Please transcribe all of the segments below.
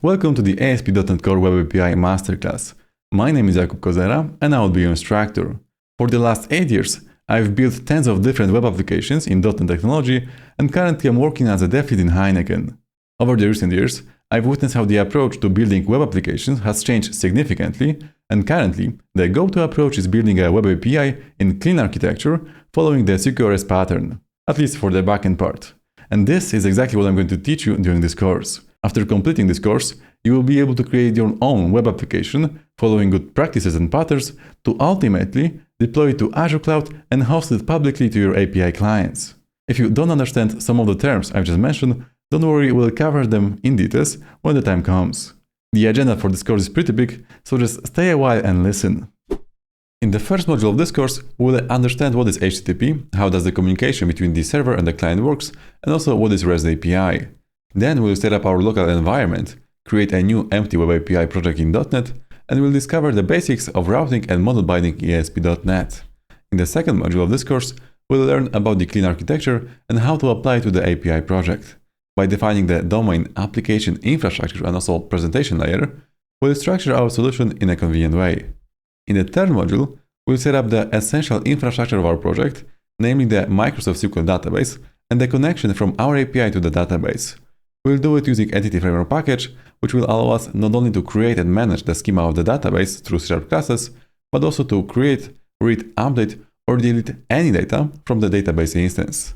Welcome to the ASP.NET Core Web API Masterclass. My name is Jakub Kozera and I will be your instructor. For the last 8 years, I've built tens of different web applications in .NET technology and currently I'm working as a dev lead in Heineken. Over the recent years, I've witnessed how the approach to building web applications has changed significantly, and currently, the go-to approach is building a web API in clean architecture following the CQRS pattern, at least for the backend part. And this is exactly what I'm going to teach you during this course. After completing this course, you will be able to create your own web application following good practices and patterns to ultimately deploy it to Azure Cloud and host it publicly to your API clients. If you don't understand some of the terms I've just mentioned, don't worry, we'll cover them in details when the time comes. The agenda for this course is pretty big, so just stay a while and listen. In the first module of this course, we'll understand what is HTTP, how does the communication between the server and the client works, and also what is REST API. Then we'll set up our local environment, create a new empty web API project in .NET, and we'll discover the basics of routing and model binding in ASP.NET. In the second module of this course, we'll learn about the clean architecture and how to apply it to the API project. By defining the domain, application, infrastructure, and also presentation layer, we'll structure our solution in a convenient way. In the third module, we'll set up the essential infrastructure of our project, namely the Microsoft SQL database and the connection from our API to the database. We'll do it using Entity Framework package, which will allow us not only to create and manage the schema of the database through C# classes, but also to create, read, update, or delete any data from the database instance.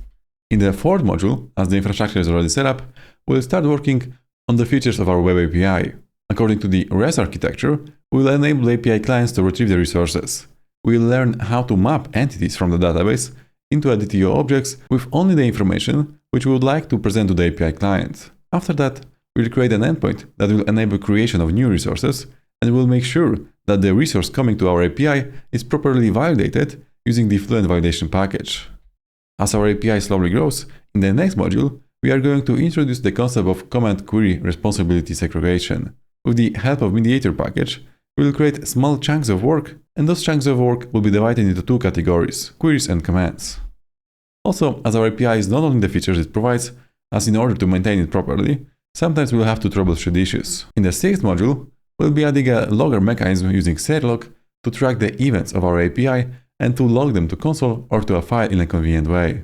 In the fourth module, as the infrastructure is already set up, we'll start working on the features of our web API. According to the REST architecture, we'll enable API clients to retrieve the resources. We'll learn how to map entities from the database into DTO objects with only the information which we would like to present to the API client. After that, we'll create an endpoint that will enable creation of new resources, and we'll make sure that the resource coming to our API is properly validated using the Fluent validation package. As our API slowly grows, in the next module, we are going to introduce the concept of command query responsibility segregation. With the help of Mediator package, we will create small chunks of work, and those chunks of work will be divided into two categories, queries and commands. Also, as our API is not only the features it provides, as in order to maintain it properly, sometimes we'll have to troubleshoot issues. In the sixth module, we'll be adding a logger mechanism using serlog to track the events of our API and to log them to console or to a file in a convenient way.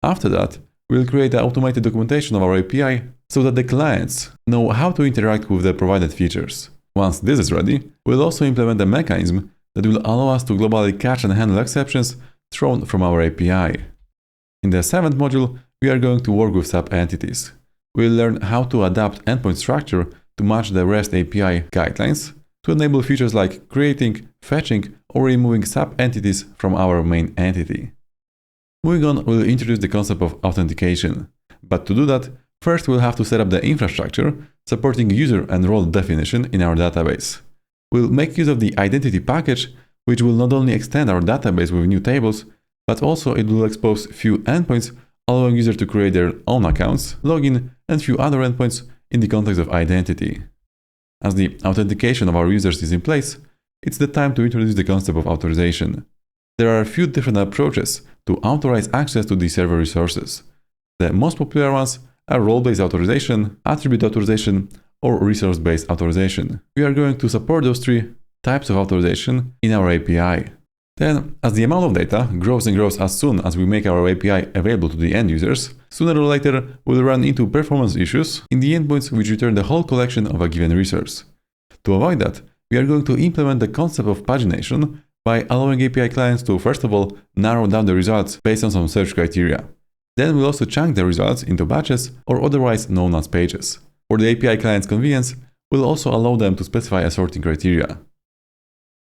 After that, we'll create an automated documentation of our API so that the clients know how to interact with the provided features. Once this is ready, we'll also implement a mechanism that will allow us to globally catch and handle exceptions thrown from our API. In the seventh module, we are going to work with sub-entities. We'll learn how to adapt endpoint structure to match the REST API guidelines to enable features like creating, fetching, or removing sub-entities from our main entity. Moving on, we'll introduce the concept of authentication. But to do that, first we'll have to set up the infrastructure supporting user and role definition in our database. We'll make use of the identity package, which will not only extend our database with new tables, but also it will expose few endpoints, allowing users to create their own accounts, login, and few other endpoints in the context of identity. As the authentication of our users is in place, it's the time to introduce the concept of authorization. There are a few different approaches to authorize access to the server resources. The most popular ones are role-based authorization, attribute authorization, or resource-based authorization. We are going to support those three types of authorization in our API. Then, as the amount of data grows and grows as soon as we make our API available to the end users, sooner or later we'll run into performance issues in the endpoints which return the whole collection of a given resource. To avoid that, we are going to implement the concept of pagination by allowing API clients to, first of all, narrow down the results based on some search criteria. Then we'll also chunk the results into batches or otherwise known as pages. For the API client's convenience, we'll also allow them to specify a sorting criteria.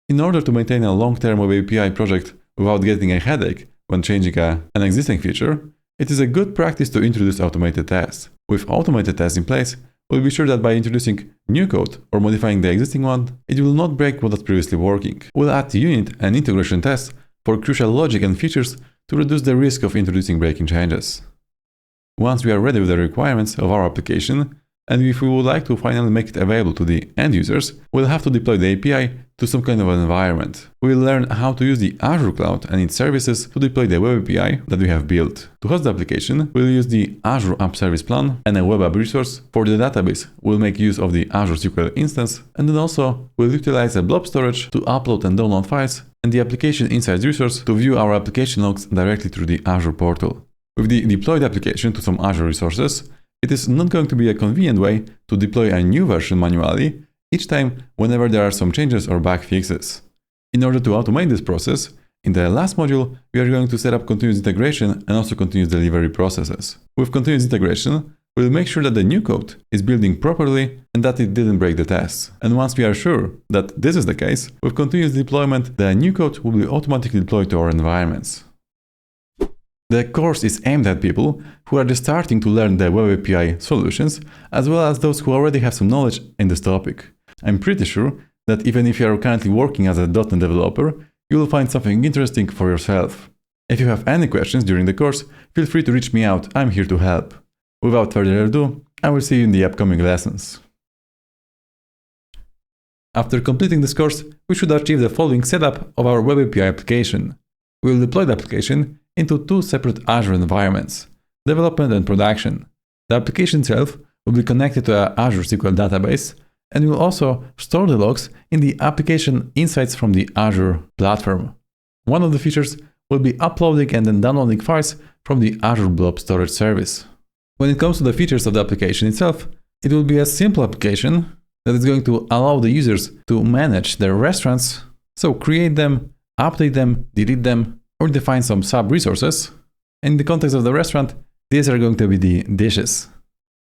In order to maintain a long-term web API project without getting a headache when changing an existing feature, it is a good practice to introduce automated tests. With automated tests in place, we'll be sure that by introducing new code or modifying the existing one, it will not break what was previously working. We'll add unit and integration tests for crucial logic and features to reduce the risk of introducing breaking changes. Once we are ready with the requirements of our application, and if we would like to finally make it available to the end users, we'll have to deploy the API to some kind of an environment. We will learn how to use the Azure Cloud and its services to deploy the web API that we have built. To host the application, we'll use the Azure App Service Plan and a web app resource. For the database, we'll make use of the Azure SQL instance, and then also we'll utilize a blob storage to upload and download files, and the application insights resource to view our application logs directly through the Azure portal. With the deployed application to some Azure resources, it is not going to be a convenient way to deploy a new version manually each time whenever there are some changes or bug fixes. In order to automate this process, in the last module, we are going to set up continuous integration and also continuous delivery processes. With continuous integration, we'll make sure that the new code is building properly and that it didn't break the tests. And once we are sure that this is the case, with continuous deployment, the new code will be automatically deployed to our environments. The course is aimed at people who are just starting to learn the web API solutions, as well as those who already have some knowledge in this topic. I'm pretty sure that even if you are currently working as a .NET developer, you will find something interesting for yourself. If you have any questions during the course, feel free to reach me out, I'm here to help. Without further ado, I will see you in the upcoming lessons. After completing this course, we should achieve the following setup of our web API application. We will deploy the application into two separate Azure environments, development and production. The application itself will be connected to an Azure SQL database, and we will also store the logs in the application insights from the Azure platform. One of the features will be uploading and then downloading files from the Azure Blob Storage service. When it comes to the features of the application itself, it will be a simple application that is going to allow the users to manage their restaurants, so create them, update them, delete them, or define some sub-resources. In the context of the restaurant, these are going to be the dishes.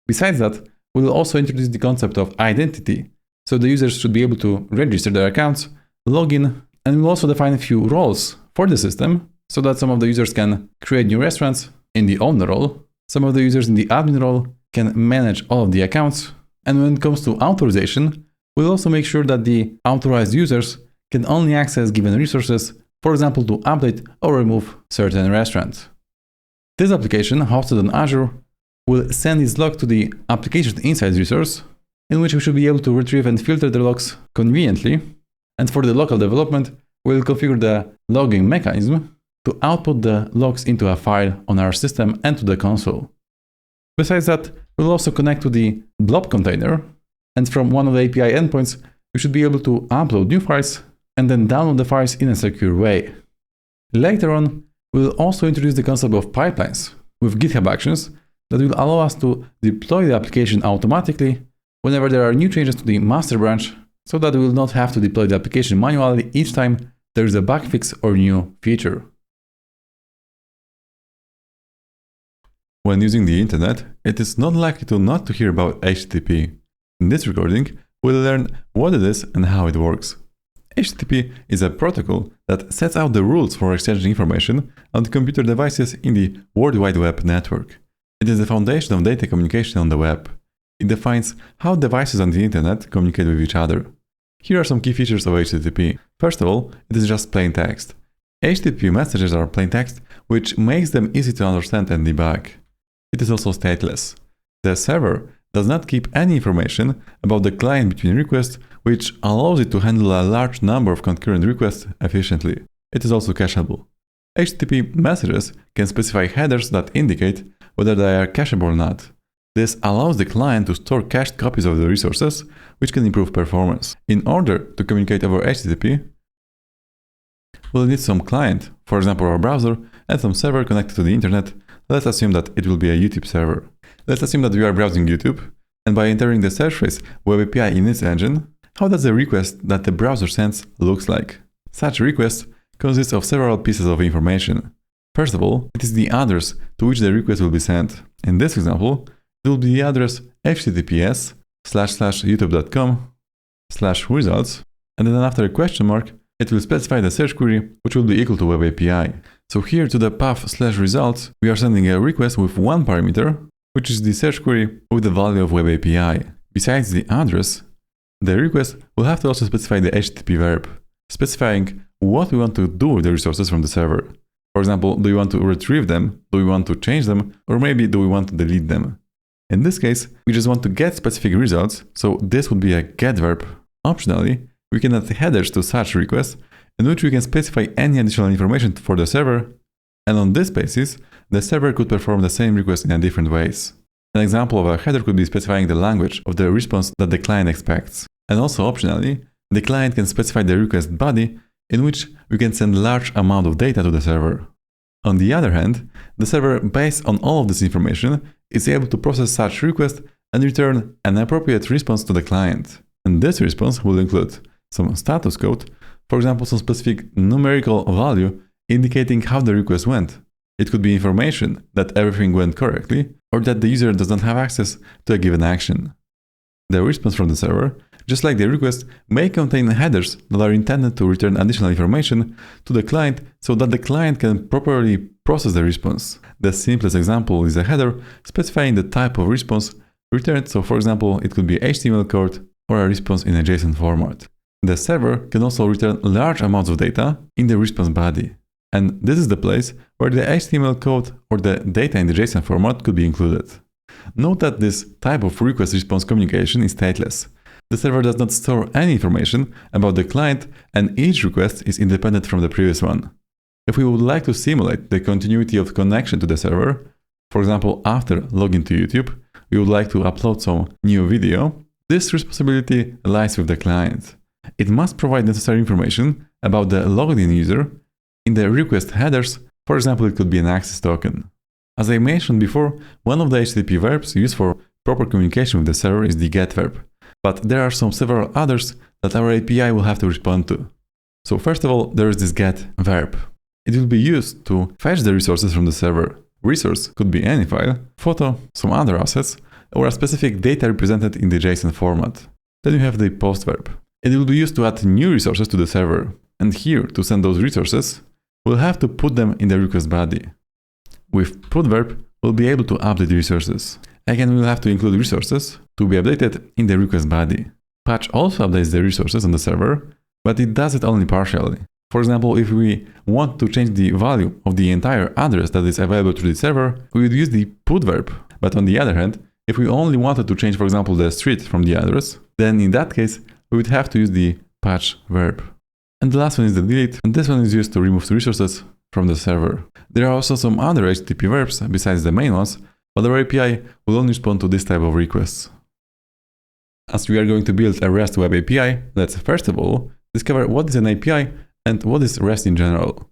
Besides that, we will also introduce the concept of identity, so the users should be able to register their accounts, log in, and we'll also define a few roles for the system, so that some of the users can create new restaurants in the owner role, some of the users in the admin role can manage all of the accounts, and when it comes to authorization, we'll also make sure that the authorized users can only access given resources, for example to update or remove certain restaurants. This application, hosted on Azure, will send its log to the application insights resource, in which we should be able to retrieve and filter the logs conveniently. And for the local development, we'll configure the logging mechanism to output the logs into a file on our system and to the console. Besides that, we'll also connect to the blob container, and from one of the API endpoints, we should be able to upload new files and then download the files in a secure way. Later on, we'll also introduce the concept of pipelines with GitHub Actions that will allow us to deploy the application automatically whenever there are new changes to the master branch, so that we will not have to deploy the application manually each time there is a bug fix or new feature. When using the internet, it is not likely to not to hear about HTTP. In this recording, we'll learn what it is and how it works. HTTP is a protocol that sets out the rules for exchanging information on computer devices in the World Wide Web network. It is the foundation of data communication on the web. It defines how devices on the internet communicate with each other. Here are some key features of HTTP. First of all, it is just plain text. HTTP messages are plain text, which makes them easy to understand and debug. It is also stateless. The server does not keep any information about the client between requests, which allows it to handle a large number of concurrent requests efficiently. It is also cacheable. HTTP messages can specify headers that indicate whether they are cacheable or not. This allows the client to store cached copies of the resources, which can improve performance. In order to communicate over HTTP, we'll need some client, for example our browser, and some server connected to the internet. Let's assume that it will be a YouTube server. Let's assume that we are browsing YouTube, and by entering the search phrase Web API in its engine, how does the request that the browser sends looks like? Such a request consists of several pieces of information. First of all, it is the address to which the request will be sent. In this example, it will be the address https://youtube.com/results, and then after a question mark, it will specify the search query, which will be equal to Web API. So here to the path/results, we are sending a request with one parameter, which is the search query with the value of Web API. Besides the address, the request will have to also specify the HTTP verb, specifying what we want to do with the resources from the server. For example, do we want to retrieve them, do we want to change them, or maybe do we want to delete them? In this case, we just want to get specific results, so this would be a get verb. Optionally, we can add headers to such requests in which we can specify any additional information for the server, and on this basis, the server could perform the same request in different ways. An example of a header could be specifying the language of the response that the client expects. And also optionally, the client can specify the request body in which we can send large amount of data to the server. On the other hand, the server, based on all of this information, is able to process such request and return an appropriate response to the client. And this response will include some status code, for example, some specific numerical value indicating how the request went. It could be information that everything went correctly, or that the user does not have access to a given action. The response from the server, just like the request, may contain headers that are intended to return additional information to the client so that the client can properly process the response. The simplest example is a header specifying the type of response returned, so for example, it could be HTML code or a response in a JSON format. The server can also return large amounts of data in the response body. And this is the place where the HTML code or the data in the JSON format could be included. Note that this type of request-response communication is stateless. The server does not store any information about the client, and each request is independent from the previous one. If we would like to simulate the continuity of connection to the server, for example, after login to YouTube, we would like to upload some new video, this responsibility lies with the client. It must provide necessary information about the logged-in user in the request headers. For example, it could be an access token. As I mentioned before, one of the HTTP verbs used for proper communication with the server is the get verb. But there are several others that our API will have to respond to. So first of all, there is this get verb. It will be used to fetch the resources from the server. Resource could be any file, photo, some other assets, or a specific data represented in the JSON format. Then you have the post verb. It will be used to add new resources to the server. And here, to send those resources, we'll have to put them in the request body. With put verb, we'll be able to update the resources. Again, we'll have to include resources to be updated in the request body. Patch also updates the resources on the server, but it does it only partially. For example, if we want to change the value of the entire address that is available to the server, we would use the put verb. But on the other hand, if we only wanted to change, for example, the street from the address, then in that case, we would have to use the patch verb. And the last one is the delete, and this one is used to remove the resources from the server. There are also some other HTTP verbs besides the main ones, but our API will only respond to this type of requests. As we are going to build a REST web API, let's first of all discover what is an API and what is REST in general.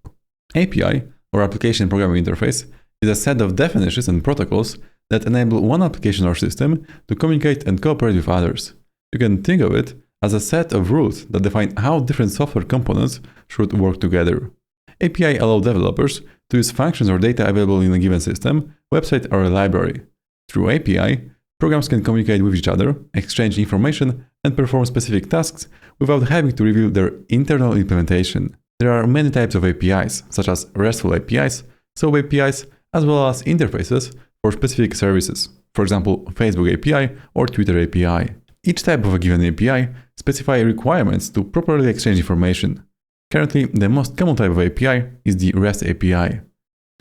API, or Application Programming Interface, is a set of definitions and protocols that enable one application or system to communicate and cooperate with others. You can think of it as a set of rules that define how different software components should work together. API allow developers to use functions or data available in a given system, website, or a library. Through API, programs can communicate with each other, exchange information, and perform specific tasks without having to reveal their internal implementation. There are many types of APIs, such as RESTful APIs, SOAP APIs, as well as interfaces for specific services, for example, Facebook API or Twitter API. Each type of a given API specifies requirements to properly exchange information. Currently, the most common type of API is the REST API.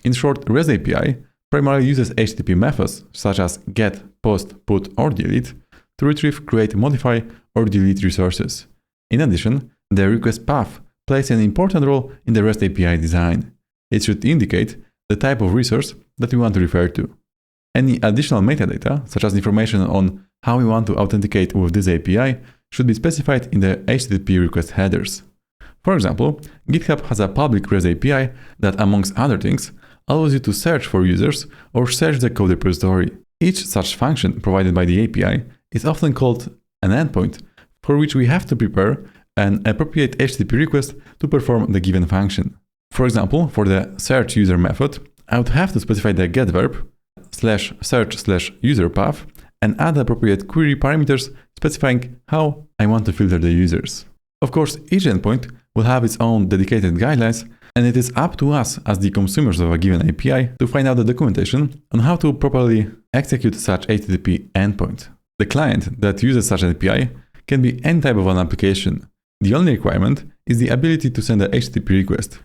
In short, REST API primarily uses HTTP methods such as get, post, put, or delete to retrieve, create, modify, or delete resources. In addition, the request path plays an important role in the REST API design. It should indicate the type of resource that we want to refer to. Any additional metadata, such as information on how we want to authenticate with this API, should be specified in the HTTP request headers. For example, GitHub has a public REST API that, amongst other things, allows you to search for users or search the code repository. Each such function provided by the API is often called an endpoint, for which we have to prepare an appropriate HTTP request to perform the given function. For example, for the search user method, I would have to specify the get verb /search/user path and add appropriate query parameters specifying how I want to filter the users. Of course, each endpoint will have its own dedicated guidelines, and it is up to us as the consumers of a given API to find out the documentation on how to properly execute such HTTP endpoint. The client that uses such an API can be any type of an application. The only requirement is the ability to send a HTTP request.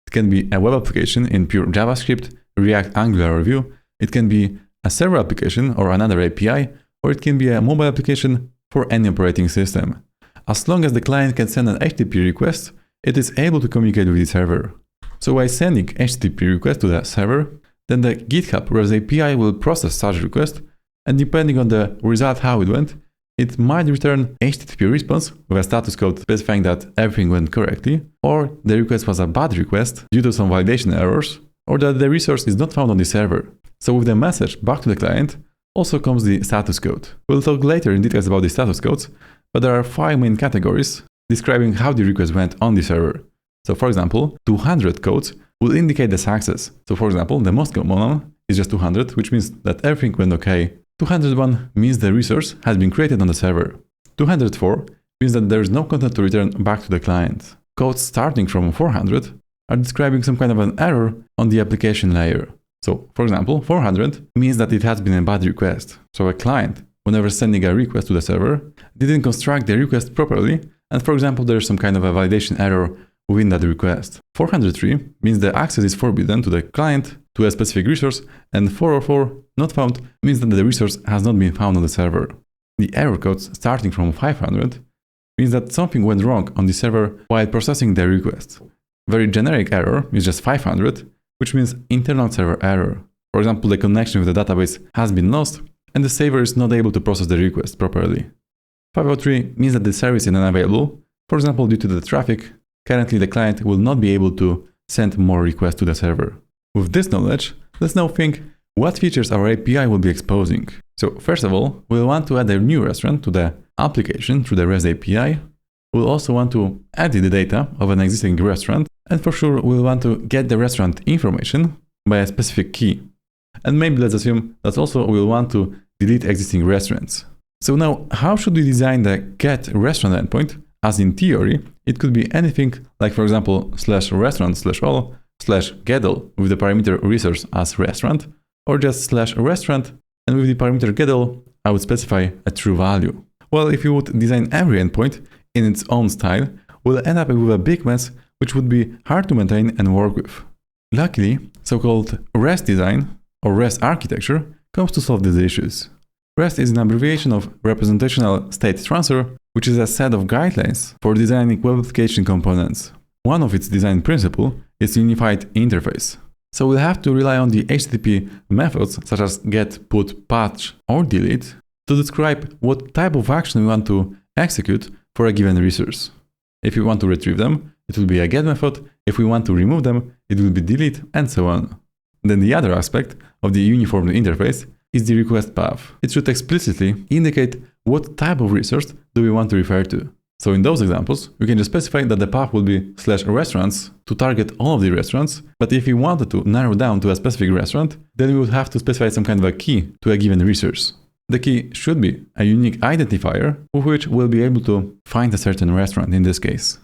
It can be a web application in pure JavaScript, React, Angular, or Vue. It can be a server application or another API, or it can be a mobile application for any operating system. As long as the client can send an HTTP request, it is able to communicate with the server. So by sending HTTP request to the server, then the GitHub REST API will process such request, and depending on the result how it went, it might return HTTP response with a status code specifying that everything went correctly, or the request was a bad request due to some validation errors, or that the resource is not found on the server. So with the message back to the client also comes the status code. We'll talk later in details about the status codes, but there are 5 main categories describing how the request went on the server. So for example, 200 codes will indicate the success. So for example, the most common one is just 200, which means that everything went okay. 201 means the resource has been created on the server. 204 means that there is no content to return back to the client. Codes starting from 400 are describing some kind of an error on the application layer. So, for example, 400 means that it has been a bad request. So a client, whenever sending a request to the server, didn't construct the request properly, and for example, there's some kind of a validation error within that request. 403 means the access is forbidden to the client to a specific resource, and 404 not found means that the resource has not been found on the server. The error codes starting from 500 means that something went wrong on the server while processing the request. Very generic error is just 500, which means internal server error. For example, the connection with the database has been lost and the server is not able to process the request properly. 503 means that the service is unavailable, for example, due to the traffic. Currently, the client will not be able to send more requests to the server. With this knowledge, let's now think what features our API will be exposing. So first of all, we'll want to add a new restaurant to the application through the REST API. We'll also want to add the data of an existing restaurant, and for sure we'll want to get the restaurant information by a specific key. And maybe let's assume that also we'll want to delete existing restaurants. So now, how should we design the get restaurant endpoint? As in theory, it could be anything like, for example, /restaurant/all /getAll with the parameter resource as restaurant, or just /restaurant, and with the parameter getAll, I would specify a true value. Well, if you would design every endpoint in its own style, we'll end up with a big mess which would be hard to maintain and work with. Luckily, so-called REST design or REST architecture comes to solve these issues. REST is an abbreviation of Representational State Transfer, which is a set of guidelines for designing web application components. One of its design principles is unified interface. So we'll have to rely on the HTTP methods such as get, put, patch, or delete to describe what type of action we want to execute for a given resource. If we want to retrieve them, it will be a get method. If we want to remove them, it will be delete, and so on. Then the other aspect of the uniform interface is the request path. It should explicitly indicate what type of resource do we want to refer to. So in those examples, we can just specify that the path will be /restaurants to target all of the restaurants, but if we wanted to narrow down to a specific restaurant, then we would have to specify some kind of a key to a given resource. The key should be a unique identifier with which we'll be able to find a certain restaurant in this case.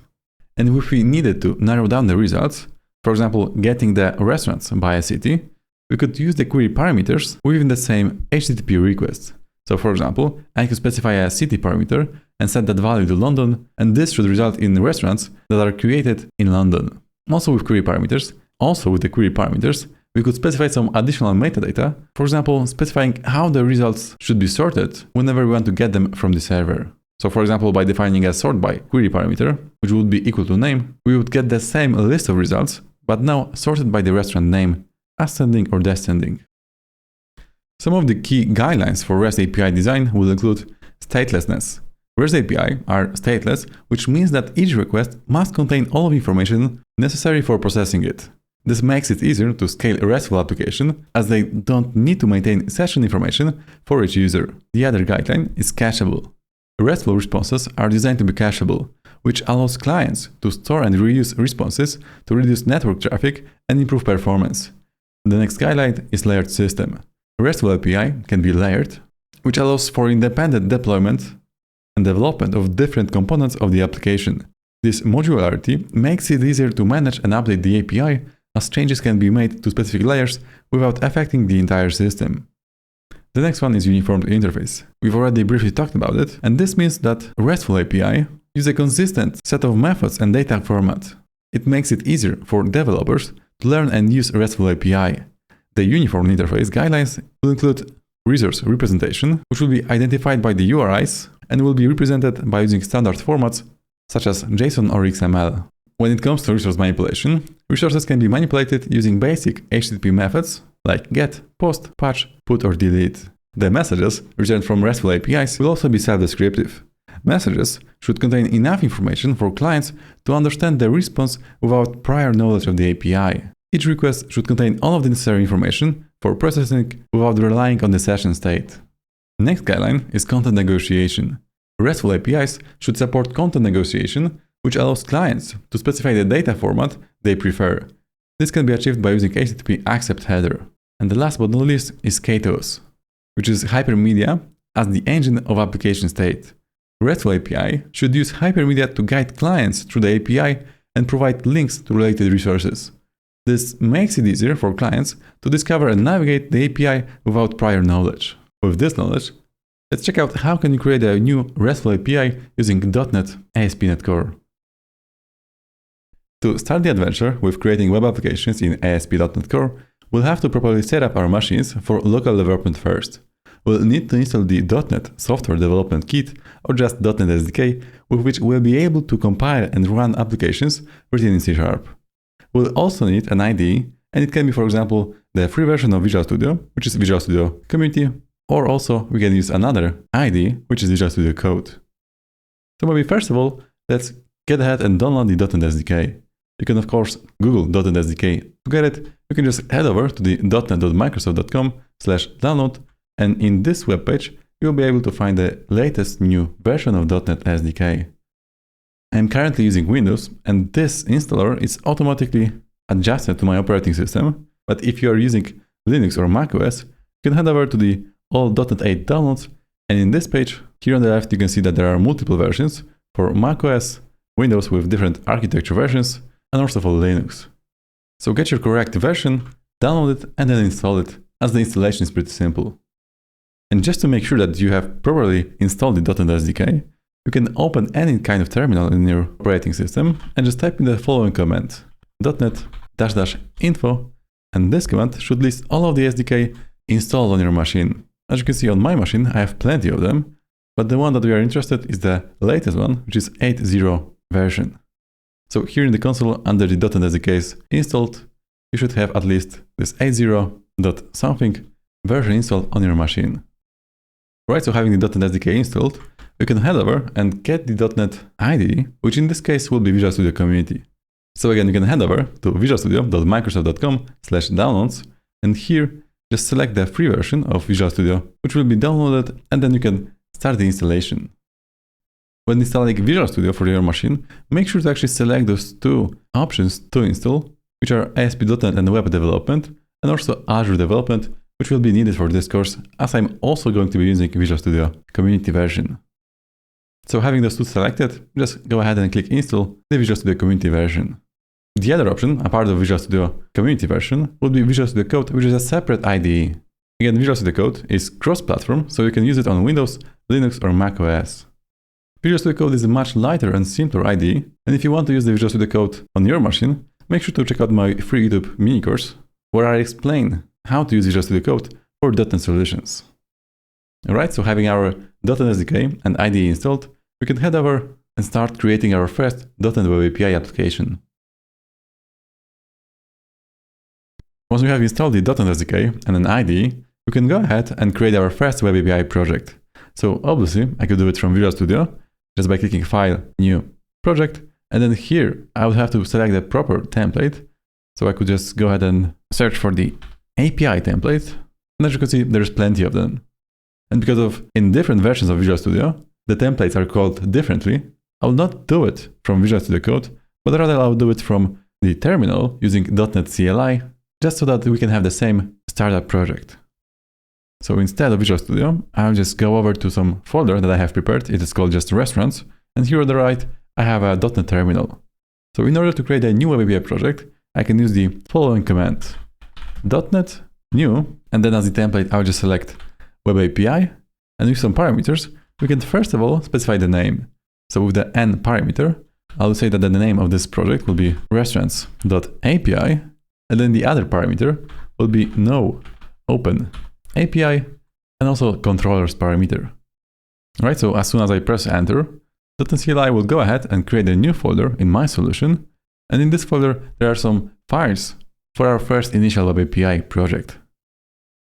And if we needed to narrow down the results, for example, getting the restaurants by a city, we could use the query parameters within the same HTTP request. So for example, I could specify a city parameter and set that value to London, and this should result in restaurants that are created in London. Also with the query parameters, we could specify some additional metadata, for example, specifying how the results should be sorted whenever we want to get them from the server. So for example, by defining a sort by query parameter, which would be equal to name, we would get the same list of results, but now sorted by the restaurant name, ascending or descending. Some of the key guidelines for REST API design will include statelessness. REST API are stateless, which means that each request must contain all of the information necessary for processing it. This makes it easier to scale a RESTful application, as they don't need to maintain session information for each user. The other guideline is cacheable. RESTful responses are designed to be cacheable, which allows clients to store and reuse responses to reduce network traffic and improve performance. The next guideline is layered system. RESTful API can be layered, which allows for independent deployment and development of different components of the application. This modularity makes it easier to manage and update the API, as changes can be made to specific layers without affecting the entire system. The next one is uniform interface. We've already briefly talked about it, and this means that RESTful API use a consistent set of methods and data format. It makes it easier for developers to learn and use RESTful API. The uniform interface guidelines will include resource representation, which will be identified by the URIs, and will be represented by using standard formats such as JSON or XML. When it comes to resource manipulation, resources can be manipulated using basic HTTP methods like get, post, patch, put, or delete. The messages returned from RESTful APIs will also be self-descriptive. Messages should contain enough information for clients to understand the response without prior knowledge of the API. Each request should contain all of the necessary information for processing without relying on the session state. Next guideline is content negotiation. RESTful APIs should support content negotiation, which allows clients to specify the data format they prefer. This can be achieved by using HTTP accept header. And the last but not least is Katos, which is hypermedia as the engine of application state. RESTful API should use hypermedia to guide clients through the API and provide links to related resources. This makes it easier for clients to discover and navigate the API without prior knowledge. With this knowledge, let's check out how can you create a new RESTful API using .NET ASP.NET Core. To start the adventure with creating web applications in ASP.NET Core, we'll have to properly set up our machines for local development first. We'll need to install the .NET Software Development Kit or just .NET SDK, with which we'll be able to compile and run applications written in C#. We'll also need an IDE, and it can be, for example, the free version of Visual Studio, which is Visual Studio Community, or also we can use another IDE, which is Visual Studio Code. So maybe first of all, let's get ahead and download the .NET SDK. You can of course Google .NET SDK to get it. You can just head over to the .NET.microsoft.com/download, and in this webpage, you'll be able to find the latest new version of .NET SDK. I'm currently using Windows, and this installer is automatically adjusted to my operating system. But if you are using Linux or macOS, you can head over to the all .NET 8 downloads, and in this page, here on the left, you can see that there are multiple versions for macOS, Windows with different architecture versions, and also for Linux. So get your correct version, download it, and then install it, as the installation is pretty simple. And just to make sure that you have properly installed the .NET SDK, you can open any kind of terminal in your operating system and just type in the following command, .NET-info, and this command should list all of the SDK installed on your machine. As you can see on my machine, I have plenty of them, but the one that we are interested in is the latest one, which is 8.0 version. So here in the console, under the .NET SDKs installed, you should have at least this 8.0.something version installed on your machine. Right, so having the .NET SDK installed, you can head over and get the .NET IDE, which in this case will be Visual Studio Community. So again, you can head over to visualstudio.microsoft.com/downloads, and here just select the free version of Visual Studio, which will be downloaded, and then you can start the installation. When installing Visual Studio for your machine, make sure to actually select those two options to install, which are ASP.NET and Web Development, and also Azure Development, which will be needed for this course, as I'm also going to be using Visual Studio Community version. So having those two selected, just go ahead and click install the Visual Studio Community version. The other option, apart of Visual Studio Community version, would be Visual Studio Code, which is a separate IDE. Again, Visual Studio Code is cross-platform, so you can use it on Windows, Linux, or macOS. Visual Studio Code is a much lighter and simpler IDE, and if you want to use the Visual Studio Code on your machine, make sure to check out my free YouTube mini course, where I explain how to use Visual Studio Code for .NET solutions. Alright, so having our .NET SDK and IDE installed, we can head over and start creating our first .NET Web API application. Once we have installed the .NET SDK and an IDE, we can go ahead and create our first Web API project. So obviously, I could do it from Visual Studio, just by clicking File, New, Project, and then here I would have to select the proper template. So I could just go ahead and search for the API template, and as you can see, there's plenty of them. And because of in different versions of Visual Studio, the templates are called differently, I will not do it from Visual Studio Code, but rather I'll do it from the terminal using .NET CLI, just so that we can have the same startup project. So instead of Visual Studio, I'll just go over to some folder that I have prepared. It is called just Restaurants. And here on the right, I have a .NET terminal. So in order to create a new Web API project, I can use the following command, .NET new, and then as the template, I'll just select Web API, and with some parameters, we can first of all specify the name. So with the n parameter, I'll say that the name of this project will be restaurants.api, and then the other parameter will be no open API, and also controllers parameter. Right, so as soon as I press enter, .CLI will go ahead and create a new folder in my solution. And in this folder, there are some files for our first initial Web API project.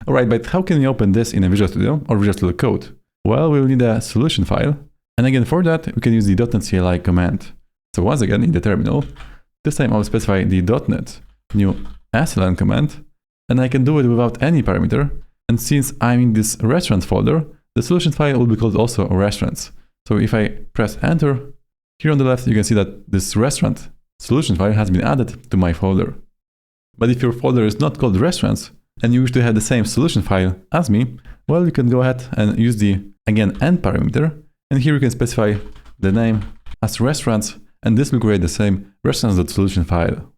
All right, but how can we open this in a Visual Studio or Visual Studio Code? Well, we will need a solution file. And again, for that, we can use the .CLI command. So once again, in the terminal, this time I'll specify the .NET new SLN command, and I can do it without any parameter. And since I'm in this restaurant folder, the solution file will be called also restaurants. So if I press enter, here on the left, you can see that this restaurant solution file has been added to my folder. But if your folder is not called restaurants, and you wish to have the same solution file as me, well, you can go ahead and use the, again, end parameter. And here you can specify the name as restaurants, and this will create the same restaurants.solution file.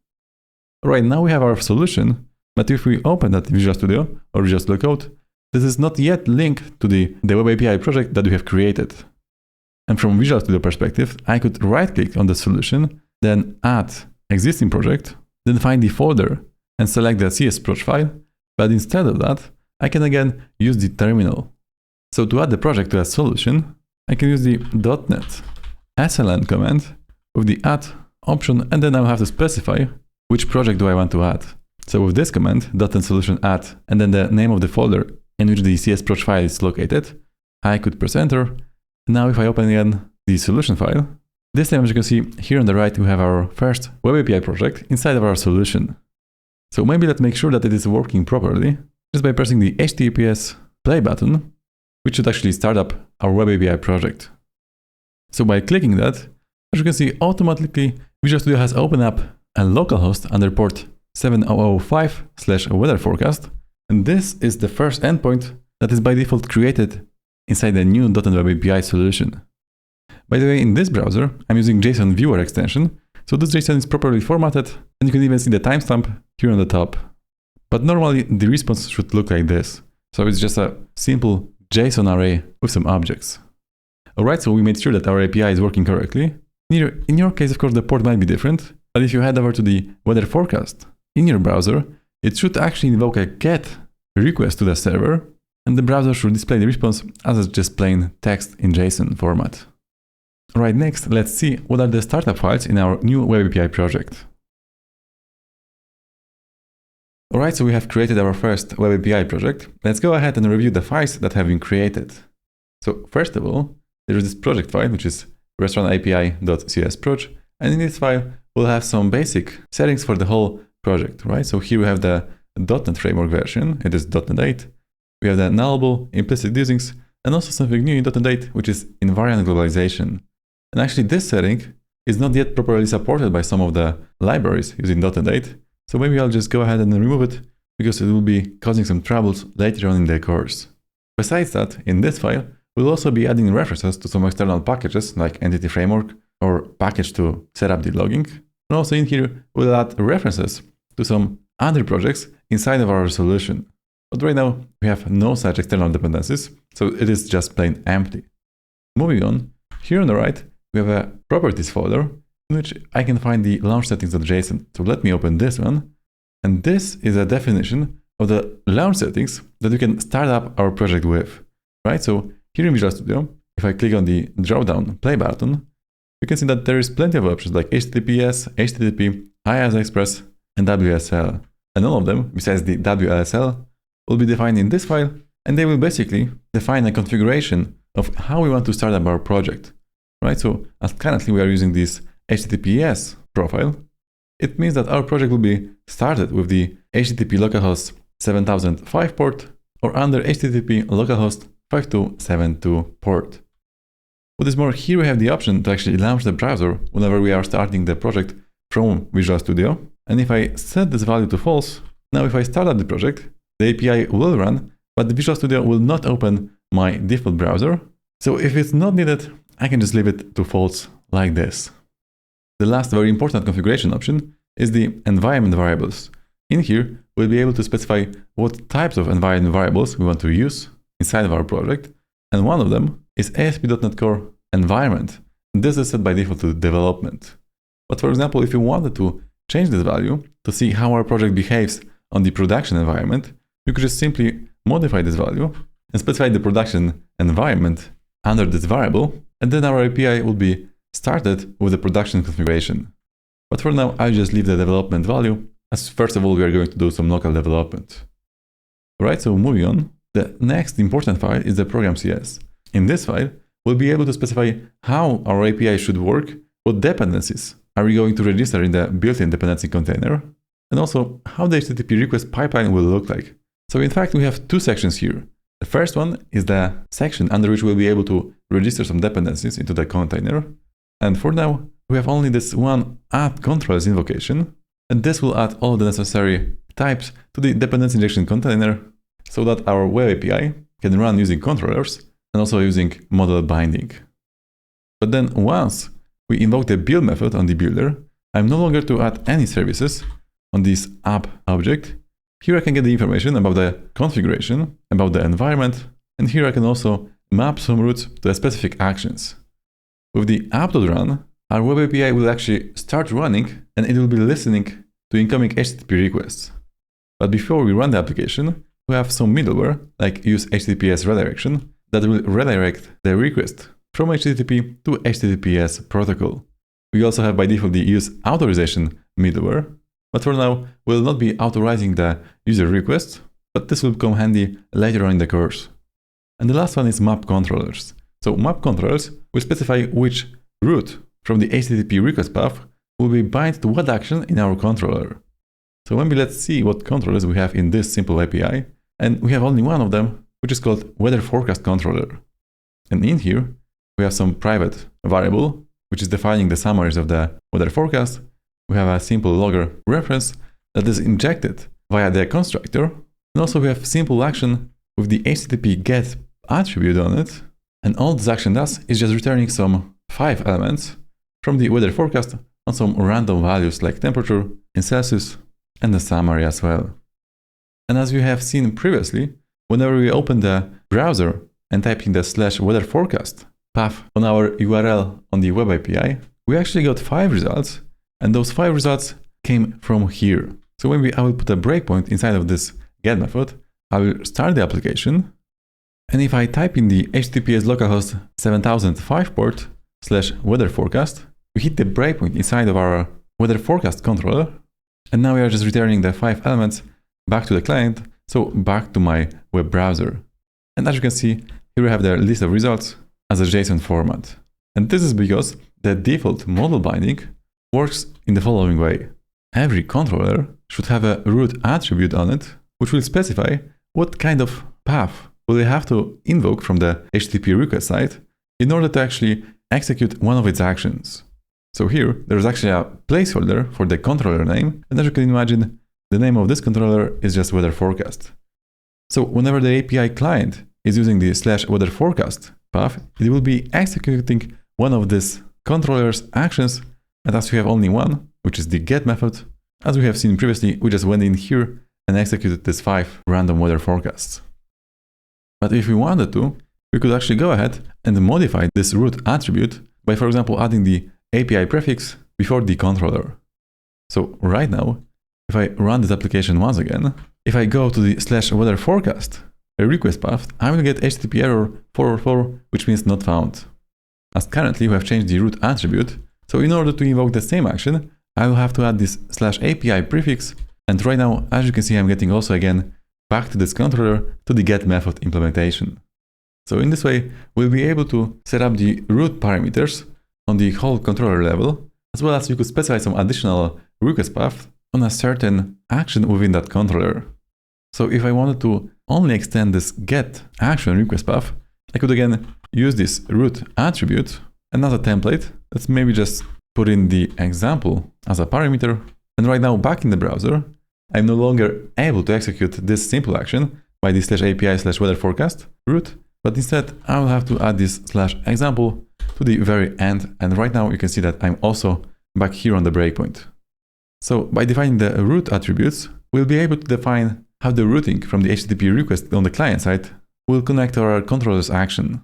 All right, now we have our solution, but if we open that Visual Studio or Visual Studio Code, this is not yet linked to the Web API project that we have created. And from Visual Studio perspective, I could right-click on the solution, then add existing project, then find the folder and select the CS file. But instead of that, I can again use the terminal. So to add the project to a solution, I can use the .NET SLN command with the add option, and then I'll have to specify which project do I want to add. So with this command, .NET solution add, and then the name of the folder in which the CS file is located, I could press enter. Now if I open again the solution file, this time as you can see here on the right, we have our first Web API project inside of our solution. So maybe let's make sure that it is working properly just by pressing the HTTPS play button, which should actually start up our Web API project. So by clicking that, as you can see, automatically Visual Studio has opened up a localhost under port 7005/weather forecast. And this is the first endpoint that is by default created inside the new .NET Web API solution. By the way, in this browser, I'm using JSON Viewer extension. So this JSON is properly formatted, and you can even see the timestamp here on the top. But normally the response should look like this. So it's just a simple JSON array with some objects. Alright, so we made sure that our API is working correctly. In your case, of course, the port might be different, but if you head over to the weather forecast in your browser, it should actually invoke a GET request to the server, and the browser should display the response as just plain text in JSON format. Alright, next, let's see what are the startup files in our new Web API project. Alright, so we have created our first Web API project. Let's go ahead and review the files that have been created. So first of all, there is this project file, which is restaurantapi.csproj, and in this file, we'll have some basic settings for the whole project, right? So here we have the .NET Framework version, it is .NET 8. We have the nullable implicit usings, and also something new in .NET 8, which is invariant globalization. And actually this setting is not yet properly supported by some of the libraries using .NET 8. So maybe I'll just go ahead and remove it because it will be causing some troubles later on in the course. Besides that, in this file, we'll also be adding references to some external packages like Entity Framework or package to set up the logging. And also in here, we'll add references to some other projects inside of our solution. But right now, we have no such external dependencies, so it is just plain empty. Moving on, here on the right, we have a properties folder in which I can find the launch settings.json. So let me open this one. And this is a definition of the launch settings that we can start up our project with, right? So here in Visual Studio, if I click on the drop-down play button, you can see that there is plenty of options like HTTPS, HTTP, IaaS Express, and WSL. And all of them, besides the WSL, will be defined in this file, and they will basically define a configuration of how we want to start up our project, right? So as currently we are using this HTTPS profile, it means that our project will be started with the HTTP localhost 7005 port or under HTTP localhost 5272 port. What is more, here we have the option to actually launch the browser whenever we are starting the project from Visual Studio. And if I set this value to false, now if I start up the project, the API will run, but the Visual Studio will not open my default browser. So if it's not needed, I can just leave it to false like this. The last very important configuration option is the environment variables. In here, we'll be able to specify what types of environment variables we want to use inside of our project. And one of them is ASP.NET Core environment. This is set by default to development. But for example, if you wanted to change this value to see how our project behaves on the production environment, you could just simply modify this value and specify the production environment under this variable, and then our API will be started with the production configuration. But for now, I'll just leave the development value, as first of all, we are going to do some local development. Alright, so moving on, the next important file is the program.cs. In this file, we'll be able to specify how our API should work, what dependencies are we going to register in the built-in dependency container, and also how the HTTP request pipeline will look like. So in fact, we have two sections here. The first one is the section under which we'll be able to register some dependencies into the container. And for now, we have only this one add controllers invocation, and this will add all the necessary types to the dependency injection container so that our web API can run using controllers and also using model binding. But then once we invoke the build method on the builder, I'm no longer to add any services on this app object. Here I can get the information about the configuration, about the environment, and here I can also map some routes to the specific actions. With the app.run, our web API will actually start running and it will be listening to incoming HTTP requests. But before we run the application, we have some middleware like use HTTPS redirection that will redirect the request from HTTP to HTTPS protocol. We also have by default the use authorization middleware, but for now we'll not be authorizing the user request, but this will come handy later on in the course. And the last one is map controllers. So map controllers will specify which route from the HTTP request path will be bind to what action in our controller. So maybe let's see what controllers we have in this simple API, and we have only one of them, which is called weather forecast controller. And in here, we have some private variable, which is defining the summaries of the weather forecast. We have a simple logger reference that is injected via the constructor. And also we have simple action with the HTTP get attribute on it. And all this action does is just returning some 5 elements from the weather forecast on some random values like temperature in Celsius and the summary as well. And as we have seen previously, whenever we open the browser and type in the /weather forecast path on our URL on the web API, we actually got 5 results, and those 5 results came from here. So maybe I will put a breakpoint inside of this get method. I will start the application, and if I type in the HTTPS localhost 7005 port /weather forecast, we hit the breakpoint inside of our weather forecast controller, and now we are just returning the 5 elements back to the client, so back to my web browser. And as you can see, here we have the list of results as a JSON format. And this is because the default model binding works in the following way. Every controller should have a root attribute on it, which will specify what kind of path will they have to invoke from the HTTP request side in order to actually execute one of its actions. So here, there's actually a placeholder for the controller name, and as you can imagine, the name of this controller is just weather forecast. So whenever the API client is using the /weather forecast path, it will be executing one of this controller's actions, and as we have only one, which is the get method, as we have seen previously, we just went in here and executed these 5 random weather forecasts. But if we wanted to, we could actually go ahead and modify this root attribute by, for example, adding the API prefix before the controller. So right now, if I run this application once again, if I go to the /weather forecast request path, I will get HTTP error 404, which means not found. As currently we have changed the root attribute, so in order to invoke the same action, I will have to add this /API prefix, and right now, as you can see, I'm getting also again back to this controller to the get method implementation. So in this way, we'll be able to set up the root parameters on the whole controller level, as well as you could specify some additional request path on a certain action within that controller. So if I wanted to only extend this get action request path, I could again use this root attribute and as a template, let's maybe just put in the example as a parameter. And right now back in the browser, I'm no longer able to execute this simple action by the /API/weather forecast root, but instead I will have to add this /example to the very end. And right now you can see that I'm also back here on the breakpoint. So by defining the root attributes, we'll be able to define how the routing from the HTTP request on the client side will connect to our controller's action.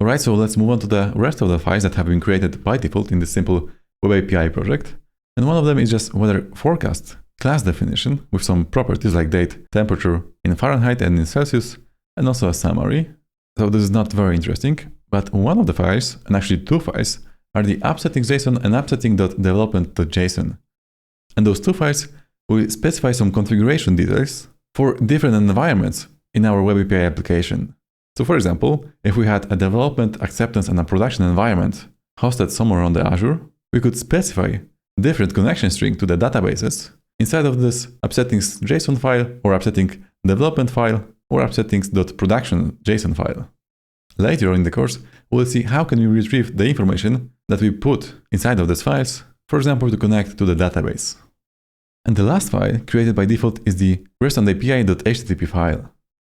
Alright, so let's move on to the rest of the files that have been created by default in this simple web API project. And one of them is just weather forecast class definition with some properties like date, temperature in Fahrenheit and in Celsius, and also a summary. So this is not very interesting. But one of the files, and actually two files, are the app_settings.json and app_setting.development.json. And those two files will specify some configuration details for different environments in our Web API application. So for example, if we had a development, acceptance, and a production environment hosted somewhere on the Azure, we could specify different connection string to the databases inside of this app_settings.json file, or app_setting development file, or app_settings.production.json file. Later on in the course, we'll see how can we retrieve the information that we put inside of these files, for example, to connect to the database. And the last file created by default is the REST_API.http file.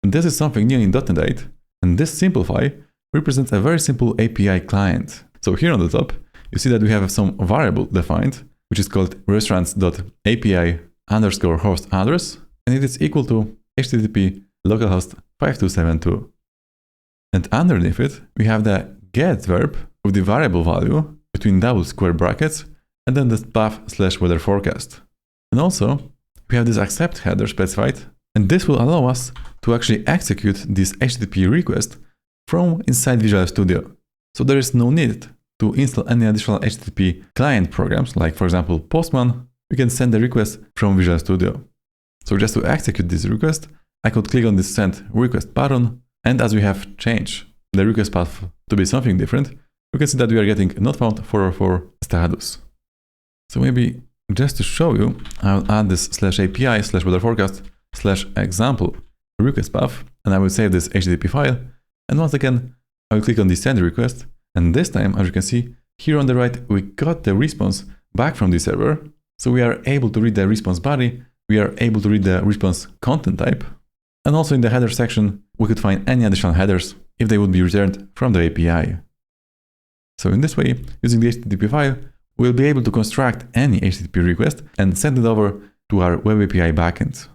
And this is something new in .NET 8, and this simple file represents a very simple API client. So here on the top, you see that we have some variable defined, which is called restaurants.api_host address, and it is equal to HTTP localhost 5272. And underneath it, we have the get verb with the variable value between double square brackets, and then the path/weather forecast. And also, we have this accept header specified, and this will allow us to actually execute this HTTP request from inside Visual Studio. So there is no need to install any additional HTTP client programs, like for example Postman. We can send the request from Visual Studio. So just to execute this request, I could click on this send request button, and as we have changed the request path to be something different, we can see that we are getting not found 404 status. So maybe just to show you, I'll add this /API/weather forecast/example request path, and I will save this HTTP file. And once again, I will click on the send request. And this time, as you can see, here on the right, we got the response back from the server. So we are able to read the response body. We are able to read the response content type. And also in the header section, we could find any additional headers if they would be returned from the API. So in this way, using the HTTP file, we'll be able to construct any HTTP request and send it over to our Web API backend.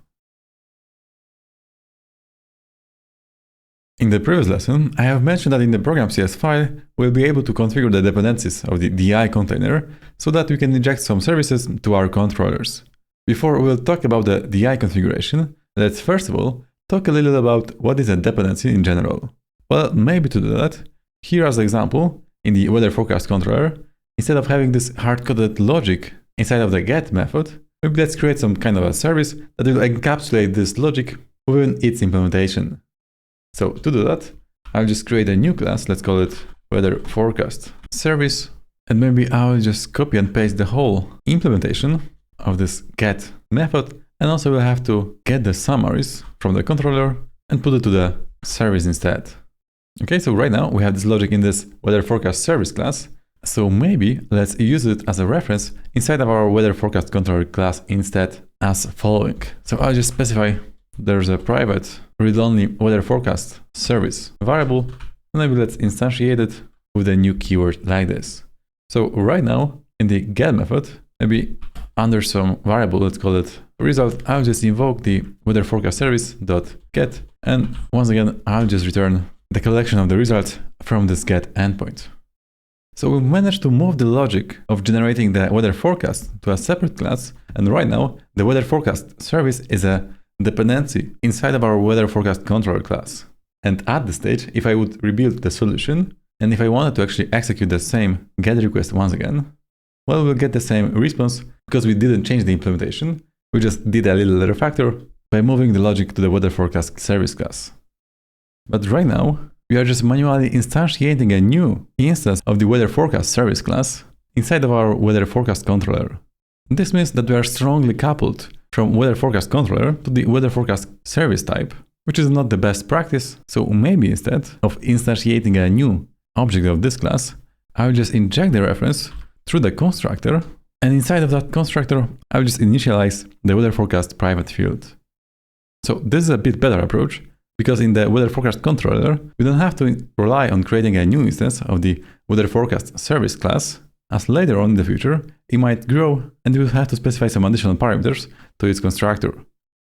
In the previous lesson, I have mentioned that in the program.cs file, we'll be able to configure the dependencies of the DI container so that we can inject some services to our controllers. Before we'll talk about the DI configuration, let's first of all talk a little about what is a dependency in general. Well, maybe to do that, here as an example, in the weather forecast controller, instead of having this hard-coded logic inside of the get method, maybe let's create some kind of a service that will encapsulate this logic within its implementation. So to do that, I'll just create a new class, let's call it weather forecast service, and maybe I'll just copy and paste the whole implementation of this get method, and also we'll have to get the summaries from the controller and put it to the service instead. Okay, so right now we have this logic in this weather forecast service class, so maybe let's use it as a reference inside of our weather forecast controller class instead as following. So I'll just specify there's a private read-only weather forecast service variable, and maybe let's instantiate it with a new keyword like this. So right now in the get method, maybe under some variable, let's call it result, I'll just invoke the weather forecast service.get, and once again I'll just return the collection of the results from this get endpoint. So we've managed to move the logic of generating the weather forecast to a separate class, and right now the weather forecast service is a dependency inside of our weather forecast controller class. And at this stage, if I would rebuild the solution, and if I wanted to actually execute the same get request once again, well, we'll get the same response because we didn't change the implementation. We just did a little refactor by moving the logic to the weather forecast service class. But right now, we are just manually instantiating a new instance of the weather forecast service class inside of our weather forecast controller. This means that we are strongly coupled from weather forecast controller to the weather forecast service type, which is not the best practice. So maybe instead of instantiating a new object of this class, I'll just inject the reference through the constructor, and inside of that constructor, I'll just initialize the weather forecast private field. So this is a bit better approach, because in the weather forecast controller, we don't have to rely on creating a new instance of the weather forecast service class, as later on in the future, it might grow and we will have to specify some additional parameters to its constructor.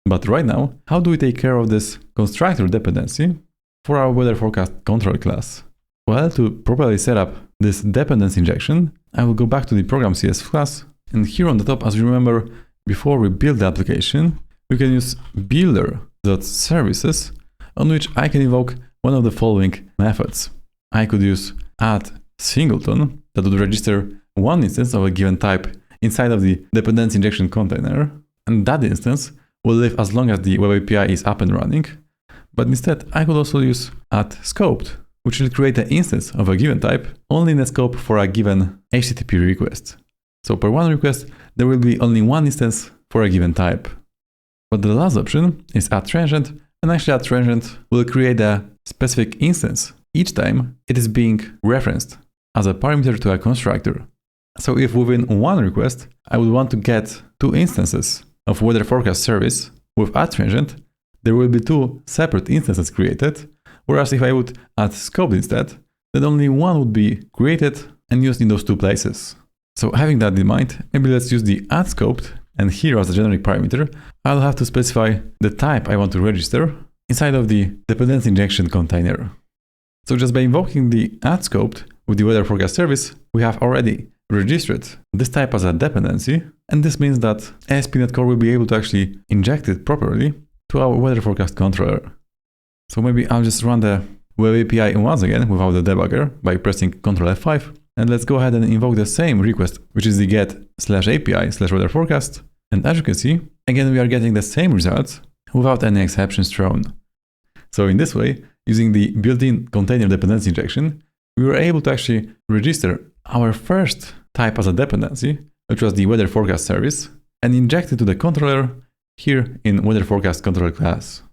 But right now, how do we take care of this constructor dependency for our weather forecast controller class? Well, to properly set up this dependency injection, I will go back to the program.cs class, and here on the top, as you remember, before we build the application, we can use builder.services, on which I can invoke one of the following methods. I could use add singleton that would register one instance of a given type inside of the dependency injection container, and that instance will live as long as the web API is up and running. But instead, I could also use add scoped, which will create an instance of a given type only in a scope for a given HTTP request. So per one request, there will be only one instance for a given type. But the last option is add transient, and actually add transient will create a specific instance each time it is being referenced as a parameter to a constructor. So if within one request, I would want to get two instances of weather forecast service with add transient, there will be two separate instances created, whereas if I would add scoped instead, then only one would be created and used in those two places. So having that in mind, maybe let's use the add scoped, and here as a generic parameter, I'll have to specify the type I want to register inside of the dependency injection container. So just by invoking the add scoped with the weather forecast service, we have already registered this type as a dependency, and this means that ASP.NET Core will be able to actually inject it properly to our weather forecast controller. So maybe I'll just run the web API once again without the debugger by pressing Ctrl F5, and let's go ahead and invoke the same request, which is the get/API/weather forecast. And as you can see, again we are getting the same results without any exceptions thrown. So in this way, using the built-in container dependency injection, we were able to actually register our first type as a dependency, which was the weather forecast service, and inject it to the controller here in weather forecast controller class.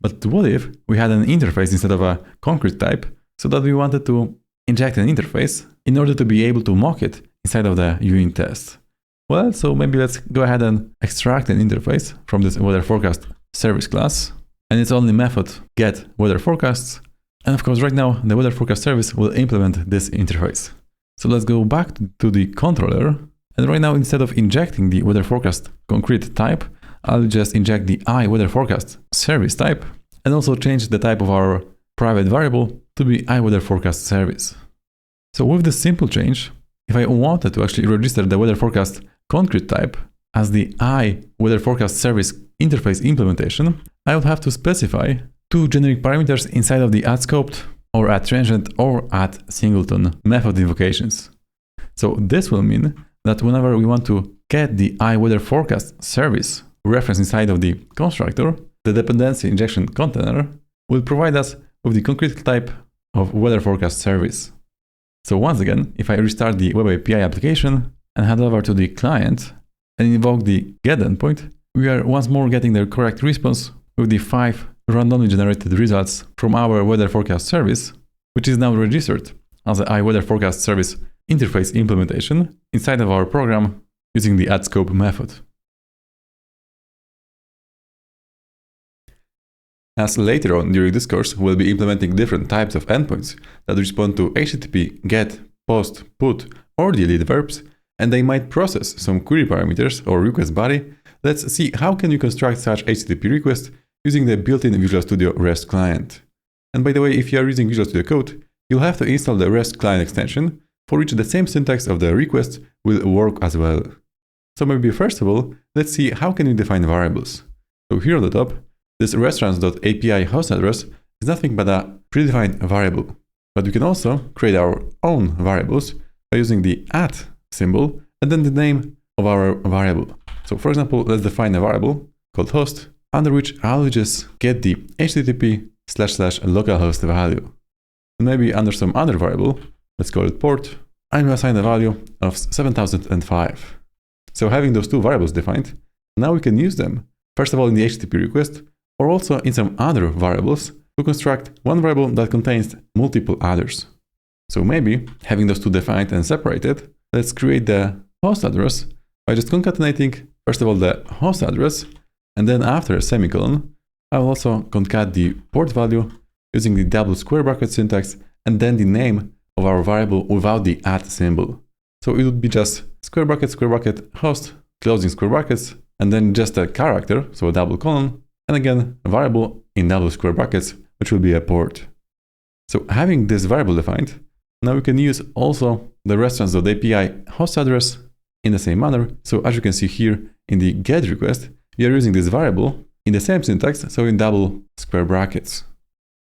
But what if we had an interface instead of a concrete type, so that we wanted to inject an interface in order to be able to mock it inside of the unit test? Well, so maybe let's go ahead and extract an interface from this weather forecast service class, and its only method get weather forecasts. And of course, right now the weather forecast service will implement this interface. So let's go back to the controller, and right now instead of injecting the weather forecast concrete type, I'll just inject the iWeatherForecast service type and also change the type of our private variable to be iWeatherForecast service. So with this simple change, if I wanted to actually register the weather forecast concrete type as the iWeatherForecast service interface implementation, I would have to specify two generic parameters inside of the add scoped or add transient or add singleton method invocations. So this will mean that whenever we want to get the iWeatherForecast service reference inside of the constructor, the dependency injection container will provide us with the concrete type of weather forecast service. So once again, if I restart the web API application and head over to the client and invoke the get endpoint, we are once more getting the correct response with the 5 randomly generated results from our weather forecast service, which is now registered as the iWeatherForecast service interface implementation inside of our program using the addScope method. As later on during this course, we'll be implementing different types of endpoints that respond to HTTP GET, POST, PUT, or delete verbs, and they might process some query parameters or request body. Let's see how can you construct such HTTP request using the built-in Visual Studio REST client. And by the way, if you are using Visual Studio Code, you'll have to install the REST client extension, for which the same syntax of the request will work as well. So maybe first of all, let's see how can we define variables. So here on the top, this restaurants.api host address is nothing but a predefined variable. But we can also create our own variables by using the @ symbol and then the name of our variable. So for example, let's define a variable called host, under which I'll just get the http://localhost value. And maybe under some other variable, let's call it port, I'm going to assign a value of 7005. So having those two variables defined, now we can use them, first of all in the HTTP request, or also in some other variables to construct one variable that contains multiple others. So maybe having those two defined and separated, let's create the host address by just concatenating first of all the host address, and then after a semicolon, I'll also concat the port value using the double square bracket syntax and then the name of our variable without the @ symbol. So it would be just square bracket, host, closing square brackets, and then just a character, so a double colon, and again, a variable in double square brackets, which will be a port. So having this variable defined, now we can use also the restaurants.api host address in the same manner. So as you can see here in the GET request, we are using this variable in the same syntax, so in double square brackets.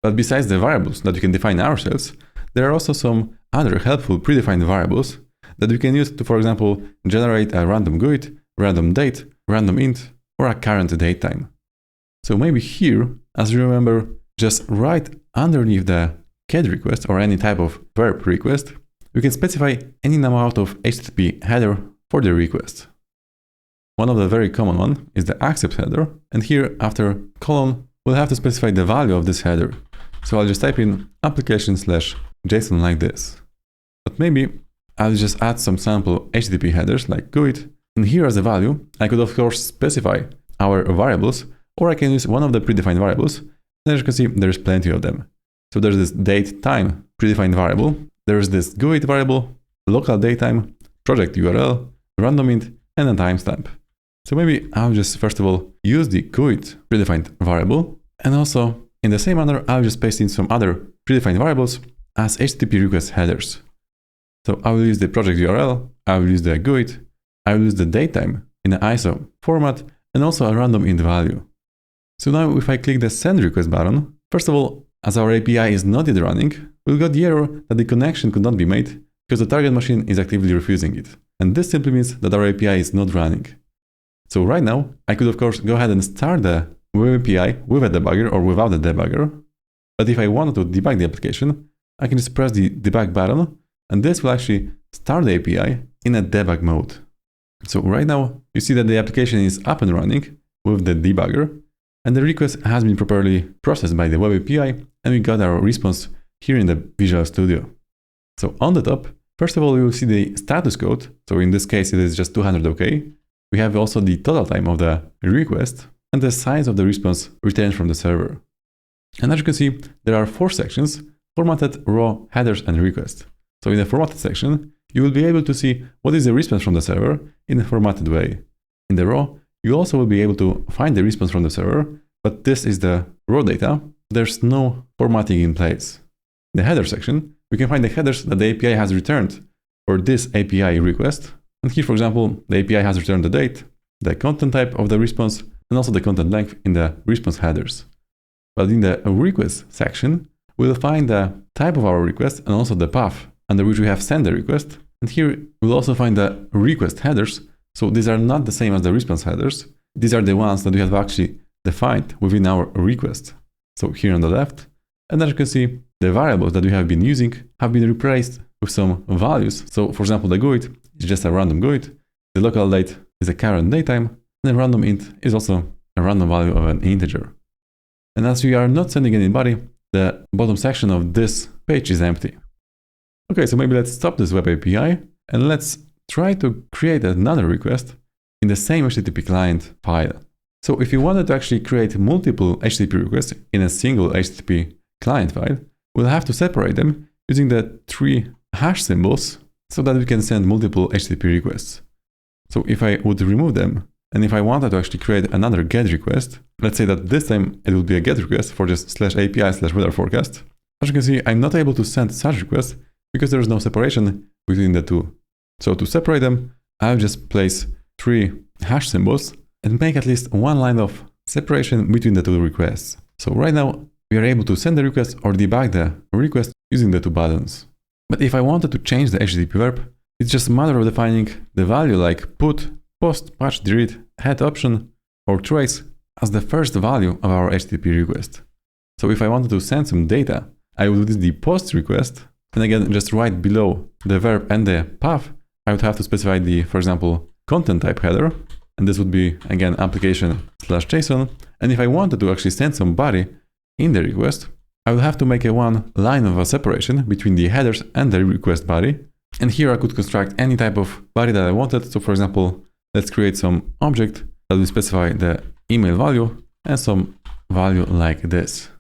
But besides the variables that we can define ourselves, there are also some other helpful predefined variables that we can use to, for example, generate a random GUID, random date, random int, or a current date time. So maybe here, as you remember, just right underneath the GET request or any type of verb request, we can specify any amount of HTTP header for the request. One of the very common one is the accept header, and here after colon, we'll have to specify the value of this header. So I'll just type in application/JSON like this. But maybe I'll just add some sample HTTP headers like GUID, and here as a value, I could of course specify our variables, or I can use one of the predefined variables, and as you can see, there's plenty of them. So there's this date time predefined variable, there's this GUID variable, local datetime, project URL, random int, and a timestamp. So maybe I'll just first of all use the GUID predefined variable, and also in the same manner, I'll just paste in some other predefined variables as HTTP request headers. So I will use the project URL, I will use the GUID, I will use the datetime in the ISO format, and also a random int value. So now if I click the send request button, first of all, as our API is not yet running, we'll get the error that the connection could not be made because the target machine is actively refusing it. And this simply means that our API is not running. So right now, I could of course go ahead and start the web API with a debugger or without a debugger. But if I wanted to debug the application, I can just press the debug button, and this will actually start the API in a debug mode. So right now, you see that the application is up and running with the debugger, and the request has been properly processed by the web API, and we got our response here in the Visual Studio. So on the top, first of all, you will see the status code. So in this case, it is just 200 OK. We have also the total time of the request and the size of the response returned from the server. And as you can see, there are 4 sections: formatted, raw, headers, and request. So in the formatted section, you will be able to see what is the response from the server in a formatted way. In the raw, you also will be able to find the response from the server, but this is the raw data. There's no formatting in place. In the header section, we can find the headers that the API has returned for this API request. And here, for example, the API has returned the date, the content type of the response, and also the content length in the response headers. But in the request section, we'll find the type of our request and also the path under which we have sent the request. And here we'll also find the request headers. So these are not the same as the response headers. These are the ones that we have actually defined within our request. So here on the left, and as you can see, the variables that we have been using have been replaced with some values. So for example, the GUID is just a random GUID, the local date is a current datetime, and the random int is also a random value of an integer. And as we are not sending anybody, the bottom section of this page is empty. Okay, so maybe let's stop this web API and let's try to create another request in the same HTTP client file. So if you wanted to actually create multiple HTTP requests in a single HTTP client file, we'll have to separate them using the 3 hash symbols so that we can send multiple HTTP requests. So if I would remove them, and if I wanted to actually create another GET request, let's say that this time it will be a GET request for just /API/weather forecast. As you can see, I'm not able to send such requests because there is no separation between the two. So to separate them, I'll just place 3 hash symbols and make at least one line of separation between the 2 requests. So right now, we are able to send the request or debug the request using the 2 buttons. But if I wanted to change the HTTP verb, it's just a matter of defining the value like put, post, patch, delete, head option, or trace as the first value of our HTTP request. So if I wanted to send some data, I would use the post request, and again, just right below the verb and the path, I would have to specify the, for example, content type header, and this would be, again, application/JSON. And if I wanted to actually send somebody in the request, I would have to make one line of a separation between the headers and the request body. And here I could construct any type of body that I wanted. So for example, let's create some object that will specify the email value and some value like this.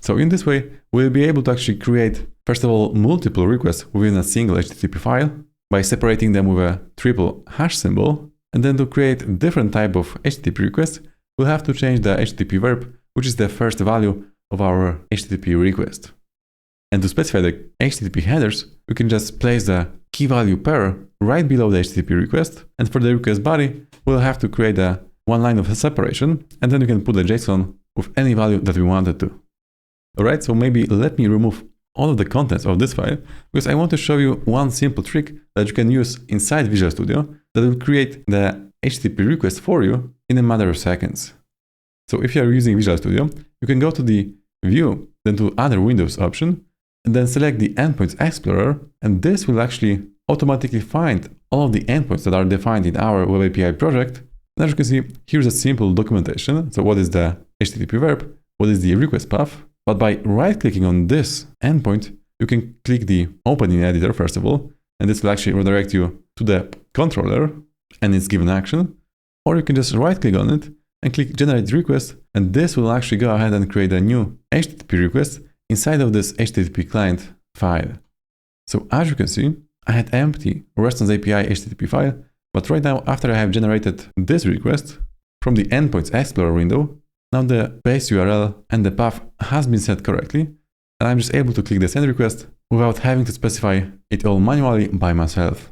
So in this way, we'll be able to actually create, first of all, multiple requests within a single HTTP file by separating them with a triple hash symbol. And then to create a different type of HTTP request, we'll have to change the HTTP verb, which is the first value of our HTTP request. And to specify the HTTP headers, we can just place the key value pair right below the HTTP request. And for the request body, we'll have to create one line of separation, and then we can put the JSON with any value that we wanted to. Alright, so maybe let me remove all of the contents of this file because I want to show you one simple trick that you can use inside Visual Studio that will create the HTTP request for you in a matter of seconds. So if you are using Visual Studio, you can go to the View, then to Other Windows option, and then select the Endpoints Explorer, and this will actually automatically find all of the endpoints that are defined in our Web API project. And as you can see, here's a simple documentation. So what is the HTTP verb? What is the request path? But by right-clicking on this endpoint, you can click the Open in Editor first of all, and this will actually redirect you to the controller and its given action. Or you can just right-click on it and click Generate Request, and this will actually go ahead and create a new HTTP request inside of this HTTP client file. So as you can see, I had empty RESTance API HTTP file, but right now, after I have generated this request from the Endpoints Explorer window, now the base URL and the path has been set correctly, and I'm just able to click the send request without having to specify it all manually by myself.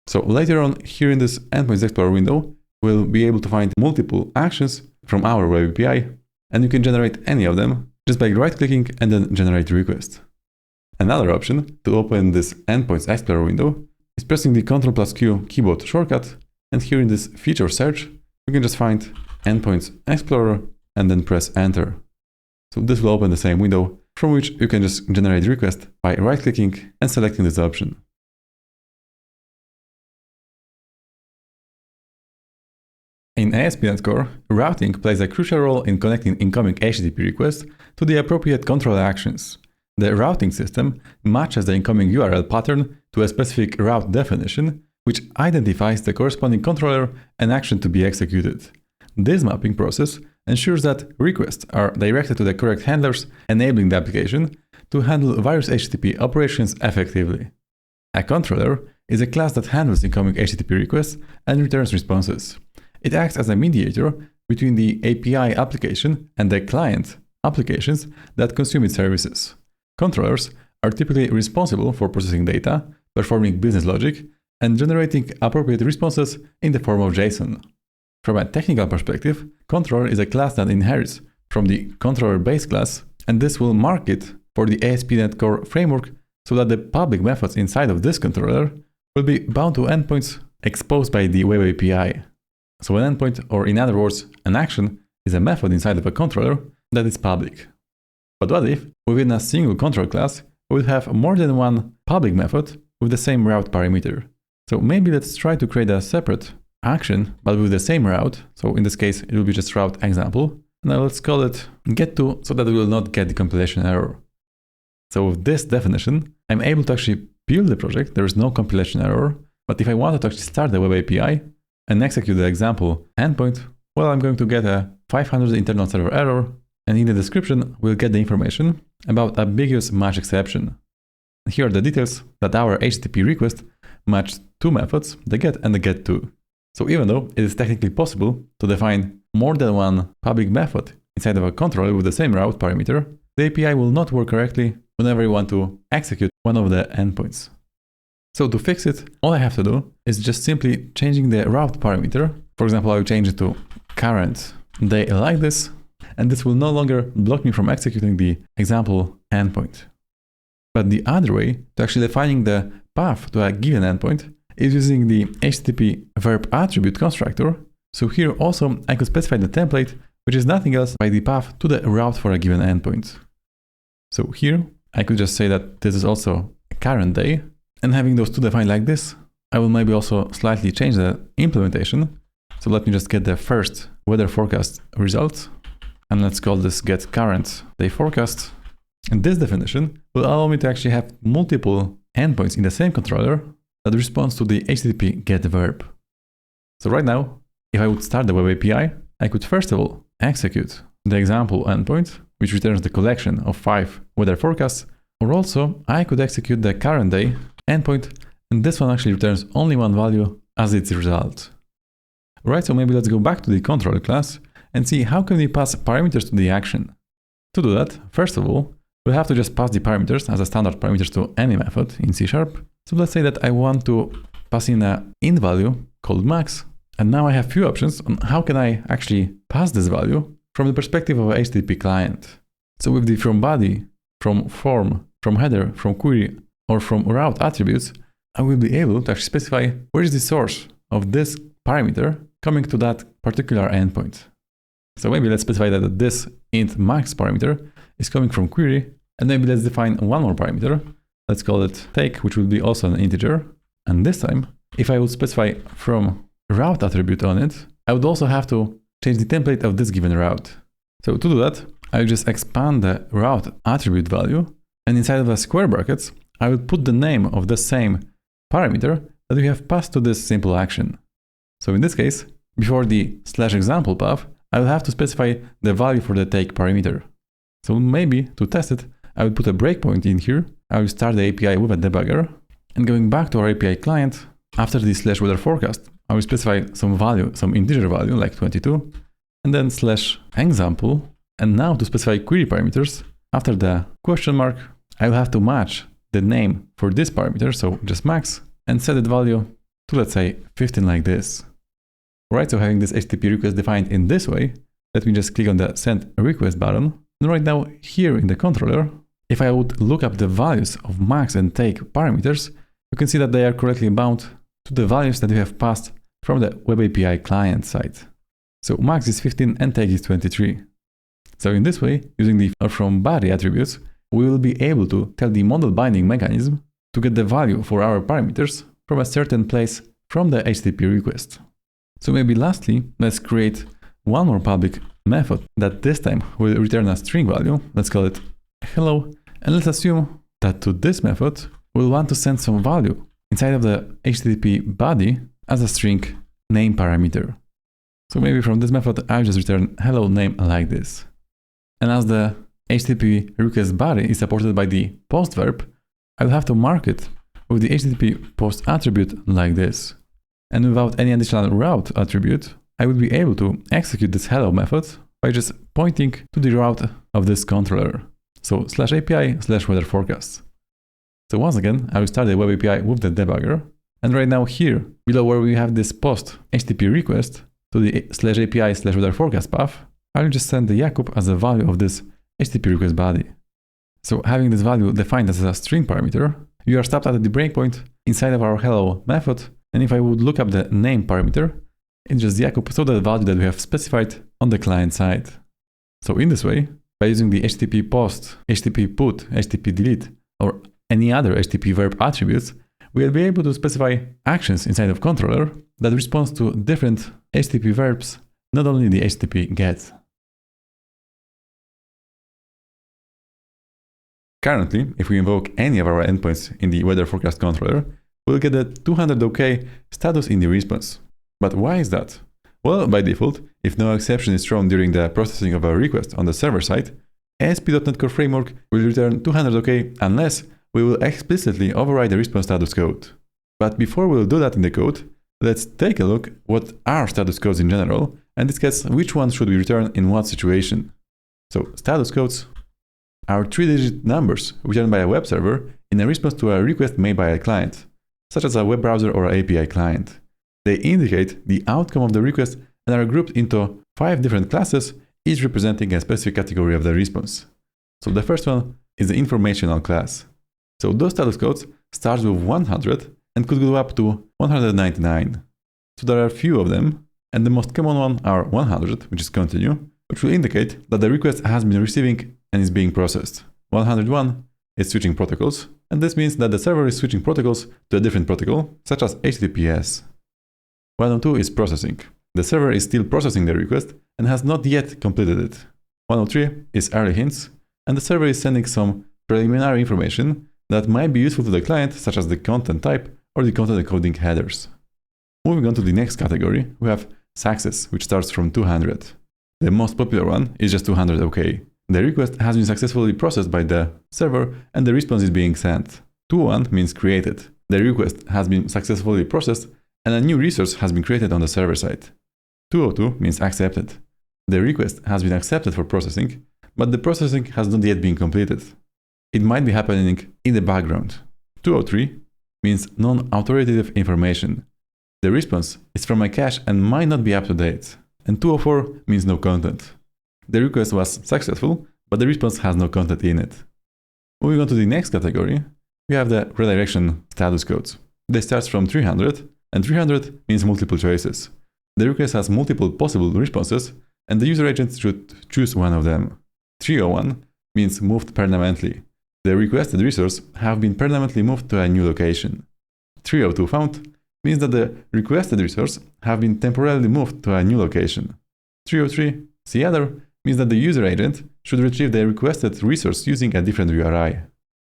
So later on, here in this Endpoints Explorer window, we'll be able to find multiple actions from our Web API, and you can generate any of them just by right-clicking and then generate request. Another option to open this Endpoints Explorer window is pressing the Ctrl+Q keyboard shortcut, and here in this feature search, you can just find Endpoints Explorer and then press Enter. So this will open the same window from which you can just generate request by right-clicking and selecting this option. In ASP.NET Core, routing plays a crucial role in connecting incoming HTTP requests to the appropriate control actions. The routing system matches the incoming URL pattern to a specific route definition, which identifies the corresponding controller and action to be executed. This mapping process ensures that requests are directed to the correct handlers, enabling the application to handle various HTTP operations effectively. A controller is a class that handles incoming HTTP requests and returns responses. It acts as a mediator between the API application and the client applications that consume its services. Controllers are typically responsible for processing data, performing business logic, and generating appropriate responses in the form of JSON. From a technical perspective, controller is a class that inherits from the controller base class, and this will mark it for the ASP.NET Core framework so that the public methods inside of this controller will be bound to endpoints exposed by the Web API. So an endpoint, or in other words, an action, is a method inside of a controller that is public. But what if, within a single control class, we would have more than one public method with the same route parameter? So maybe let's try to create a separate action, but with the same route. So in this case, it will be just route example. Now let's call it getTo so that we will not get the compilation error. So with this definition, I'm able to actually build the project. There is no compilation error. But if I wanted to actually start the Web API and execute the example endpoint, well, I'm going to get a 500 internal server error. And in the description, we'll get the information about ambiguous match exception. Here are the details that our HTTP request matched two methods, the get and the getTo. So even though it is technically possible to define more than one public method inside of a controller with the same route parameter, the API will not work correctly whenever you want to execute one of the endpoints. So to fix it, all I have to do is just simply changing the route parameter. For example, I will change it to current day like this, and this will no longer block me from executing the example endpoint. But the other way to actually defining the path to a given endpoint is using the HTTP verb attribute constructor. So here also I could specify the template, which is nothing else but the path to the route for a given endpoint. So here I could just say that this is also a current day, and having those two defined like this, I will maybe also slightly change the implementation. So let me just get the first weather forecast result, and let's call this get current day forecast. And this definition will allow me to actually have multiple endpoints in the same controller that responds to the HTTP get verb. So right now, if I would start the Web API, I could first of all execute the example endpoint, which returns the collection of 5 weather forecasts, or also I could execute the current day endpoint, and this one actually returns only one value as its result. Right, so maybe let's go back to the controller class and see how can we pass parameters to the action. To do that, first of all, we'll have to just pass the parameters as a standard parameters to any method in C#. So let's say that I want to pass in an int value called max, and now I have few options on how can I actually pass this value from the perspective of a HTTP client. So with the from body, from form, from header, from query, or from route attributes, I will be able to actually specify where is the source of this parameter coming to that particular endpoint. So maybe let's specify that this int max parameter is coming from query, and maybe let's define one more parameter. Let's call it take, which will be also an integer. And this time, if I would specify from route attribute on it, I would also have to change the template of this given route. So to do that, I'll just expand the route attribute value, and inside of the square brackets, I will put the name of the same parameter that we have passed to this simple action. So in this case, before the /example path, I will have to specify the value for the take parameter. So maybe to test it, I will put a breakpoint in here. I will start the API with a debugger, and going back to our API client, after the /weather forecast, I will specify some value, some integer value like 22, and then /example. And now to specify query parameters, after the question mark, I will have to match the name for this parameter, so just max, and set the value to, let's say, 15 like this. Alright, so having this HTTP request defined in this way, let me just click on the send request button. And right now here in the controller, if I would look up the values of max and take parameters, you can see that they are correctly bound to the values that we have passed from the Web API client side. So max is 15 and take is 23. So in this way, using the from body attributes, we will be able to tell the model binding mechanism to get the value for our parameters from a certain place from the HTTP request. So maybe lastly, let's create one more public method that this time will return a string value. Let's call it hello. And let's assume that to this method, we'll want to send some value inside of the HTTP body as a string name parameter. So maybe from this method, I'll just return hello name like this. And as the HTTP request body is supported by the post verb, I'll have to mark it with the HTTP post attribute like this. And without any additional route attribute, I will be able to execute this hello method by just pointing to the route of this controller. So /API/weather forecast. So once again, I will start the web API with the debugger. And right now here, below where we have this post HTTP request to the /API/weather forecast path, I will just send the Jakub as a value of this HTTP request body. So having this value defined as a string parameter, we are stopped at the breakpoint inside of our hello method. And if I would look up the name parameter, it's just Jakub, so the value that we have specified on the client side. So in this way, by using the HTTP post, HTTP put, HTTP delete, or any other HTTP verb attributes, we'll be able to specify actions inside of controller that responds to different HTTP verbs, not only the HTTP get. Currently, if we invoke any of our endpoints in the weather forecast controller, we'll get a 200 OK status in the response. But why is that? Well, by default, if no exception is thrown during the processing of a request on the server side, ASP.NET Core Framework will return 200 OK unless we will explicitly override the response status code. But before we'll do that in the code, let's take a look what are status codes in general and discuss which ones should we return in what situation. So status codes are 3-digit numbers returned by a web server in a response to a request made by a client, such as a web browser or API client. They indicate the outcome of the request and are grouped into 5 different classes, each representing a specific category of the response. So the first one is the informational class. So those status codes start with 100 and could go up to 199. So there are a few of them, and the most common one are 100, which is continue, which will indicate that the request has been receiving and is being processed. 101 is switching protocols, and this means that the server is switching protocols to a different protocol, such as HTTPS. 102 is processing. The server is still processing the request and has not yet completed it. 103 is early hints, and the server is sending some preliminary information that might be useful to the client, such as the content type or the content encoding headers. Moving on to the next category, we have success, which starts from 200. The most popular one is just 200 OK. The request has been successfully processed by the server and the response is being sent. 201 means created. The request has been successfully processed and a new resource has been created on the server side. 202 means accepted. The request has been accepted for processing, but the processing has not yet been completed. It might be happening in the background. 203 means non-authoritative information. The response is from a cache and might not be up to date. And 204 means no content. The request was successful, but the response has no content in it. Moving on to the next category, we have the redirection status codes. They start from 300, and 300 means multiple choices. The request has multiple possible responses, and the user agent should choose one of them. 301 means moved permanently. The requested resource have been permanently moved to a new location. 302 found means that the requested resource have been temporarily moved to a new location. 303 see other means that the user agent should retrieve the requested resource using a different URI.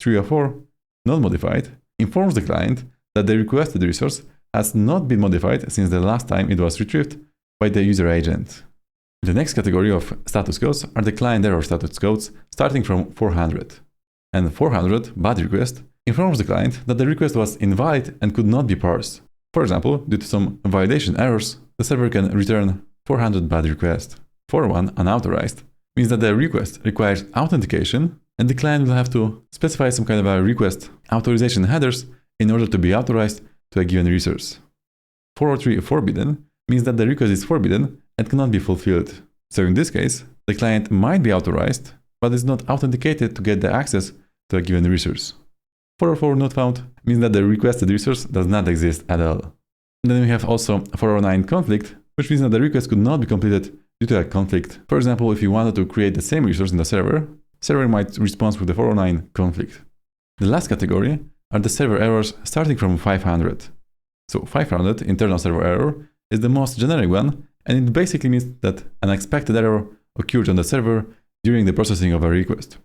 304 not modified informs the client that the requested resource has not been modified since the last time it was retrieved by the user agent. The next category of status codes are the client error status codes starting from 400. And 400 bad request informs the client that the request was invalid and could not be parsed. For example, due to some validation errors, the server can return 400 bad request. 401 unauthorized means that the request requires authentication and the client will have to specify some kind of a request authorization headers in order to be authorized to a given resource. 403 forbidden means that the request is forbidden and cannot be fulfilled. So in this case, the client might be authorized, but is not authenticated to get the access to a given resource. 404 not found means that the requested resource does not exist at all. And then we have also 409 conflict, which means that the request could not be completed due to a conflict. For example, if you wanted to create the same resource in the server might respond with the 409 conflict. The last category are the server errors starting from 500. So 500 internal server error is the most generic one, and it basically means that an expected error occurred on the server during the processing of a request.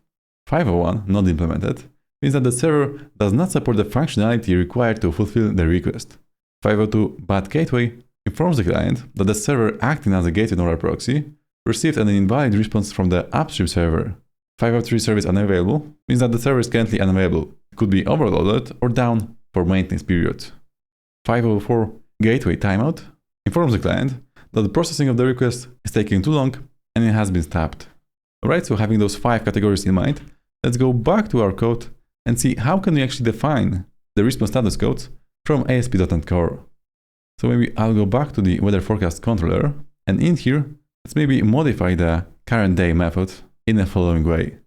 501 not implemented means that the server does not support the functionality required to fulfill the request. 502 bad gateway informs the client that the server acting as a gateway or a proxy received an invalid response from the upstream server. 503 service unavailable means that the server is currently unavailable. It could be overloaded or down for maintenance period. 504 gateway timeout informs the client that the processing of the request is taking too long and it has been stopped. Alright, so having those 5 categories in mind, let's go back to our code and see how can we actually define the response status codes from ASP.NET Core. So maybe I'll go back to the weather forecast controller, and in here, let's maybe modify the current day method in the following way.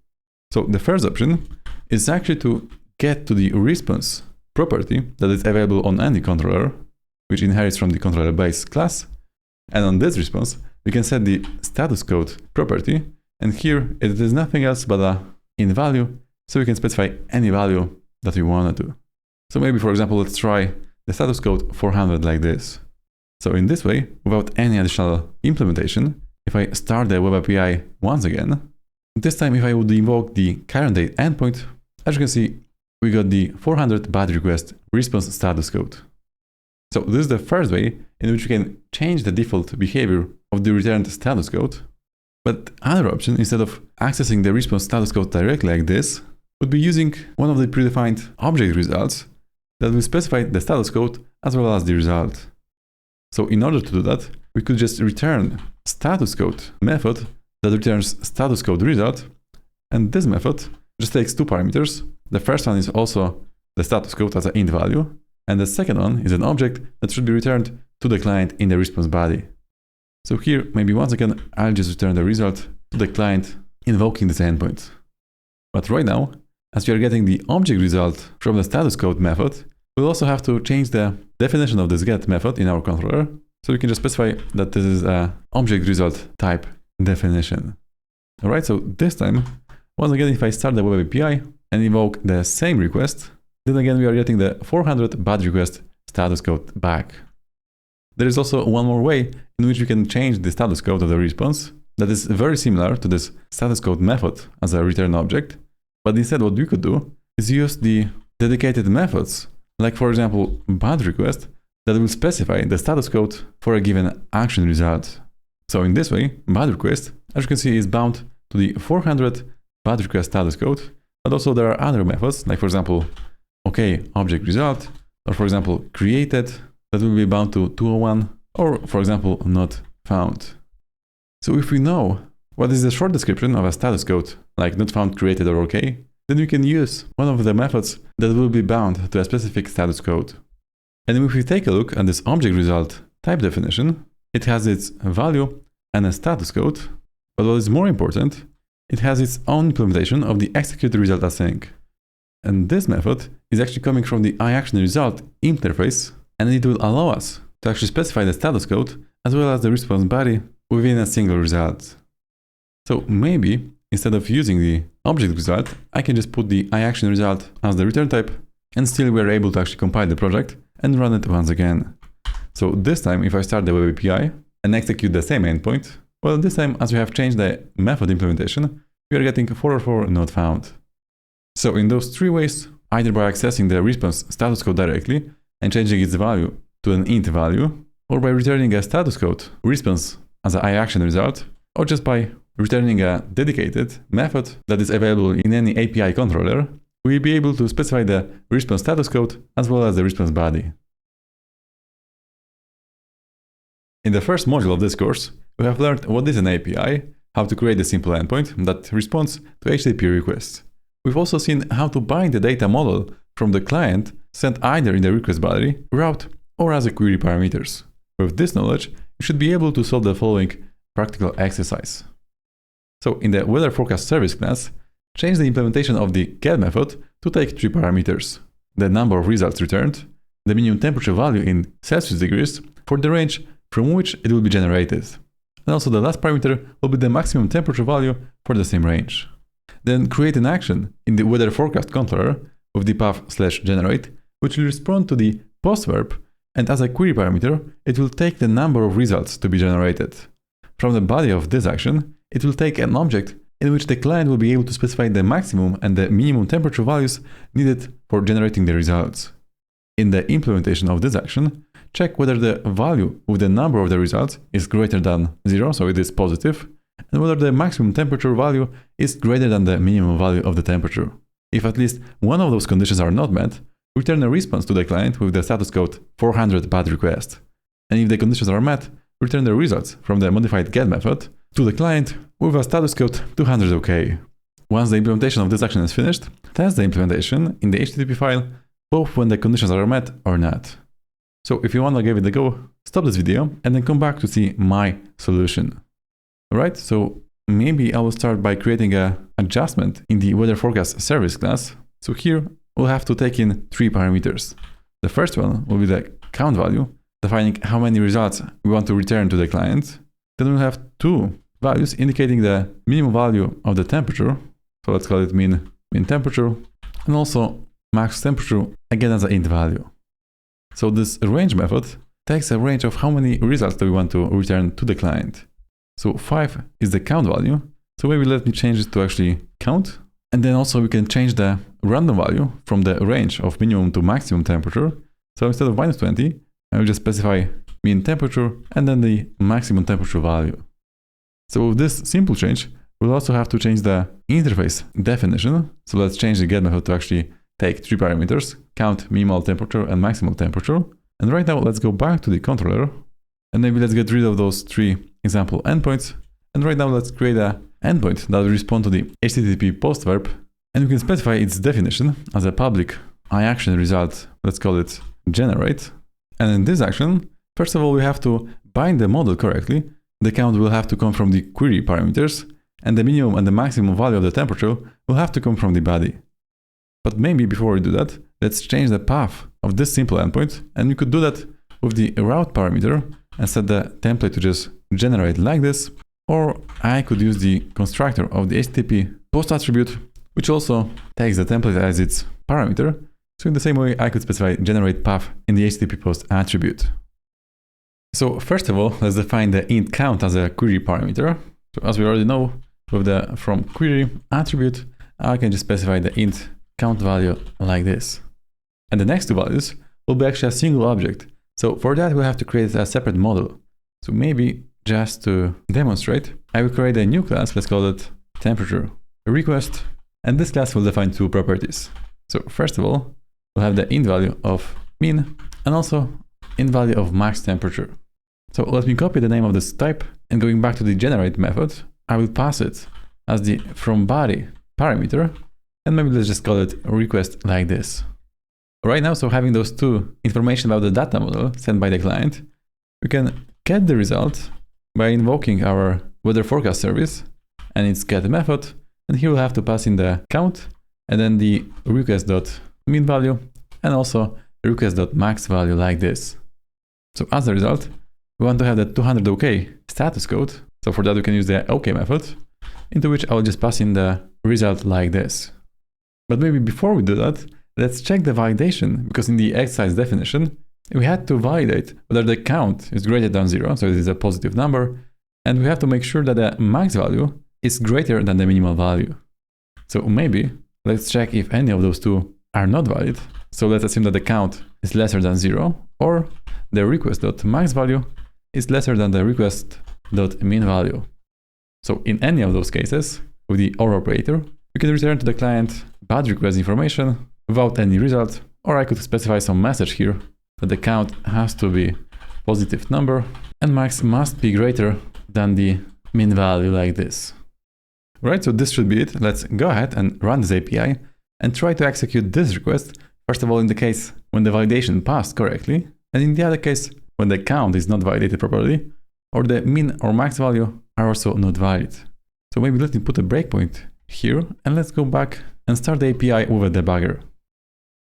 So the first option is actually to get to the response property that is available on any controller, which inherits from the controller base class. And on this response, we can set the status code property. And here it is nothing else but a in value. So we can specify any value that we want to do. So maybe, for example, let's try the status code 400 like this. So in this way, without any additional implementation, if I start the web API once again, this time if I would invoke the current date endpoint, as you can see, we got the 400 bad request response status code. So this is the first way in which we can change the default behavior of the returned status code. But other option, instead of accessing the response status code directly like this, would be using one of the predefined object results that will specify the status code as well as the result. So in order to do that, we could just return status code method that returns status code result. And this method just takes 2 parameters. The first one is also the status code as an int value. And the second one is an object that should be returned to the client in the response body. So here, maybe once again, I'll just return the result to the client invoking this endpoint. But right now, as we are getting the object result from the status code method, we'll also have to change the definition of this get method in our controller. So we can just specify that this is an object result type definition. All right, so this time, once again, if I start the web API and invoke the same request, then again, we are getting the 400 bad request status code back. There is also one more way in which we can change the status code of the response that is very similar to this status code method as a return object. But instead, what we could do is use the dedicated methods, like for example, bad request, that will specify the status code for a given action result. So in this way, bad request, as you can see, is bound to the 400 bad request status code. But also there are other methods, like for example, OK object result, or for example, created, that will be bound to 201, or for example, not found. So if we know what is the short description of a status code, like not found, created, or OK, then we can use one of the methods that will be bound to a specific status code. And if we take a look at this object result type definition, it has its value and a status code. But what is more important, it has its own implementation of the execute result async. And this method is actually coming from the iActionResult interface, and it will allow us to actually specify the status code as well as the response body within a single result. So maybe instead of using the object result, I can just put the iActionResult as the return type, and still we're able to actually compile the project and run it once again. So this time, if I start the web API and execute the same endpoint, well, this time, as we have changed the method implementation, we are getting 404 not found. So in those three ways, either by accessing the response status code directly and changing its value to an int value, or by returning a status code response as an iActionResult, or just by returning a dedicated method that is available in any API controller, we'll be able to specify the response status code as well as the response body. In the first module of this course, we have learned what is an API, how to create a simple endpoint that responds to HTTP requests. We've also seen how to bind the data model from the client sent either in the request body, route, or as a query parameters. With this knowledge, you should be able to solve the following practical exercise. So in the weather forecast service class, change the implementation of the get method to take three parameters: the number of results returned, the minimum temperature value in Celsius degrees for the range from which it will be generated, and also the last parameter will be the maximum temperature value for the same range. Then create an action in the weather forecast controller with the path /generate, which will respond to the post verb, and as a query parameter, it will take the number of results to be generated. From the body of this action, it will take an object in which the client will be able to specify the maximum and the minimum temperature values needed for generating the results. In the implementation of this action, check whether the value with the number of the results is greater than 0, so it is positive, and whether the maximum temperature value is greater than the minimum value of the temperature. If at least one of those conditions are not met, return a response to the client with the status code 400 bad request. And if the conditions are met, return the results from the modified get method to the client with a status code 200 OK. Once the implementation of this action is finished, test the implementation in the HTTP file, both when the conditions are met or not. So if you want to give it a go, stop this video and then come back to see my solution. Alright, so maybe I will start by creating an adjustment in the weather forecast service class. So here we'll have to take in three parameters. The first one will be the count value, defining how many results we want to return to the client. Then we'll have two values indicating the minimum value of the temperature. So let's call it mean temperature, and also max temperature, again as an int value. So this range method takes a range of how many results that we want to return to the client. So 5 is the count value. So maybe let me change it to actually count. And then also we can change the random value from the range of minimum to maximum temperature. So instead of -20, I will just specify mean temperature and then the maximum temperature value. So with this simple change, we'll also have to change the interface definition. So let's change the get method to actually take three parameters: count, minimal temperature, and maximal temperature. And right now, let's go back to the controller. And maybe let's get rid of those three example endpoints. And right now, let's create an endpoint that will respond to the HTTP post verb. And we can specify its definition as a public iActionResult. Let's call it generate. And in this action, first of all, we have to bind the model correctly. The count will have to come from the query parameters, and the minimum and the maximum value of the temperature will have to come from the body. But maybe before we do that, let's change the path of this simple endpoint, and we could do that with the route parameter and set the template to just generate like this, or I could use the constructor of the HTTP post attribute, which also takes the template as its parameter. So in the same way, I could specify generate path in the HTTP post attribute. So first of all, let's define the int count as a query parameter. So as we already know, with the from query attribute, I can just specify the int count value like this. And the next two values will be actually a single object. So for that, we'll have to create a separate model. So maybe just to demonstrate, I will create a new class. Let's call it temperature request. And this class will define two properties. So first of all, we'll have the int value of mean and also int value of max temperature. So let me copy the name of this type, and going back to the generate method, I will pass it as the from body parameter, and maybe let's just call it request like this. Right now, so having those two information about the data model sent by the client, we can get the result by invoking our weather forecast service and its get method, and here we'll have to pass in the count and then the request.min value, and also request.max value like this. So as a result, we want to have the 200 OK status code. So for that, we can use the OK method, into which I will just pass in the result like this. But maybe before we do that, let's check the validation, because in the exercise definition, we had to validate whether the count is greater than 0, so it is a positive number, and we have to make sure that the max value is greater than the minimal value. So maybe let's check if any of those two are not valid. So let's assume that the count is lesser than 0, or the request.max value is lesser than the request.min value. So in any of those cases, with the OR operator, we can return to the client bad request information without any result, or I could specify some message here that the count has to be positive number and max must be greater than the min value like this. Right, so this should be it. Let's go ahead and run this API and try to execute this request. First of all, in the case when the validation passed correctly, and in the other case when the count is not validated properly, or the min or max value are also not valid. So maybe let me put a breakpoint here, and let's go back and start the API with a debugger.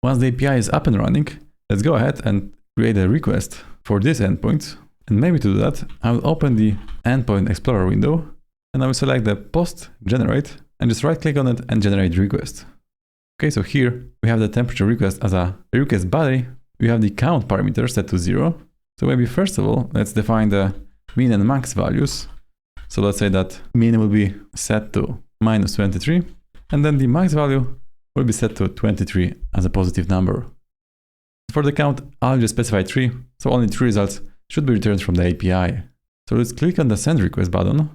Once the API is up and running, let's go ahead and create a request for this endpoint. And maybe to do that, I will open the endpoint explorer window, and I will select the post generate and just right click on it and generate request. Okay, so here we have the temperature request as a request body. We have the count parameter set to 0. So maybe first of all, let's define the min and max values. So let's say that min will be set to -23, and then the max value will be set to 23 as a positive number. For the count, I'll just specify 3, so only 3 results should be returned from the API. So let's click on the send request button,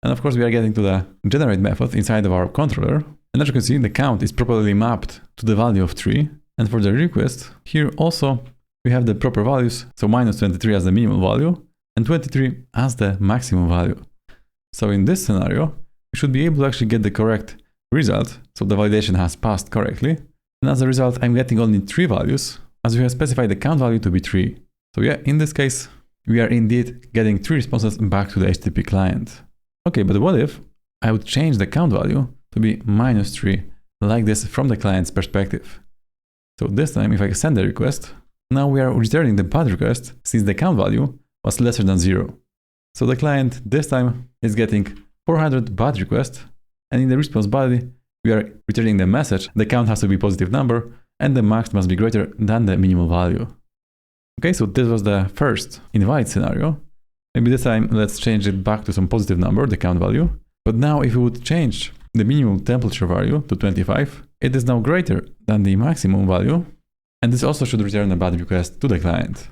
and of course we are getting to the generate method inside of our controller. And as you can see, the count is properly mapped to the value of 3. And for the request, here also we have the proper values, so -23 as the minimum value, and 23 as the maximum value. So in this scenario, we should be able to actually get the correct result, so the validation has passed correctly. And as a result, I'm getting only 3 values, as we have specified the count value to be 3. So yeah, in this case, we are indeed getting 3 responses back to the HTTP client. Okay, but what if I would change the count value to be -3, like this from the client's perspective? So this time, if I send the request, now we are returning the bad request since the count value was lesser than 0. So the client this time is getting 400 bad request, and in the response body, we are returning the message, the count has to be a positive number, and the max must be greater than the minimal value. Okay, so this was the first invalid scenario. Maybe this time, let's change it back to some positive number, the count value. But now if we would change the minimum temperature value to 25, it is now greater than the maximum value, and this also should return a bad request to the client.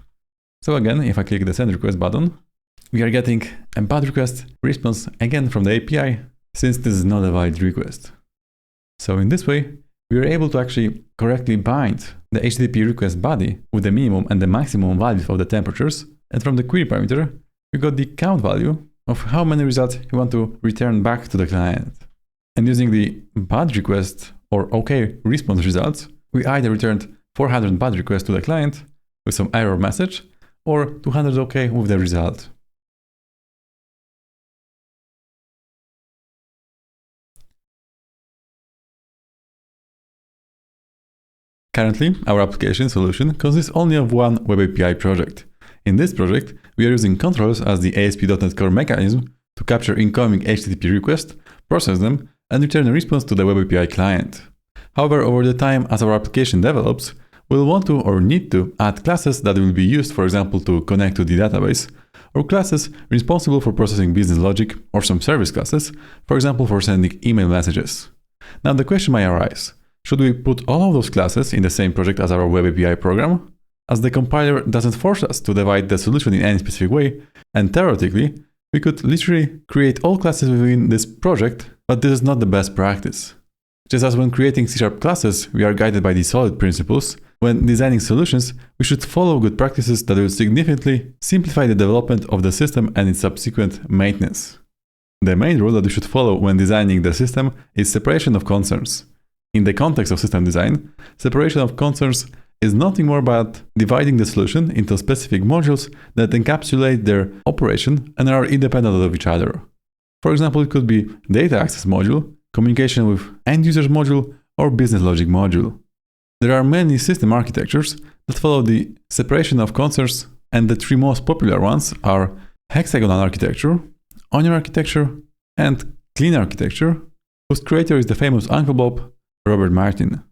So again, if I click the send request button, we are getting a bad request response again from the API, since this is not a valid request. So in this way, we are able to actually correctly bind the HTTP request body with the minimum and the maximum values of the temperatures, and from the query parameter, we got the count value of how many results we want to return back to the client. And using the bad request or OK response results, we either returned 400 bad requests to the client with some error message, or 200 OK with the result. Currently, our application solution consists only of one Web API project. In this project, we are using controls as the ASP.NET Core mechanism to capture incoming HTTP requests, process them, and return a response to the Web API client. However, over the time as our application develops, we'll want to or need to add classes that will be used, for example, to connect to the database, or classes responsible for processing business logic, or some service classes, for example, for sending email messages. Now the question might arise, should we put all of those classes in the same project as our Web API program? As the compiler doesn't force us to divide the solution in any specific way, and theoretically, we could literally create all classes within this project, but this is not the best practice. Just as when creating C# classes, we are guided by the solid principles, when designing solutions, we should follow good practices that will significantly simplify the development of the system and its subsequent maintenance. The main rule that we should follow when designing the system is separation of concerns. In the context of system design, separation of concerns is nothing more but dividing the solution into specific modules that encapsulate their operation and are independent of each other. For example, it could be data access module, communication with end users module, or business logic module. There are many system architectures that follow the separation of concerns, and the three most popular ones are hexagonal architecture, onion architecture, and clean architecture, whose creator is the famous Uncle Bob, Robert Martin.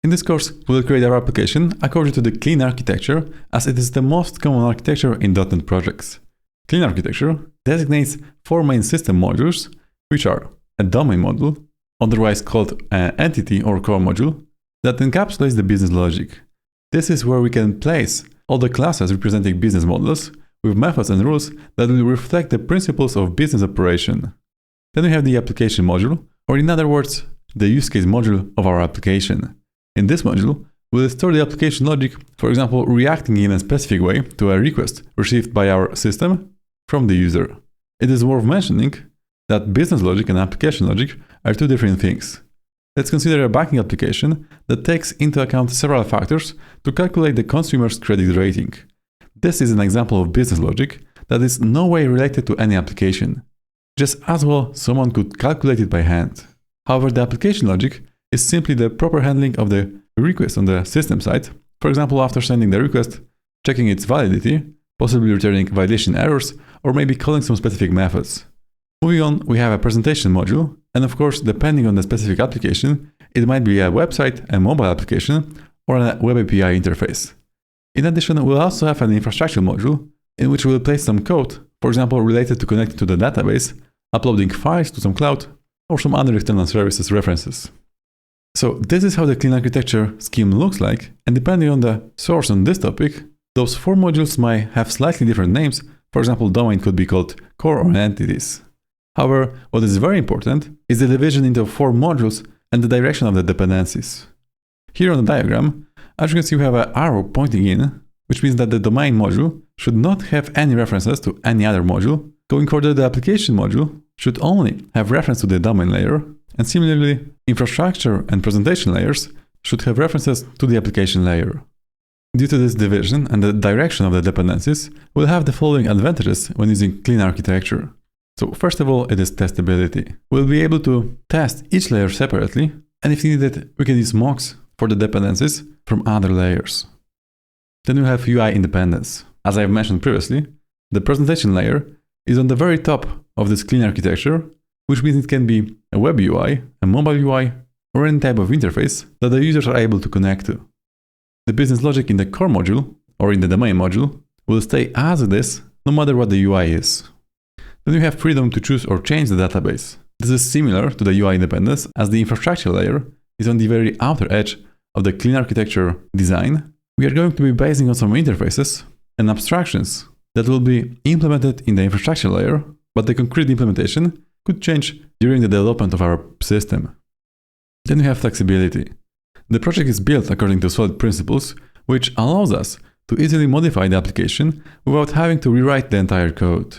In this course, we will create our application according to the clean architecture, as it is the most common architecture in .NET projects. Clean architecture designates four main system modules, which are a domain module, otherwise called an entity or core module, that encapsulates the business logic. This is where we can place all the classes representing business models with methods and rules that will reflect the principles of business operation. Then we have the application module, or in other words, the use case module of our application. In this module, we'll store the application logic, for example, reacting in a specific way to a request received by our system from the user. It is worth mentioning that business logic and application logic are two different things. Let's consider a banking application that takes into account several factors to calculate the consumer's credit rating. This is an example of business logic that is no way related to any application. Just as well, someone could calculate it by hand. However, the application logic is simply the proper handling of the request on the system side. For example, after sending the request, checking its validity, possibly returning validation errors, or maybe calling some specific methods. Moving on, we have a presentation module, and of course, depending on the specific application, it might be a website, a mobile application, or a web API interface. In addition, we'll also have an infrastructure module, in which we'll place some code, for example, related to connecting to the database, uploading files to some cloud, or some other external services references. So this is how the clean architecture scheme looks like, and depending on the source on this topic, those four modules might have slightly different names. For example, domain could be called core or entities. However, what is very important is the division into four modules and the direction of the dependencies. Here on the diagram, as you can see, we have an arrow pointing in, which means that the domain module should not have any references to any other module. Going further, the application module should only have reference to the domain layer, and similarly, infrastructure and presentation layers should have references to the application layer. Due to this division and the direction of the dependencies, we'll have the following advantages when using clean architecture. So first of all, it is testability. We'll be able to test each layer separately, and if needed, we can use mocks for the dependencies from other layers. Then we have UI independence. As I've mentioned previously, the presentation layer is on the very top of this clean architecture, which means it can be a web UI, a mobile UI, or any type of interface that the users are able to connect to. The business logic in the core module, or in the domain module, will stay as it is, no matter what the UI is. Then you have freedom to choose or change the database. This is similar to the UI independence, as the infrastructure layer is on the very outer edge of the clean architecture design. We are going to be basing on some interfaces and abstractions that will be implemented in the infrastructure layer, but the concrete implementation could change during the development of our system. Then we have flexibility. The project is built according to solid principles, which allows us to easily modify the application without having to rewrite the entire code.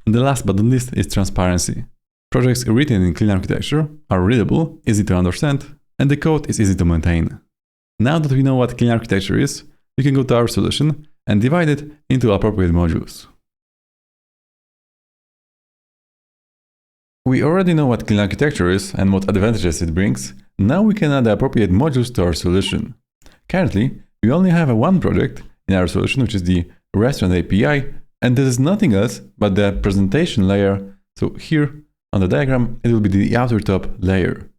And the last but not least is transparency. Projects written in clean architecture are readable, easy to understand, and the code is easy to maintain. Now that we know what clean architecture is, we can go to our solution and divide it into appropriate modules. We already know what clean architecture is and what advantages it brings. Now we can add the appropriate modules to our solution. Currently, we only have one project in our solution, which is the restaurant API, and this is nothing else but the presentation layer. So here on the diagram, it will be the outer top layer.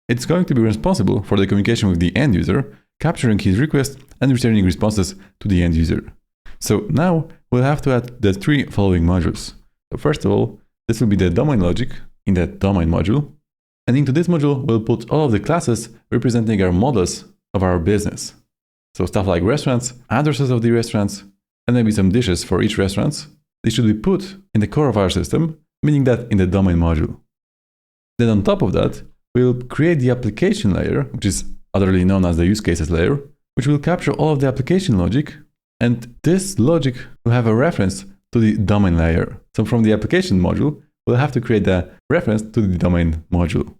It's going to be responsible for the communication with the end user, capturing his request and returning responses to the end user. So now we'll have to add the three following modules. So first of all, this will be the domain logic in the domain module. And into this module, we'll put all of the classes representing our models of our business. So stuff like restaurants, addresses of the restaurants, and maybe some dishes for each restaurant. They should be put in the core of our system, meaning that in the domain module. Then on top of that, we'll create the application layer, which is otherly known as the use cases layer, which will capture all of the application logic. And this logic will have a reference to the domain layer. So from the application module, we'll have to create a reference to the domain module.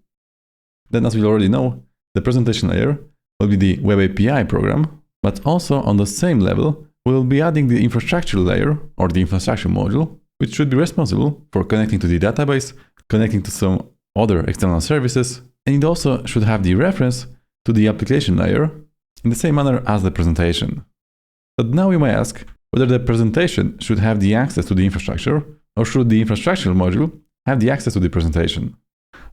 Then, as we already know, the presentation layer will be the web API program, but also on the same level, we'll be adding the infrastructure layer or the infrastructure module, which should be responsible for connecting to the database, connecting to some other external services, and it also should have the reference to the application layer in the same manner as the presentation. But now you may ask whether the presentation should have the access to the infrastructure, or should the infrastructure module have the access to the presentation.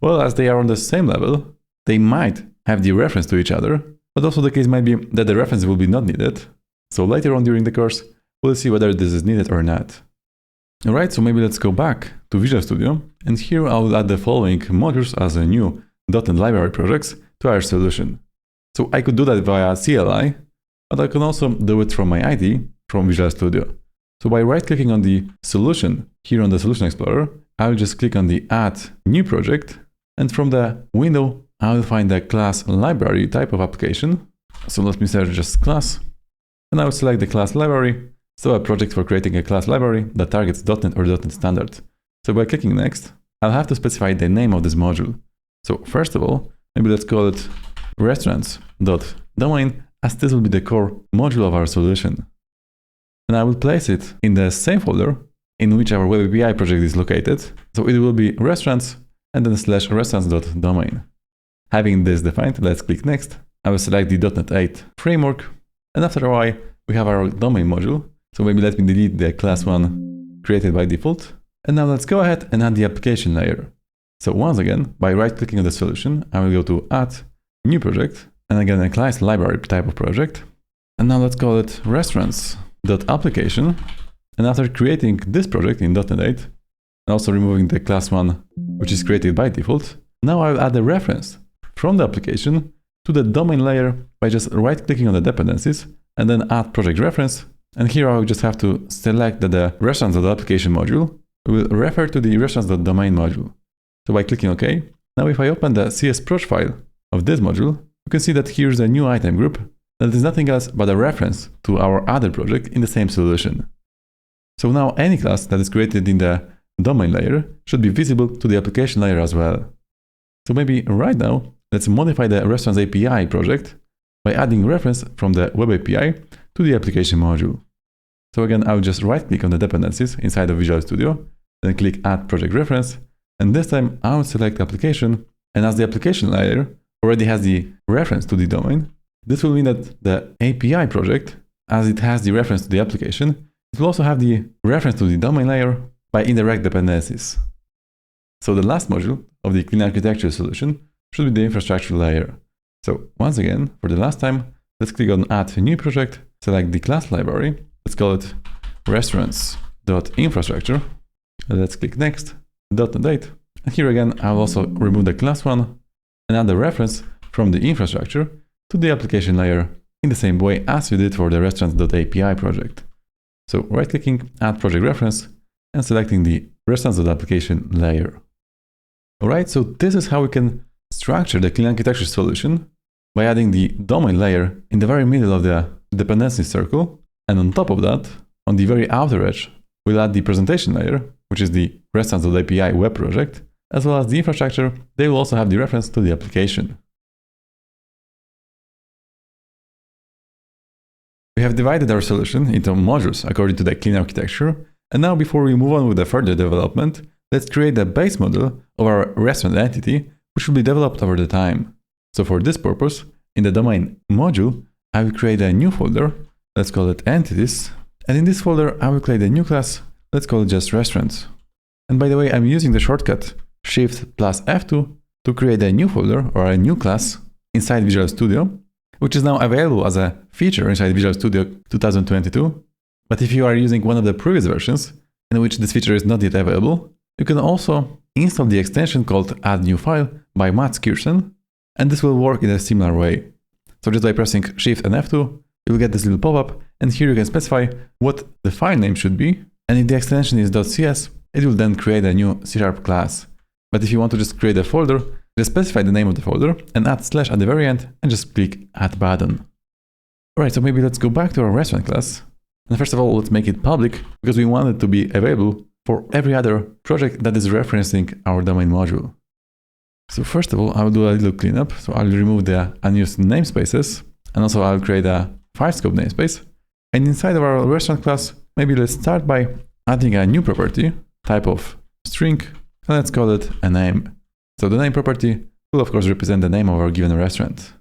Well, as they are on the same level, they might have the reference to each other, but also the case might be that the reference will be not needed. So later on during the course, we'll see whether this is needed or not. Alright, so maybe let's go back to Visual Studio, and here I'll add the following modules as a new .NET library projects to our solution. So I could do that via CLI, but I can also do it from my ID from Visual Studio. So by right-clicking on the solution here on the Solution Explorer, I'll just click on the Add New Project, and from the window, I'll find the class library type of application. So let me search just class, and I'll select the class library. So a project for creating a class library that targets .NET or .NET Standard. So by clicking Next, I'll have to specify the name of this module. So first of all, maybe let's call it restaurants.domain, as this will be the core module of our solution. And I will place it in the same folder in which our Web API project is located. So it will be restaurants and then /restaurants.domain. Having this defined, let's click Next. I will select the .NET 8 framework, and after a while, we have our domain module. So maybe let me delete the class one created by default. And now let's go ahead and add the application layer. So once again, by right-clicking on the solution, I will go to Add New Project, and again a class library type of project. And now let's call it restaurants.application. And after creating this project in .NET 8, and also removing the class one, which is created by default, now I will add a reference from the application to the domain layer by just right-clicking on the dependencies and then add project reference. And here I will just have to select that the restaurants.application module will refer to the restaurants.domain module. So by clicking OK, now if I open the CSproj file of this module, you can see that here's a new item group that is nothing else but a reference to our other project in the same solution. So now any class that is created in the domain layer should be visible to the application layer as well. So maybe right now, let's modify the Restaurants API project by adding reference from the Web API to the application module. So again, I'll just right-click on the dependencies inside of Visual Studio, then click Add Project Reference, and this time I'll select Application, and as the application layer already has the reference to the domain, this will mean that the API project, as it has the reference to the application, it will also have the reference to the domain layer by indirect dependencies. So the last module of the clean architecture solution should be the infrastructure layer. So once again, for the last time, let's click on Add New Project, select the class library, let's call it restaurants.infrastructure, let's click Next, .NET 8, and here again, I'll also remove the class one and add the reference from the infrastructure to the application layer in the same way as we did for the restaurants.api project. So right-clicking, Add Project Reference, and selecting the restaurants.application layer. Alright, so this is how we can structure the clean architecture solution by adding the domain layer in the very middle of the dependency circle, and on top of that, on the very outer edge, we'll add the presentation layer, which is the restaurants.api web project, as well as the infrastructure. They will also have the reference to the application. We have divided our solution into modules according to the clean architecture, and now before we move on with the further development, let's create the base model of our restaurant entity, which will be developed over the time. So for this purpose, in the domain module, I will create a new folder, let's call it entities, and in this folder, I will create a new class, let's call it just restaurants. And by the way, I'm using the shortcut Shift plus F2 to create a new folder or a new class inside Visual Studio, which is now available as a feature inside Visual Studio 2022. But if you are using one of the previous versions in which this feature is not yet available, you can also install the extension called Add New File by Mats Kiersen, and this will work in a similar way. So just by pressing Shift and F2, you will get this little pop-up, and here you can specify what the file name should be, and if the extension is .cs, it will then create a new C# class. But if you want to just create a folder, just specify the name of the folder and add / at the very end and just click Add Button. Alright, so maybe let's go back to our restaurant class. And first of all, let's make it public because we want it to be available for every other project that is referencing our domain module. So first of all, I'll do a little cleanup. So I'll remove the unused namespaces, and also I'll create a file scope namespace. And inside of our restaurant class, maybe let's start by adding a new property, type of string, and let's call it a name. So the name property will of course represent the name of our given restaurant.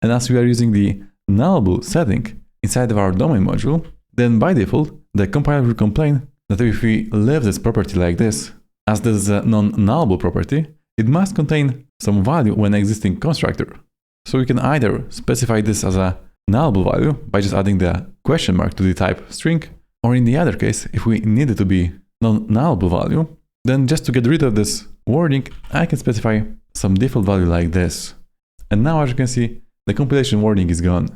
And as we are using the nullable setting inside of our domain module, then by default, the compiler will complain that if we leave this property like this, as this is a non-nullable property, it must contain some value when existing constructor. So we can either specify this as a nullable value by just adding the question mark to the type string, or in the other case, if we need it to be non-nullable value, then just to get rid of this wording, I can specify some default value like this. And now, as you can see, the compilation wording is gone.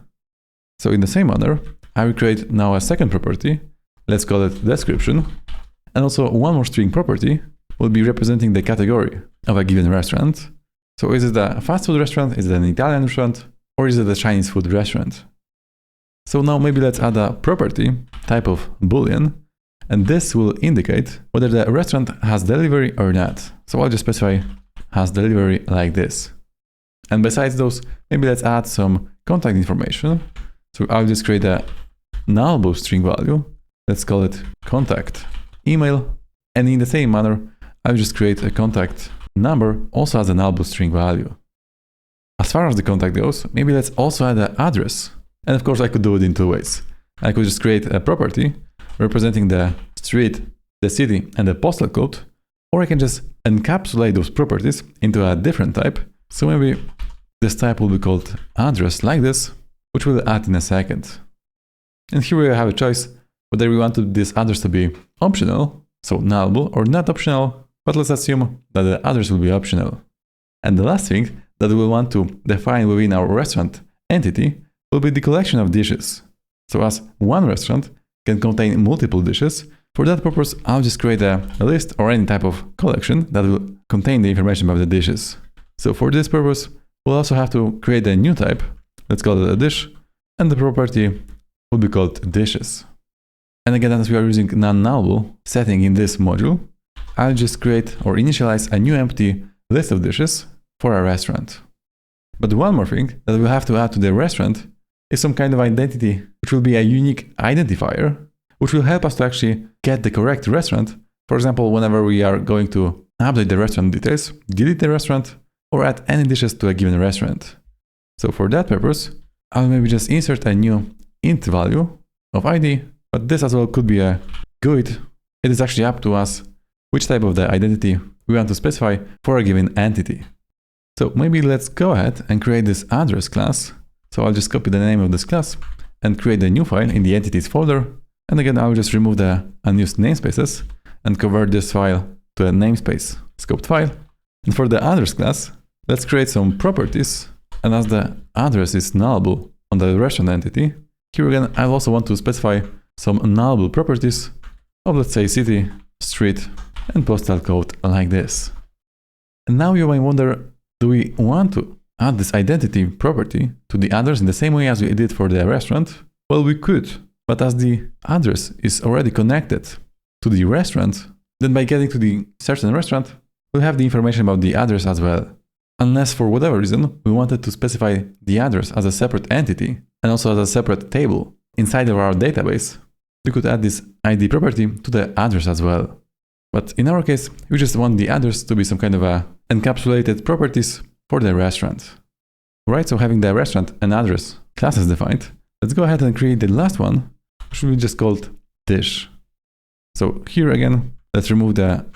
So in the same manner, I will create now a second property. Let's call it description. And also one more string property will be representing the category of a given restaurant. So is it a fast food restaurant? Is it an Italian restaurant? Or is it a Chinese food restaurant? So now maybe let's add a property type of Boolean. And this will indicate whether the restaurant has delivery or not. So I'll just specify has delivery like this. And besides those, maybe let's add some contact information. So I'll just create a nullable string value. Let's call it contact email. And in the same manner, I'll just create a contact number also as a nullable string value. As far as the contact goes, maybe let's also add an address. And of course, I could do it in two ways. I could just create a property representing the street, the city, and the postal code, or I can just encapsulate those properties into a different type. So maybe this type will be called address like this, which we'll add in a second. And here we have a choice whether we want this address to be optional, so nullable, or not optional, but let's assume that the address will be optional. And the last thing that we want to define within our restaurant entity will be the collection of dishes. So as one restaurant can contain multiple dishes, for that purpose, I'll just create a list or any type of collection that will contain the information about the dishes. So for this purpose, we'll also have to create a new type. Let's call it a dish, and the property will be called dishes. And again, as we are using non-nullable setting in this module, I'll just create or initialize a new empty list of dishes for our restaurant. But one more thing that we'll have to add to the restaurant is some kind of identity, which will be a unique identifier, which will help us to actually get the correct restaurant. For example, whenever we are going to update the restaurant details, delete the restaurant, or add any dishes to a given restaurant. So for that purpose, I'll maybe just insert a new int value of ID, but this as well could be a GUID. It is actually up to us which type of the identity we want to specify for a given entity. So maybe let's go ahead and create this address class. So I'll just copy the name of this class and create a new file in the entities folder. And again, I'll just remove the unused namespaces and convert this file to a namespace scoped file. And for the address class, let's create some properties. And as the address is nullable on the restaurant entity, here again, I also want to specify some nullable properties of, let's say, city, street, and postal code like this. And now you might wonder, do we want to add this identity property to the address in the same way as we did for the restaurant? Well, we could, but as the address is already connected to the restaurant, then by getting to the certain restaurant, we'll have the information about the address as well. Unless for whatever reason, we wanted to specify the address as a separate entity and also as a separate table inside of our database, we could add this ID property to the address as well. But in our case, we just want the address to be some kind of a encapsulated properties for the restaurant. Right, so having the restaurant and address classes defined, let's go ahead and create the last one, which will be just called dish. So here again, let's remove the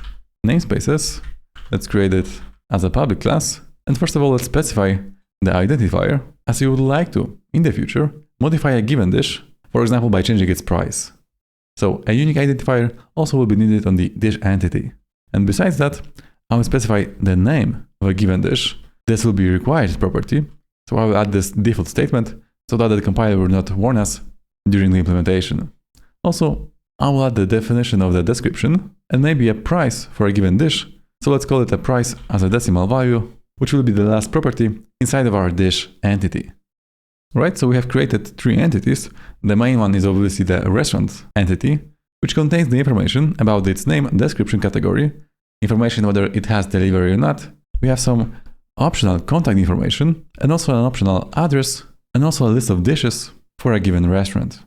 namespaces. Let's create it as a public class. And first of all, let's specify the identifier as you would like to, in the future, modify a given dish, for example, by changing its price. So a unique identifier also will be needed on the dish entity. And besides that, I will specify the name of a given dish. This will be a required property. So I will add this default statement so that the compiler will not warn us during the implementation. Also, I will add the definition of the description and maybe a price for a given dish. So let's call it a price as a decimal value, which will be the last property inside of our dish entity. Right, so we have created three entities. The main one is obviously the restaurant entity, which contains the information about its name, description category, information whether it has delivery or not. We have some optional contact information and also an optional address and also a list of dishes for a given restaurant.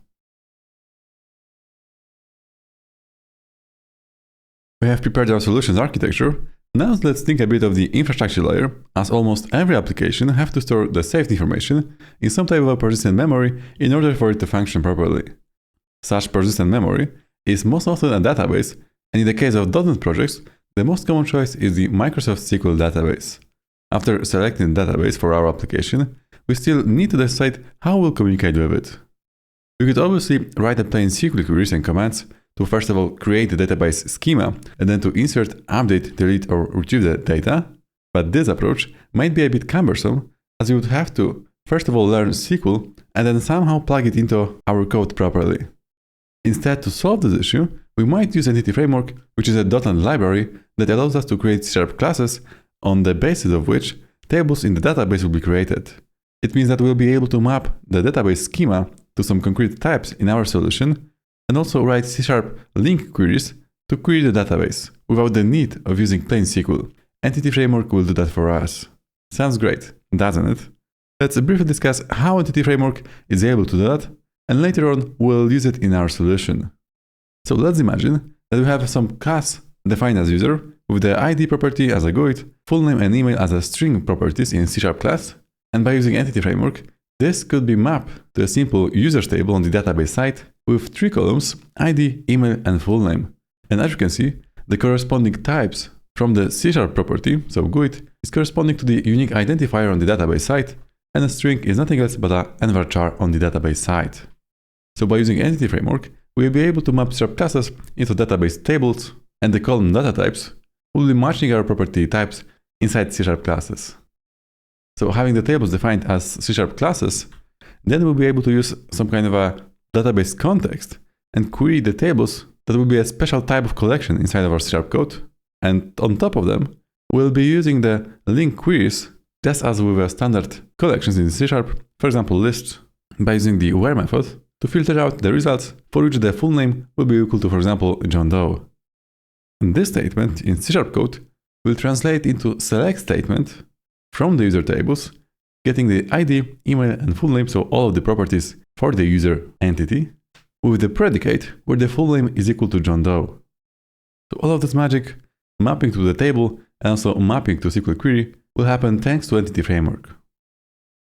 We have prepared our solutions architecture Now let's think a bit of the infrastructure layer, as almost every application has to store the saved information in some type of persistent memory in order for it to function properly. Such persistent memory is most often a database, and in the case of .NET projects, the most common choice is the Microsoft SQL database. After selecting the database for our application, we still need to decide how we'll communicate with it. We could obviously write a plain SQL queries and commands to first of all create the database schema and then to insert, update, delete or retrieve the data, but this approach might be a bit cumbersome as you would have to first of all learn SQL and then somehow plug it into our code properly. Instead, to solve this issue, we might use Entity Framework, which is a .NET library that allows us to create C# classes on the basis of which tables in the database will be created. It means that we'll be able to map the database schema to some concrete types in our solution and also write C# link queries to query the database without the need of using plain SQL. Entity Framework will do that for us. Sounds great, doesn't it? Let's briefly discuss how Entity Framework is able to do that, and later on we'll use it in our solution. So let's imagine that we have some class defined as user with the ID property as a GUID, full name and email as a string properties in C# class, and by using Entity Framework, this could be mapped to a simple users table on the database side with 3 columns, ID, email, and full name. And as you can see, the corresponding types from the C# property, so GUID, is corresponding to the unique identifier on the database side, and a string is nothing else but an varchar on the database side. So by using Entity Framework, we'll be able to map C# classes into database tables, and the column data types will be matching our property types inside C# classes. So having the tables defined as C# classes, then we'll be able to use some kind of a database context and query the tables that will be a special type of collection inside of our C# code. And on top of them, we'll be using the link queries just as with a standard collections in C#, for example lists, by using the where method to filter out the results for which the full name will be equal to, for example, John Doe. And this statement in C# code will translate into select statement from the user tables, getting the ID, email, and full name, so all of the properties for the user entity, with the predicate where the full name is equal to John Doe. So all of this magic, mapping to the table and also mapping to SQL query, will happen thanks to Entity Framework.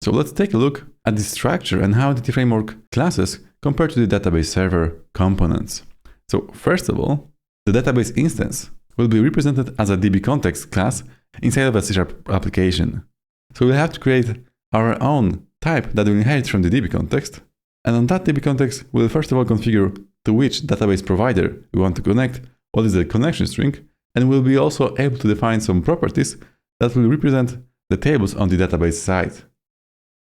So let's take a look at the structure and how Entity Framework classes compare to the database server components. So first of all, the database instance will be represented as a DB context class inside of a C# application. So we'll have to create our own type that will inherit from the DB context. And on that DB context, we'll first of all configure to which database provider we want to connect, what is the connection string, and we'll be also able to define some properties that will represent the tables on the database side.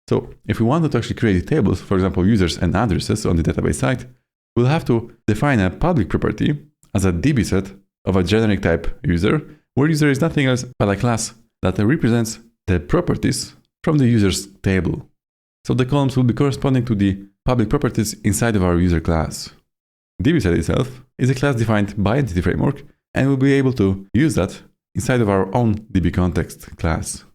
So if we wanted to actually create tables, for example, users and addresses on the database side, we'll have to define a public property as a DB set of a generic type user, where user is nothing else but a class that represents the properties from the users table. So the columns will be corresponding to the public properties inside of our user class. DBSet itself is a class defined by Entity Framework, and we'll be able to use that inside of our own DB context class.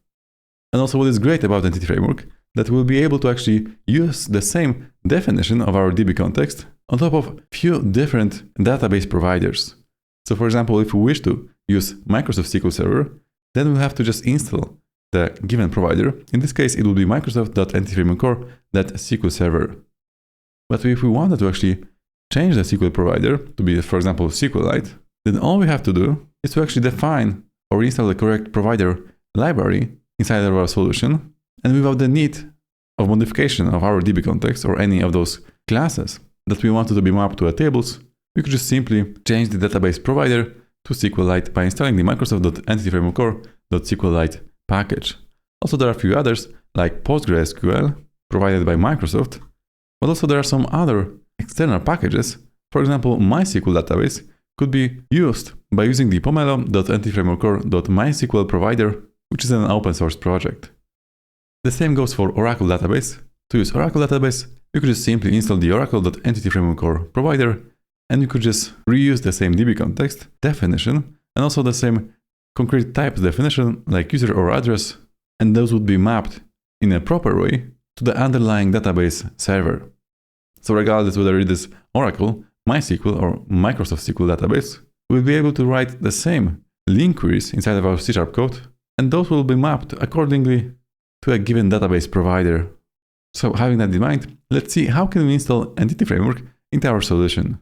And also what is great about Entity Framework, that we'll be able to actually use the same definition of our DB context on top of few different database providers. So for example, if we wish to use Microsoft SQL Server, then we'll have to just install the given provider. In this case, it will be Microsoft.entityframeworkcore.sql server. But if we wanted to actually change the SQL provider to be, for example, SQLite, then all we have to do is to actually define or install the correct provider library inside of our solution, and without the need of modification of our DB context or any of those classes that we wanted to be mapped to our tables, we could just simply change the database provider to SQLite by installing the Microsoft.entityframeworkcore.sqlite package. Also, there are a few others like PostgreSQL provided by Microsoft, but also there are some other external packages. For example, MySQL database could be used by using the pomelo.entityframeworkcore.mysql provider, which is an open source project. The same goes for Oracle database. To use Oracle database, you could just simply install the Oracle.entityframeworkcore provider, and you could just reuse the same DB context definition and also the same concrete types definition like user or address, and those would be mapped in a proper way to the underlying database server. So regardless whether it is Oracle, MySQL or Microsoft SQL database, we'll be able to write the same link queries inside of our C# code, and those will be mapped accordingly to a given database provider. So having that in mind, let's see how can we install Entity Framework into our solution.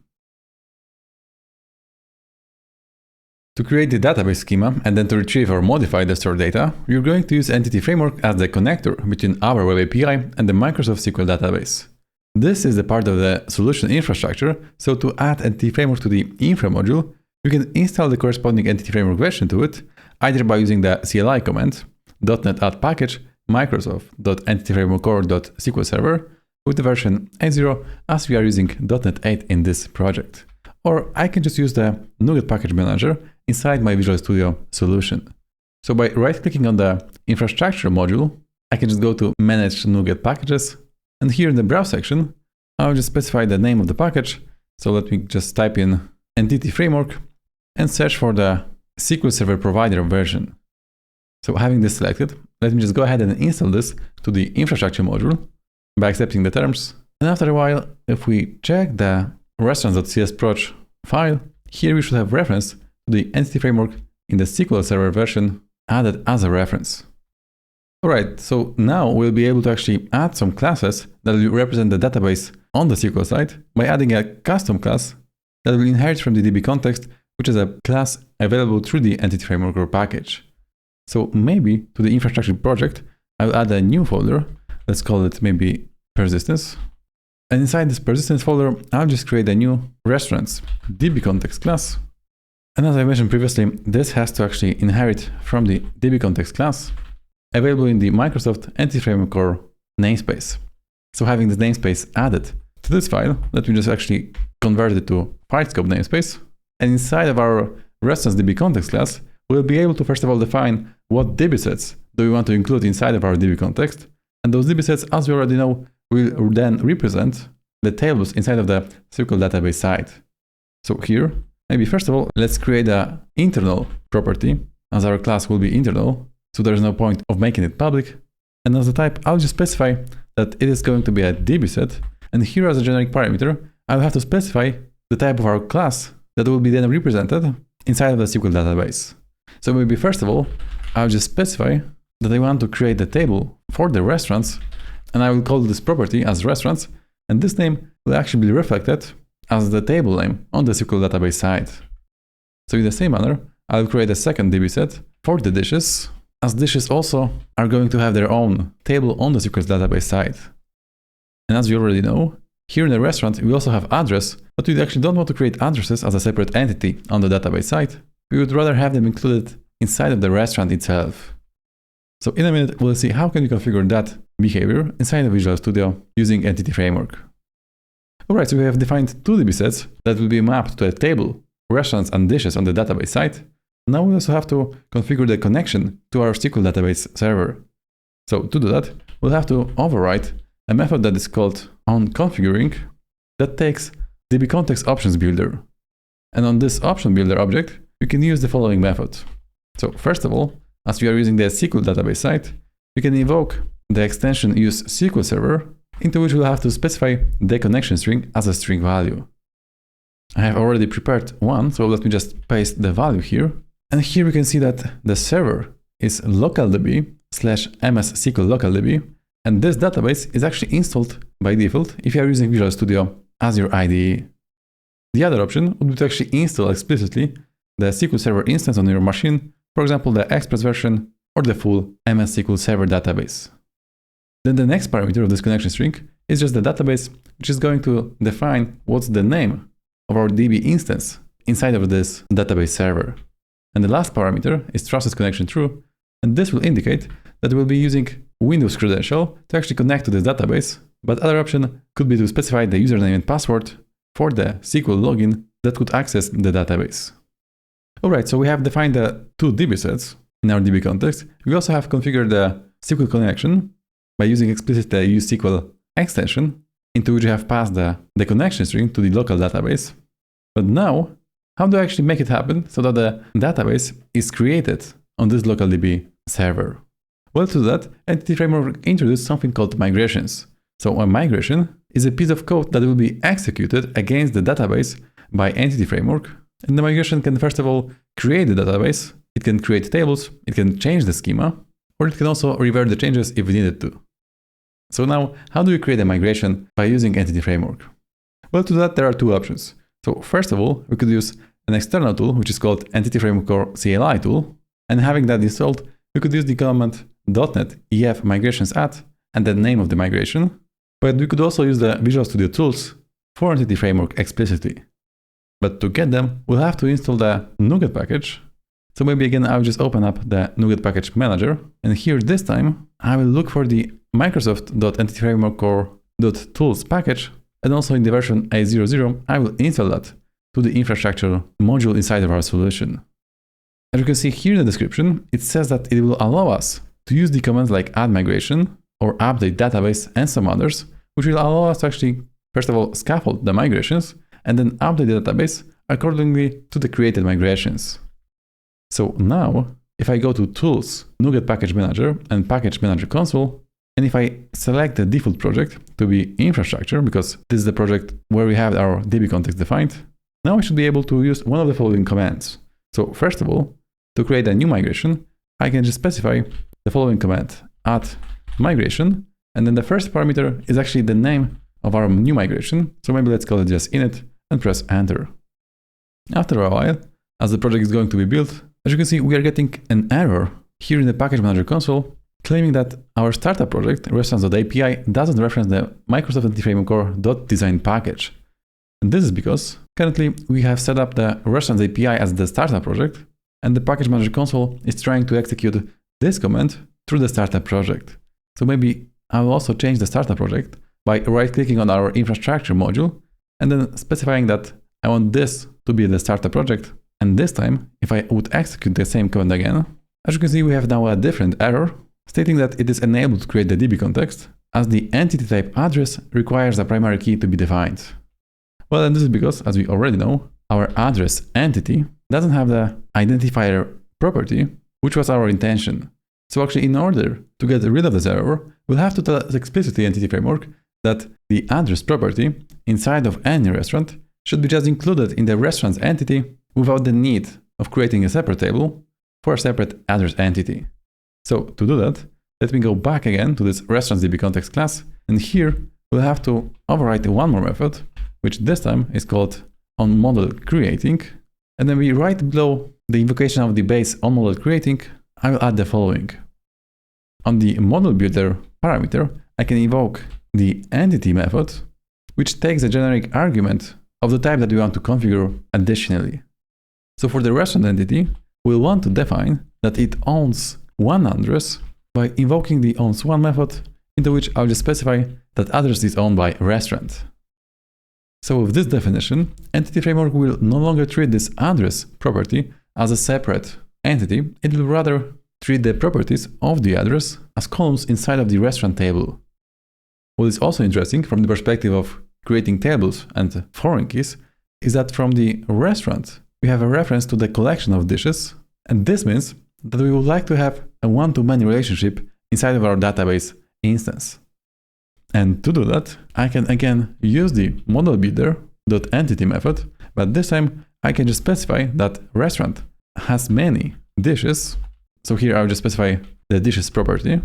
To create the database schema and then to retrieve or modify the stored data, we're going to use Entity Framework as the connector between our Web API and the Microsoft SQL database. This is the part of the solution infrastructure, so to add Entity Framework to the infra module, you can install the corresponding Entity Framework version to it, either by using the CLI command, .NET add package, microsoft.entityframeworkcore.sql server, with the version 8.0 as we are using .NET 8 in this project. Or I can just use the NuGet package manager inside my Visual Studio solution. So by right-clicking on the infrastructure module, I can just go to manage NuGet packages. And here in the browse section, I'll just specify the name of the package. So let me just type in Entity Framework and search for the SQL Server Provider version. So having this selected, let me just go ahead and install this to the infrastructure module by accepting the terms. And after a while, if we check the restaurants.csproj file, here we should have reference to the Entity Framework in the SQL Server version added as a reference. Alright, so now we'll be able to actually add some classes that will represent the database on the SQL side by adding a custom class that will inherit from the DB context, which is a class available through the Entity Framework or package. So maybe to the infrastructure project, I'll add a new folder. Let's call it maybe persistence. And inside this persistence folder, I'll just create a new restaurants DB context class. And as I mentioned previously, this has to actually inherit from the DB context class available in the Microsoft Entity Framework Core namespace. So having this namespace added to this file, let me just actually convert it to file scope namespace. And inside of our restaurants DB context class, we'll be able to first of all define what DB sets do we want to include inside of our DB context. And those DB sets, as we already know, will then represent the tables inside of the SQL database side. So here, maybe first of all, let's create an internal property, as our class will be internal, so there's no point of making it public. And as a type, I'll just specify that it is going to be a DB set. And here as a generic parameter, I'll have to specify the type of our class that will be then represented inside of the SQL database. So maybe first of all, I'll just specify that I want to create a table for the restaurants, and I will call this property as restaurants, and this name will actually be reflected as the table name on the SQL database side. So in the same manner, I'll create a second DB set for the dishes, as dishes also are going to have their own table on the SQL database side. And as you already know, here in the restaurant, we also have address, but we actually don't want to create addresses as a separate entity on the database side. We would rather have them included inside of the restaurant itself. So in a minute, we'll see how can we configure that behavior inside of Visual Studio using Entity Framework. Alright, so we have defined two DB sets that will be mapped to a table, restaurants and dishes on the database side. Now we also have to configure the connection to our SQL database server. So to do that, we'll have to override a method that is called onConfiguring that takes DB context options builder. And on this option builder object, you can use the following method. So first of all, as we are using the SQL database side, we can invoke the extension use SQL server, into which we'll have to specify the connection string as a string value. I have already prepared one, so let me just paste the value here. And here we can see that the server is localDB/MS-SQL localDB, and this database is actually installed by default if you are using Visual Studio as your IDE. The other option would be to actually install explicitly the SQL Server instance on your machine, for example, the Express version or the full MS SQL Server database. Then the next parameter of this connection string is just the database, which is going to define what's the name of our DB instance inside of this database server. And the last parameter is trusted connection true, and this will indicate that we'll be using Windows credential to actually connect to this database, but other option could be to specify the username and password for the SQL login that could access the database. Alright, so we have defined the two DB sets in our DB context. We also have configured the SQL connection by using explicit the useSQL extension, into which we have passed the connection string to the local database. But now, how do I actually make it happen so that the database is created on this local DB server? Well, to do that, Entity Framework introduced something called migrations. So a migration is a piece of code that will be executed against the database by Entity Framework. And the migration can first of all create the database it can create tables, it can change the schema, or it can also revert the changes if we needed to. So now, how do we create a migration by using Entity Framework? Well, to that, there are two options. So first of all, we could use an external tool, which is called Entity Framework or CLI tool. And having that installed, we could use the command .NET ef migrations at and the name of the migration. But we could also use the Visual Studio tools for Entity Framework explicitly. But to get them, we'll have to install the NuGet package. So maybe again, I'll just open up the NuGet package manager. And here this time, I will look for the Microsoft.entityframework or .tools package. And also in the version A00, I will install that to the infrastructure module inside of our solution. As you can see here in the description, it says that it will allow us to use the commands like add migration or update database and some others, which will allow us to actually, first of all, scaffold the migrations and then update the database accordingly to the created migrations. So now, if I go to Tools, NuGet Package Manager and Package Manager Console, and if I select the default project to be infrastructure, because this is the project where we have our DB context defined, now I should be able to use one of the following commands. So first of all, to create a new migration, I can just specify the following command, add migration, and then the first parameter is actually the name of our new migration. So maybe let's call it just init and press enter. After a while, as the project is going to be built, as you can see, we are getting an error here in the Package Manager console claiming that our startup project, restaurants.api, doesn't reference the Microsoft Entity Framework or .design package. And this is because currently we have set up the Restaurants API as the startup project, and the Package Manager console is trying to execute this command through the startup project. So maybe I will also change the startup project by right-clicking on our infrastructure module and then specifying that I want this to be the startup project. And this time, if I would execute the same command again, as you can see, we have now a different error stating that it is enabled to create the DB context as the entity type address requires a primary key to be defined. Well, and this is because, as we already know, our address entity doesn't have the identifier property, which was our intention. So actually, in order to get rid of this error, we'll have to tell explicitly Entity Framework that the address property inside of any restaurant should be just included in the restaurant's entity without the need of creating a separate table for a separate address entity. So to do that, let me go back again to this restaurants DB context class, and here we'll have to override one more method, which this time is called onModelCreating. And then we right below the invocation of the base onModelCreating, I will add the following. On the model builder parameter, I can invoke the entity method, which takes a generic argument of the type that we want to configure additionally. So for the restaurant entity, we'll want to define that it owns one address by invoking the owns1 method, into which I'll just specify that address is owned by restaurant. So with this definition, Entity Framework will no longer treat this address property as a separate entity. It will rather treat the properties of the address as columns inside of the restaurant table. What is also interesting from the perspective of creating tables and foreign keys is that from the restaurant, we have a reference to the collection of dishes, and this means that we would like to have a one-to-many relationship inside of our database instance. And to do that, I can again use the model builder.entity method, but this time I can just specify that restaurant has many dishes. So here I'll just specify the dishes property.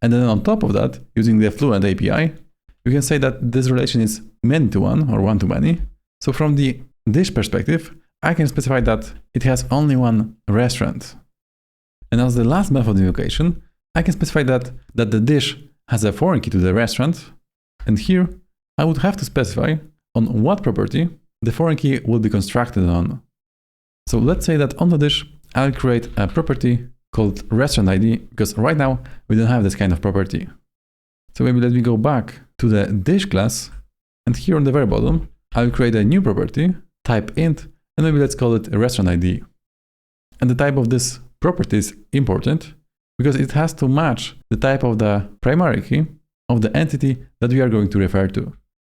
And then on top of that, using the Fluent API, you can say that this relation is many-to-one or one-to-many. So from the dish perspective, I can specify that it has only one restaurant. And as the last method invocation, I can specify that the dish has a foreign key to the restaurant. And here I would have to specify on what property the foreign key will be constructed on. So let's say that on the dish, I'll create a property called restaurant ID, because right now we don't have this kind of property. So maybe let me go back to the dish class, and here on the very bottom, I'll create a new property, type int, and maybe let's call it a restaurant ID. And the type of this property is important because it has to match the type of the primary key of the entity that we are going to refer to.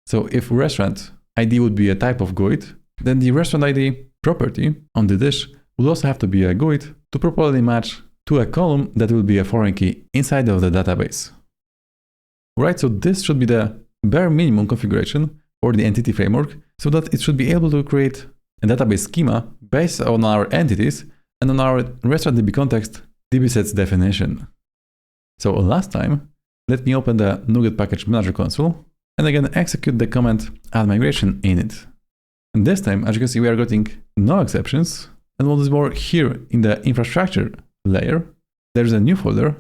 So if restaurant ID would be a type of GUID, then the restaurant ID property on the dish will also have to be a GUID to properly match to a column that will be a foreign key inside of the database. Right, so this should be the bare minimum configuration for the entity framework so that it should be able to create a database schema based on our entities and on our restaurant DB context, DB sets definition. So last time, let me open the NuGet package manager console and again execute the command add migration init. And this time, as you can see, we are getting no exceptions. And what is more, here in the infrastructure layer, there's a new folder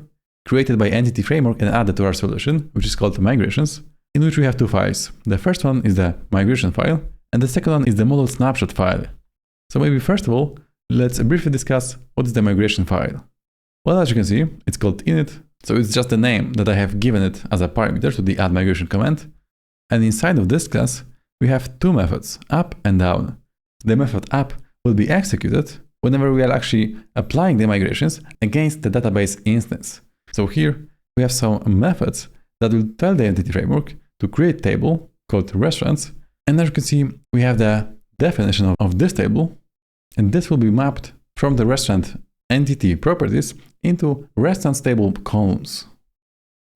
created by Entity Framework and added to our solution, which is called migrations, in which we have two files. The first one is the migration file, and the second one is the model snapshot file. So maybe first of all, let's briefly discuss what is the migration file. Well, as you can see, it's called init, so it's just the name that I have given it as a parameter to the add migration command. And inside of this class, we have two methods, up and down. The method up will be executed whenever we are actually applying the migrations against the database instance. So here we have some methods that will tell the Entity Framework to create a table called restaurants. And as you can see, we have the definition of this table, and this will be mapped from the restaurant entity properties into restaurants table columns.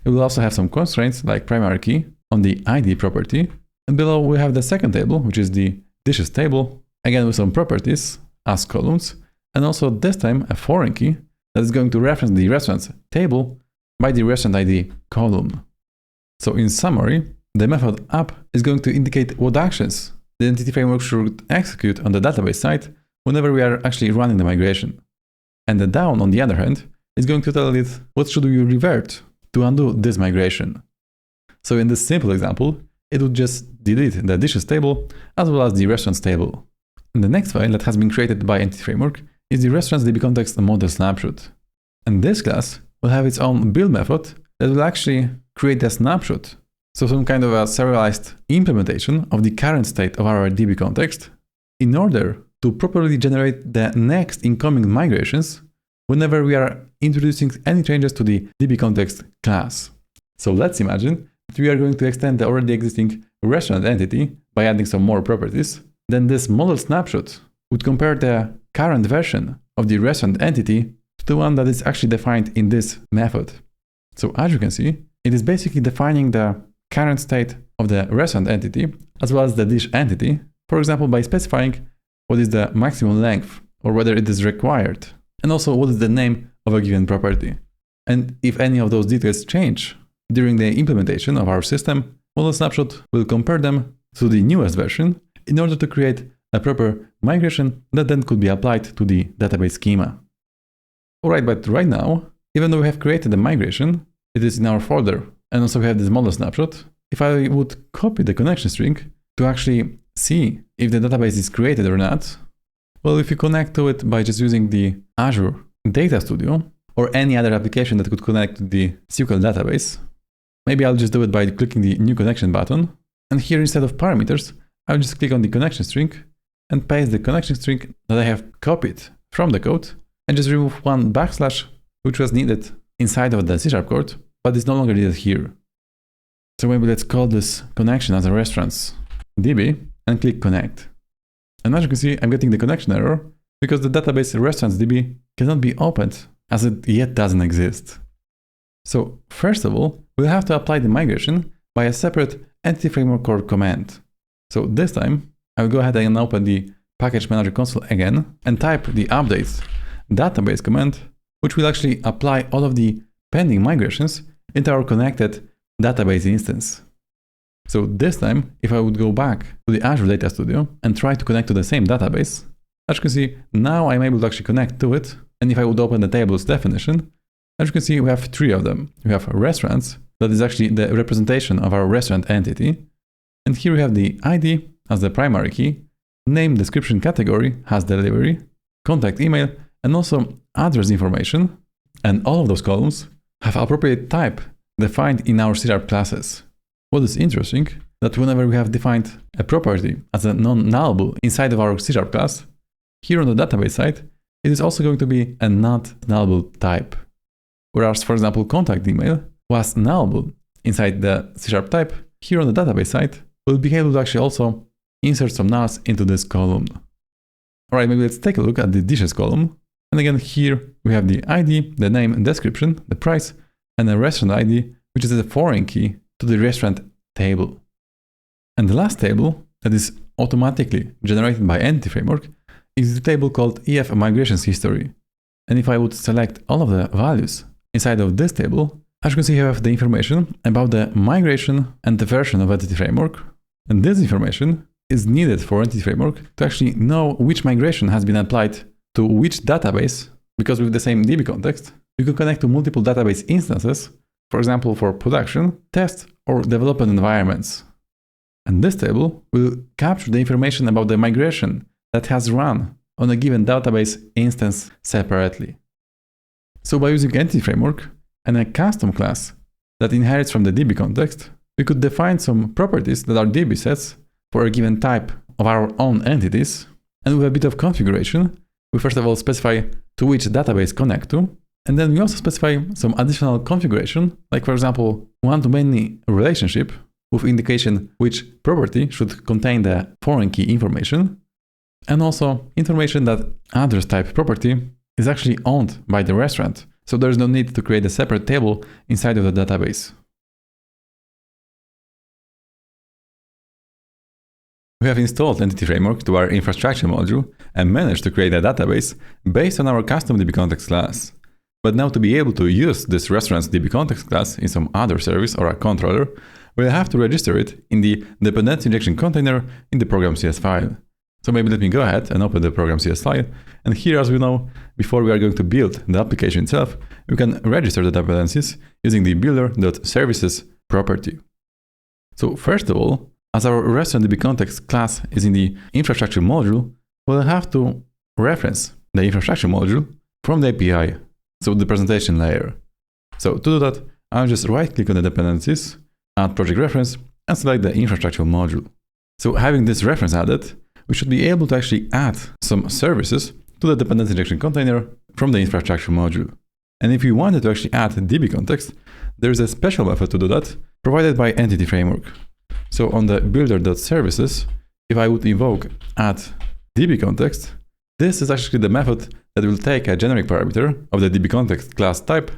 It will also have some constraints like primary key on the ID property. And below we have the second table, which is the dishes table, again with some properties as columns, and also this time a foreign key that is going to reference the restaurants table by the restaurant ID column. So in summary, the method up is going to indicate what actions the Entity Framework should execute on the database side whenever we are actually running the migration. And the down, on the other hand, is going to tell it what should we revert to undo this migration. So in this simple example, it would just delete the dishes table as well as the restaurants table. And the next file that has been created by Entity Framework is the restaurants DB context model snapshot. And this class will have its own build method that will actually create a snapshot. So some kind of a serialized implementation of the current state of our DB context in order to properly generate the next incoming migrations whenever we are introducing any changes to the DB context class. So let's imagine that we are going to extend the already existing restaurant entity by adding some more properties. Then this model snapshot would compare the current version of the restaurant entity to the one that is actually defined in this method. So as you can see, it is basically defining the current state of the restaurant entity as well as the dish entity, for example, by specifying what is the maximum length or whether it is required, and also what is the name of a given property. And if any of those details change during the implementation of our system, model snapshot will compare them to the newest version in order to create a proper migration that then could be applied to the database schema. Alright, but right now, even though we have created the migration, it is in our folder, and also we have this model snapshot. If I would copy the connection string to actually see if the database is created or not, well, if you connect to it by just using the Azure Data Studio or any other application that could connect to the SQL database, maybe I'll just do it by clicking the new connection button. And here, instead of parameters, I'll just click on the connection string and paste the connection string that I have copied from the code and just remove one backslash, which was needed inside of the C# code, but is no longer needed here. So maybe let's call this connection as a restaurants DB and click connect. And as you can see, I'm getting the connection error because the database restaurants DB cannot be opened as it yet doesn't exist. So first of all, we'll have to apply the migration by a separate Entity Framework core command. So this time, I will go ahead and open the package manager console again and type the update database command, which will actually apply all of the pending migrations into our connected database instance. So this time, if I would go back to the Azure Data Studio and try to connect to the same database, as you can see, now I'm able to actually connect to it. And if I would open the table's definition, as you can see, we have three of them. We have restaurants, that is actually the representation of our restaurant entity. And here we have the ID as the primary key, name, description, category, has delivery, contact email, and also address information. And all of those columns have appropriate type defined in our C# classes. What is interesting, that whenever we have defined a property as a non-nullable inside of our C# class, here on the database side, it is also going to be a not nullable type. Whereas, for example, contact email was nullable inside the C# type, here on the database side, we'll be able to actually also insert some nulls into this column. Alright, maybe let's take a look at the dishes column. And again, here we have the ID, the name and description, the price, and the restaurant ID, which is a foreign key to the restaurant table. And the last table that is automatically generated by Entity Framework is the table called EF migrations history. And if I would select all of the values inside of this table, as you can see, you have the information about the migration and the version of Entity Framework. And this information is needed for Entity Framework to actually know which migration has been applied to which database, because with the same DB context, you can connect to multiple database instances, for example, for production, test, or development environments. And this table will capture the information about the migration that has run on a given database instance separately. So by using Entity Framework and a custom class that inherits from the DB context, we could define some properties that are DB sets for a given type of our own entities. And with a bit of configuration, we first of all specify to which database connect to, and then we also specify some additional configuration, like for example, one-to-many relationship with indication which property should contain the foreign key information, and also information that address type property is actually owned by the restaurant, so there's no need to create a separate table inside of the database. We have installed Entity Framework to our infrastructure module and managed to create a database based on our custom DB context class. But now to be able to use this restaurant's DB context class in some other service or a controller, we'll have to register it in the dependency injection container in the program.cs file. So maybe let me go ahead and open the program.cs file. And here, as we know, before we are going to build the application itself, we can register the dependencies using the builder.services property. So first of all, as our restaurant DB context class is in the infrastructure module, we'll have to reference the infrastructure module from the API, so the presentation layer. So to do that, I'll just right-click on the dependencies, add project reference, and select the infrastructure module. So having this reference added, we should be able to actually add some services to the dependency injection container from the infrastructure module. And if we wanted to actually add DB context, there is a special method to do that provided by Entity Framework. So on the builder.services, if I would invoke add DB context, this is actually the method that will take a generic parameter of the DB context class type.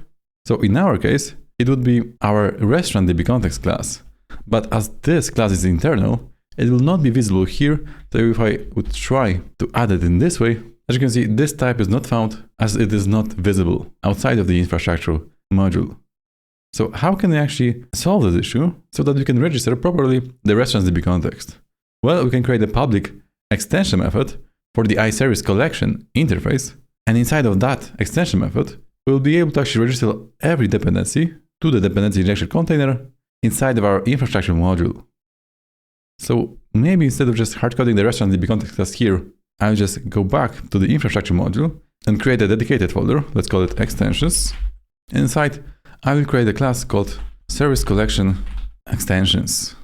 So in our case, it would be our restaurant DB context class. But as this class is internal, it will not be visible here. So if I would try to add it in this way, as you can see, this type is not found as it is not visible outside of the infrastructure module. So how can we actually solve this issue so that we can register properly the restaurant's DB context? Well, we can create a public extension method for the iService collection interface. And inside of that extension method, we'll be able to actually register every dependency to the dependency injection container inside of our infrastructure module. So maybe instead of just hard-coding the restaurant DB context class here, I'll just go back to the infrastructure module and create a dedicated folder. Let's call it extensions. Inside, I will create a class called service collection extensions.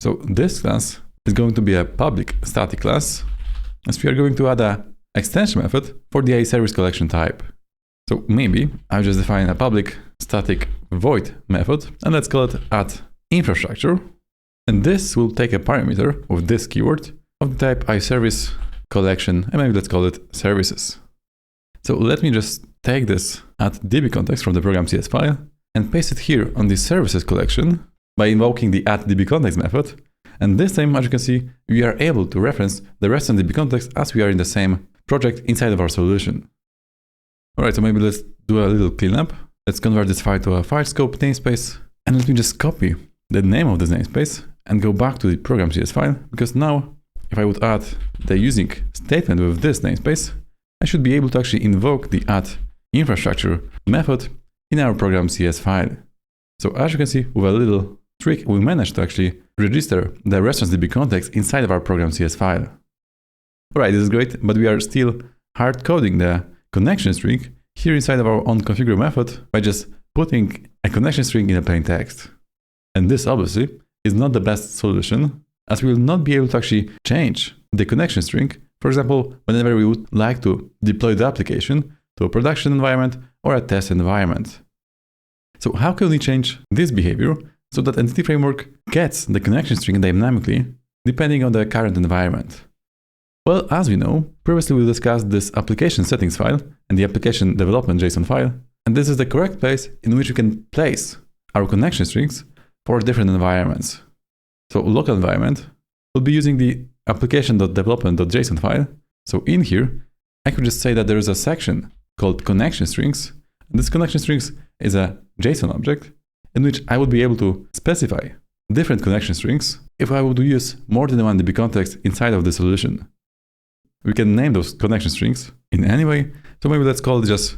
So this class is going to be a public static class, as we are going to add an extension method for the iService collection type. So maybe I'll just define a public static void method, and let's call it add infrastructure. And this will take a parameter with this keyword of the type iService collection, and maybe let's call it services. So let me just take this add DB context from the program.cs file and paste it here on the services collection by invoking the add DB context method. And this time, as you can see, we are able to reference the restaurant DB context as we are in the same project inside of our solution. All right, so maybe let's do a little cleanup. Let's convert this file to a file scope namespace, and let me just copy the name of this namespace and go back to the program.cs file, because now if I would add the using statement with this namespace, I should be able to actually invoke the add infrastructure method in our program.cs file. So as you can see, with a little trick, we managed to actually register the restaurant's DB context inside of our program.cs file. All right, this is great, but we are still hard coding the connection string here inside of our own configure method by just putting a connection string in a plain text. And this obviously is not the best solution, as we will not be able to actually change the connection string, for example, whenever we would like to deploy the application to a production environment or a test environment. So how can we change this behavior so that Entity Framework gets the connection string dynamically depending on the current environment? Well, as we know, previously we discussed this application settings file and the application development JSON file, and this is the correct place in which we can place our connection strings for different environments. So local environment will be using the application.development.json file, So in here, I could just say that there is a section called connection strings. And this connection strings is a JSON object in which I would be able to specify different connection strings if I would use more than one DB context inside of the solution. We can name those connection strings in any way. So maybe let's call it just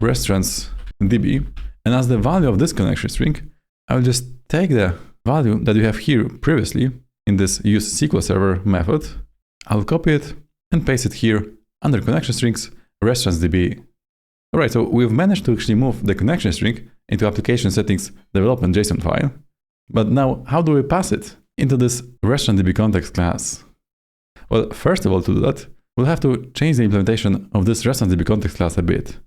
restaurants DB. And as the value of this connection string, I will just take the value that we have here previously in this use SQL Server method. I'll copy it and paste it here under connection strings restaurants DB. All right, so we've managed to actually move the connection string into application settings development JSON file. But now, how do we pass it into this restaurant DB context class? Well, first of all, to do that, we'll have to change the implementation of this restaurant DB context class a bit.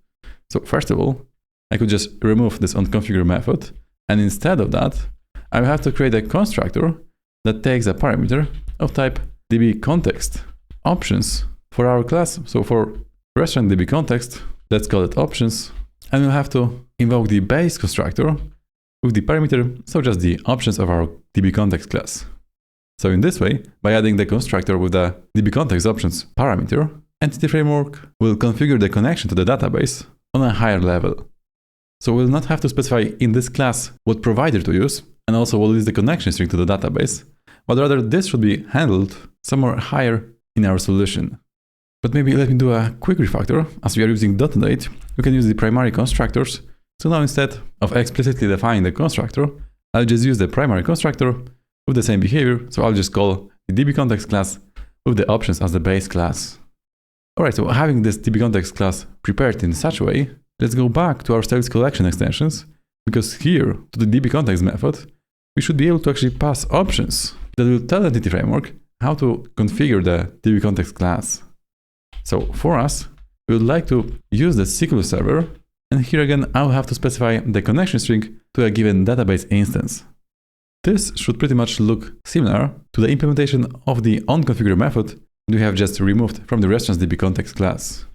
So first of all, I could just remove this onConfigure method. And instead of that, I will have to create a constructor that takes a parameter of type DB context options for our class. So for restaurant DB context, let's call it options. And we'll have to invoke the base constructor with the parameter, so just the options of our DB context class. So in this way, by adding the constructor with the DB context options parameter, Entity Framework will configure the connection to the database on a higher level. So we'll not have to specify in this class what provider to use and also what is the connection string to the database, but rather this should be handled somewhere higher in our solution. But maybe let me do a quick refactor. As we are using .NET 8, we can use the primary constructors. So now instead of explicitly defining the constructor, I'll just use the primary constructor with the same behavior. So I'll just call the DB context class with the options as the base class. All right, so having this DB context class prepared in such a way, let's go back to our service collection extensions, because here to the DB context method, we should be able to actually pass options that will tell Entity Framework how to configure the DB context class. So for us, we would like to use the SQL Server, and here again, I'll have to specify the connection string to a given database instance. This should pretty much look similar to the implementation of the onConfigure method that we have just removed from the restaurants DB context class.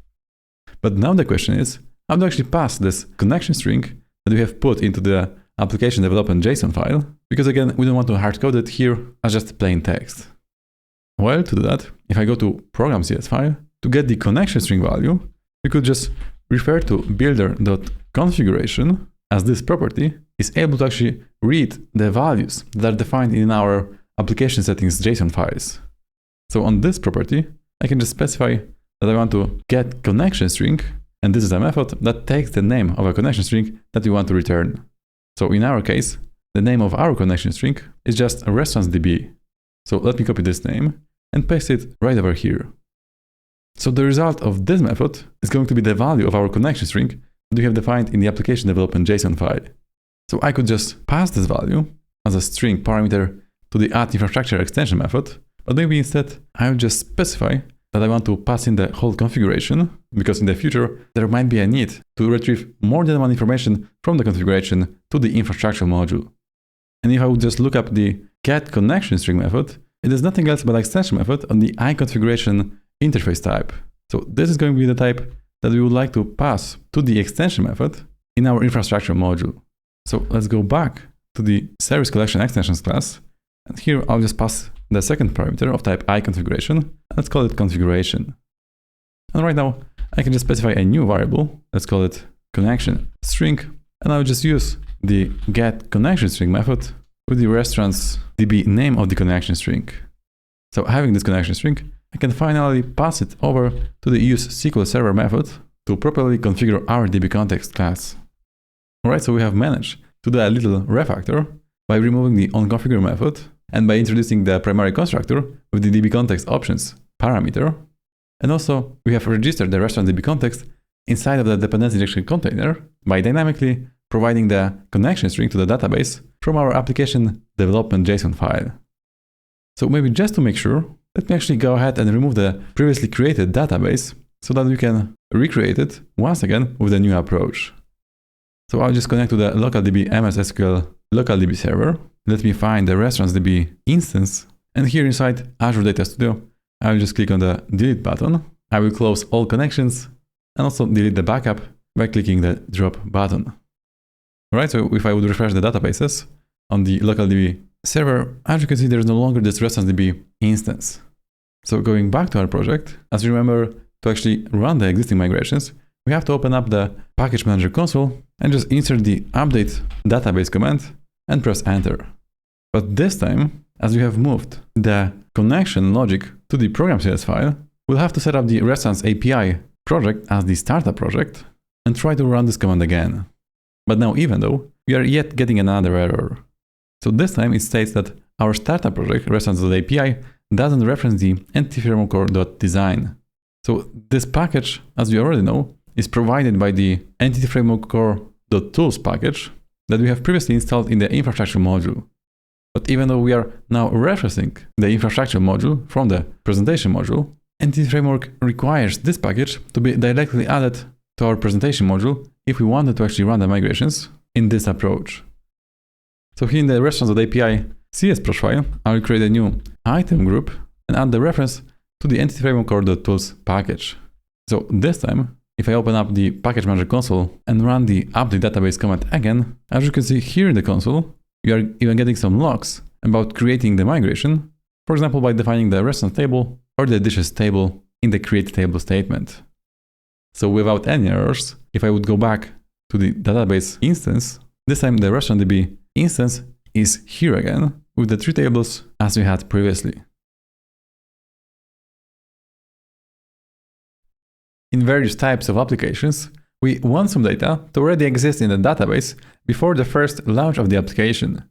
But now the question is, how to actually pass this connection string that we have put into the application development JSON file, because again, we don't want to hard-code it here as just plain text. Well, to do that, if I go to program.cs file, to get the connection string value, we could just refer to builder.configuration, as this property is able to actually read the values that are defined in our application settings JSON files. So on this property, I can just specify that I want to get connection string, and this is a method that takes the name of a connection string that we want to return. So in our case, the name of our connection string is just restaurants.db. So let me copy this name and paste it right over here. So the result of this method is going to be the value of our connection string that we have defined in the application development JSON file. So I could just pass this value as a string parameter to the add infrastructure extension method, but maybe instead I will just specify that I want to pass in the whole configuration, because in the future there might be a need to retrieve more than one information from the configuration to the infrastructure module. And if I would just look up the get connection string method, it is nothing else but an extension method on the iConfiguration interface type. So this is going to be the type that we would like to pass to the extension method in our infrastructure module. So let's go back to the service collection extensions class. And here I'll just pass the second parameter of type iConfiguration. Let's call it configuration. And right now I can just specify a new variable. Let's call it connection string. And I'll just use the get connection string method with the restaurants DB name of the connection string. So having this connection string, I can finally pass it over to the use SQL Server method to properly configure our DB context class. Alright, so we have managed to do a little refactor by removing the onConfigure method and by introducing the primary constructor with the DB context options parameter. And also we have registered the restaurant DB context inside of the dependency injection container by dynamically providing the connection string to the database from our application development JSON file. So maybe just to make sure, let me actually go ahead and remove the previously created database so that we can recreate it once again with a new approach. So I'll just connect to the localDB MS SQL localDB server. Let me find the restaurants.db instance. And here inside Azure Data Studio, I will just click on the delete button. I will close all connections and also delete the backup by clicking the drop button. Alright, so if I would refresh the databases on the localDB server, as you can see, there is no longer this restaurants.db instance. So going back to our project, as you remember, to actually run the existing migrations, we have to open up the package manager console and just insert the update database command and press enter. But this time, as we have moved the connection logic to the program.cs file, we'll have to set up the restaurants API project as the startup project and try to run this command again. But now, even though, we are yet getting another error. So this time it states that our startup project, restaurants.api, doesn't reference the entityframework.core.design. So this package, as you already know, is provided by the entityframework.core.tools package that we have previously installed in the infrastructure module. But even though we are now referencing the infrastructure module from the presentation module, Entity Framework requires this package to be directly added to our presentation module if we wanted to actually run the migrations in this approach. So here in the restaurants.api CS profile, I will create a new item group and add the reference to the entityframework.core.tools package. So this time, if I open up the package manager console and run the update database command again, as you can see here in the console, we are even getting some logs about creating the migration, for example, by defining the restaurant table or the dishes table in the create table statement. So without any errors, if I would go back to the database instance, this time the restaurant.db instance is here again with the 3 tables as we had previously. In various types of applications, we want some data to already exist in the database before the first launch of the application.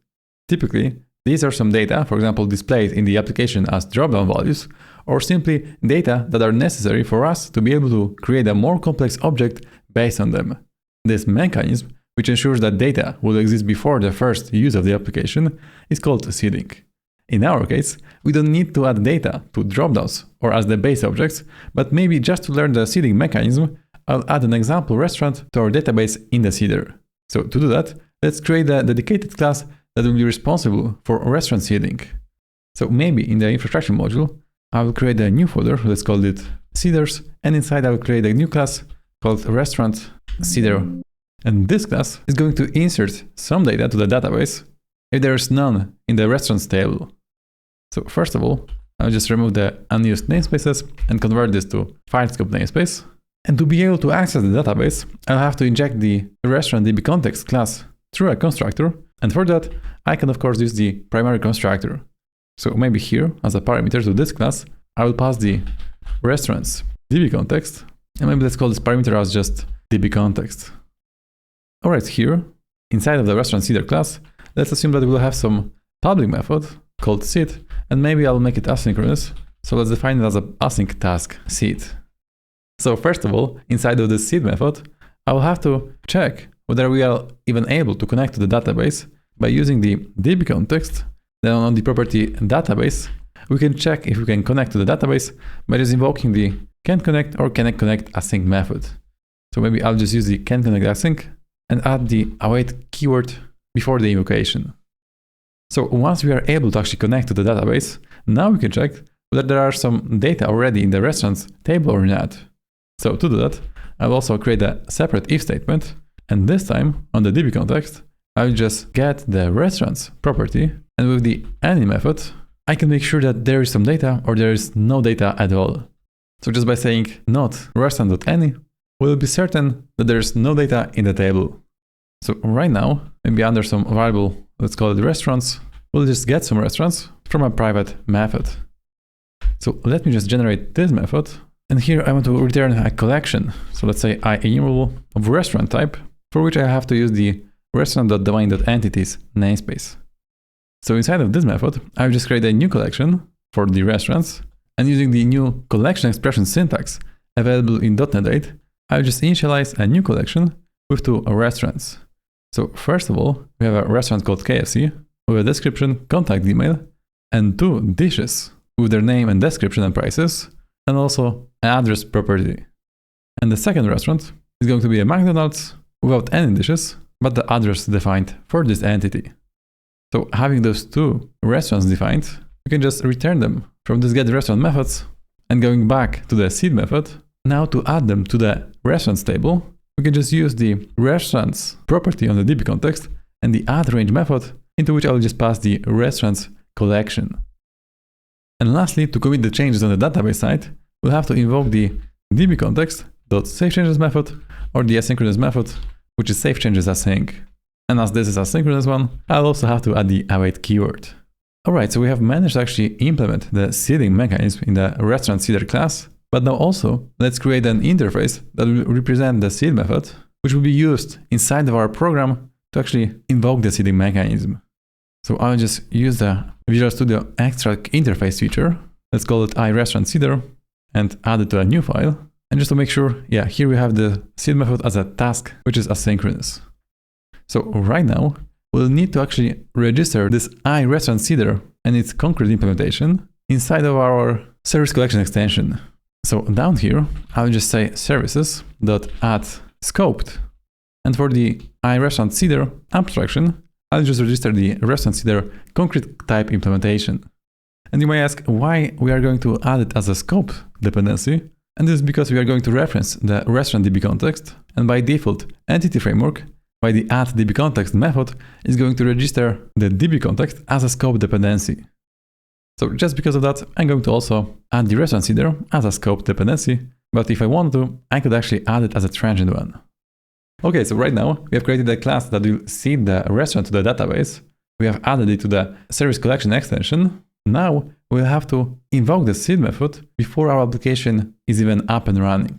Typically, these are some data, for example, displayed in the application as drop-down values, or simply data that are necessary for us to be able to create a more complex object based on them. This mechanism, which ensures that data will exist before the first use of the application, is called seeding. In our case, we don't need to add data to dropdowns or as the base objects, but maybe just to learn the seeding mechanism, I'll add an example restaurant to our database in the seeder. So to do that, let's create a dedicated class that will be responsible for restaurant seeding. So maybe in the infrastructure module, I will create a new folder, let's call it seeders, and inside I will create a new class called restaurant seeder. And this class is going to insert some data to the database if there is none in the restaurants table. So first of all, I'll just remove the unused namespaces and convert this to file scope namespace. And to be able to access the database, I'll have to inject the restaurant.db context class through a constructor. And for that, I can of course use the primary constructor. So maybe here, as a parameter to this class, I will pass the restaurants DB context. And maybe let's call this parameter as just DB context. All right, here, inside of the restaurant seeder class, let's assume that we'll have some public method called seed, and maybe I'll make it asynchronous. So let's define it as an async task seed. So first of all, inside of this seed method, I will have to check whether we are even able to connect to the database by using the DB context. Then on the property database, we can check if we can connect to the database by just invoking the canConnect or canConnect async method. So maybe I'll just use the canConnect async and add the await keyword before the invocation. So once we are able to actually connect to the database, now we can check whether there are some data already in the restaurants table or not. So to do that, I'll also create a separate if statement. And this time on the DB context, I'll just get the restaurants property. And with the any method, I can make sure that there is some data or there is no data at all. So just by saying not restaurant.any, we'll be certain that there is no data in the table. So right now, maybe under some variable, let's call it restaurants, we'll just get some restaurants from a private method. So let me just generate this method. And here I want to return a collection. So let's say enumerable of restaurant type, for which I have to use the restaurant.domain.entities namespace. So inside of this method, I'll just create a new collection for the restaurants, and using the new collection expression syntax available in .NET 8, I'll just initialize a new collection with 2 restaurants. So first of all, we have a restaurant called KFC with a description, contact email, and 2 dishes with their name and description and prices, and also an address property. And the second restaurant is going to be a McDonald's without any dishes, but the address defined for this entity. So having those 2 restaurants defined, we can just return them from this getRestaurant methods, and going back to the seed method, now to add them to the restaurants table, we can just use the restaurants property on the DB context and the addRange method, into which I will just pass the restaurants collection. And lastly, to commit the changes on the database side, we'll have to invoke the dbcontext.savechanges method or the asynchronous method, which is savechanges_async. And as this is a asynchronous one, I'll also have to add the await keyword. Alright, so we have managed to actually implement the seeding mechanism in the restaurant seeder class, but now also let's create an interface that will represent the seed method, which will be used inside of our program to actually invoke the seeding mechanism. So I'll just use the Visual Studio Extract interface feature. Let's call it iRestaurantSeeder and add it to a new file. And just to make sure, yeah, here we have the seed method as a task, which is asynchronous. So right now, we'll need to actually register this iRestaurantSeeder and its concrete implementation inside of our service collection extension. So down here, I'll just say services.add_scoped. And for the iRestaurantSeeder abstraction, I'll just register the restaurantSeeder concrete type implementation. And you may ask why we are going to add it as a scope dependency. And this is because we are going to reference the restaurant dbContext, and by default, entity framework by the add dbContext method is going to register the dbContext as a scope dependency. So just because of that, I'm going to also add the restaurantSeeder as a scope dependency, but if I want to, I could actually add it as a transient one. Okay, so right now we have created a class that will seed the restaurant to the database. We have added it to the service collection extension. Now we'll have to invoke the seed method before our application is even up and running.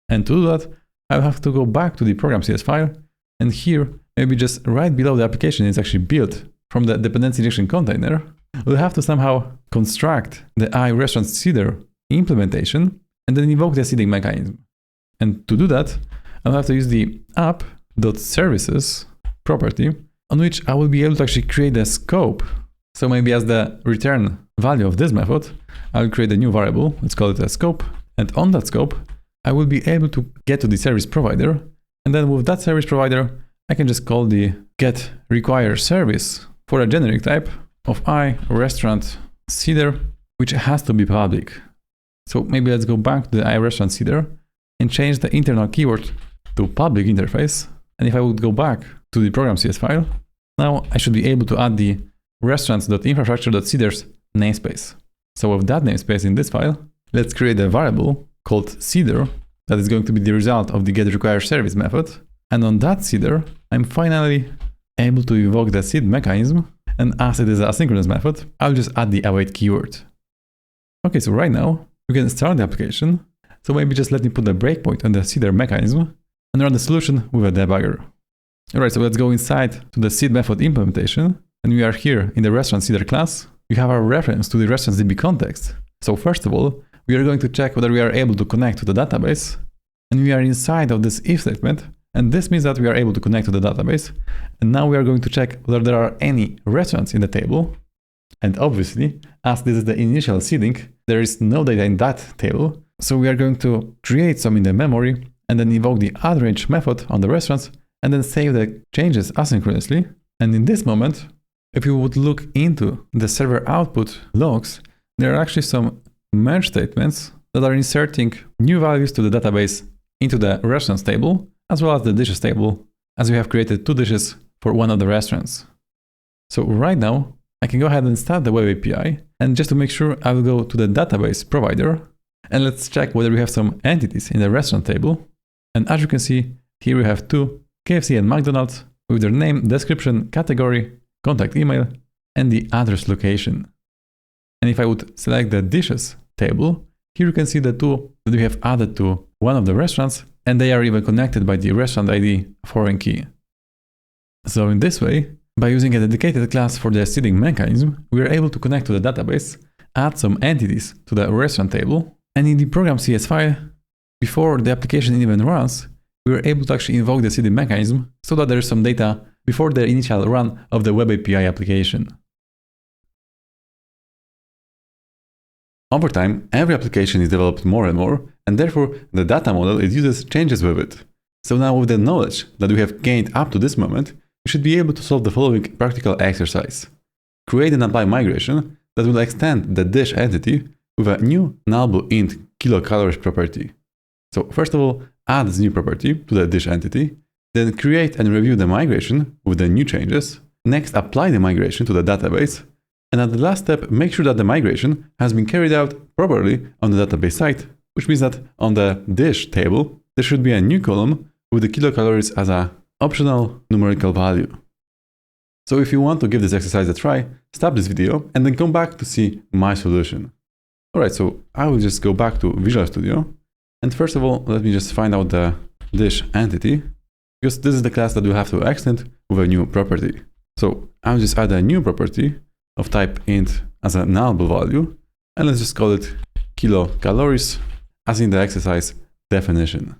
And to do that, I'll have to go back to the program.cs file, and here, maybe just right below the application is actually built from the dependency injection container. We'll have to somehow construct the iRestaurantSeeder implementation and then invoke the seeding mechanism. And to do that, I'll have to use the app.services property on which I will be able to actually create a scope. So maybe as the return value of this method, I'll create a new variable. Let's call it a scope. And on that scope, I will be able to get to the service provider. And then with that service provider, I can just call the getRequireService for a generic type of iRestaurantSeeder, which has to be public. So maybe let's go back to the iRestaurantSeeder and change the internal keyword to public interface. And if I would go back to the program.cs file, now I should be able to add the restaurants.infrastructure.seeders namespace. So with that namespace in this file, let's create a variable called seeder that is going to be the result of the getRequireService method. And on that seeder, I'm finally able to invoke the seed mechanism. And as it is an asynchronous method, I'll just add the await keyword. Okay, so right now we can start the application. So maybe just let me put a breakpoint on the seeder mechanism and run the solution with a debugger. All right, so let's go inside to the seed method implementation. And we are here in the restaurantSeeder class. We have our reference to the restaurants dbContext. So first of all, we are going to check whether we are able to connect to the database. And we are inside of this if statement. And this means that we are able to connect to the database. And now we are going to check whether there are any restaurants in the table. And obviously, as this is the initial seeding, there is no data in that table. So we are going to create some in the memory and then invoke the addRange method on the restaurants and then save the changes asynchronously. And in this moment, if you would look into the server output logs, there are actually some merge statements that are inserting new values to the database into the restaurants table, as well as the dishes table, as we have created 2 dishes for one of the restaurants. So right now, I can go ahead and start the web API. And just to make sure, I will go to the database provider and let's check whether we have some entities in the restaurant table. And as you can see, here we have 2, KFC and McDonald's, with their name, description, category, contact email, and the address location. And if I would select the dishes table, here you can see the 2 that we have added to one of the restaurants, and they are even connected by the restaurant ID foreign key. So in this way, by using a dedicated class for the seeding mechanism, we are able to connect to the database, add some entities to the restaurant table, and in the program.cs file, before the application even runs, we are able to actually invoke the seeding mechanism so that there is some data before the initial run of the web API application. Over time, every application is developed more and more, and therefore the data model it uses changes with it. So now with the knowledge that we have gained up to this moment, we should be able to solve the following practical exercise. Create an apply migration that will extend the dish entity with a new nullable int kilocalories property. So first of all, add this new property to the dish entity, then create and review the migration with the new changes. Next, apply the migration to the database, And at the last step, make sure that the migration has been carried out properly on the database side, which means that on the dish table, there should be a new column with the kilocalories as an optional numerical value. So if you want to give this exercise a try, stop this video and then come back to see my solution. Alright, so I will just go back to Visual Studio. And first of all, let me just find out the dish entity, because this is the class that we have to extend with a new property. So I'll just add a new property of type int as a nullable value, and let's just call it kilocalories as in the exercise definition.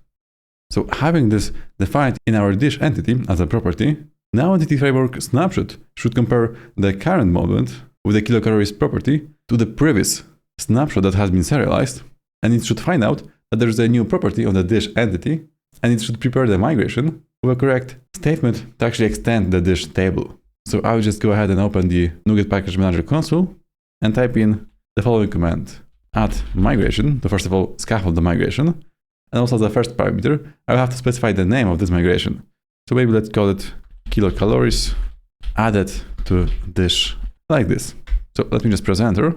So having this defined in our dish entity as a property, now entity framework snapshot should compare the current moment with the kilocalories property to the previous snapshot that has been serialized, and it should find out that there's a new property on the dish entity, and it should prepare the migration with a correct statement to actually extend the dish table. So I'll just go ahead and open the NuGet Package Manager console and type in the following command: add migration to first of all scaffold the migration, and also as the first parameter, I'll have to specify the name of this migration. So maybe let's call it kilocalories added to dish, like this. So let me just press enter.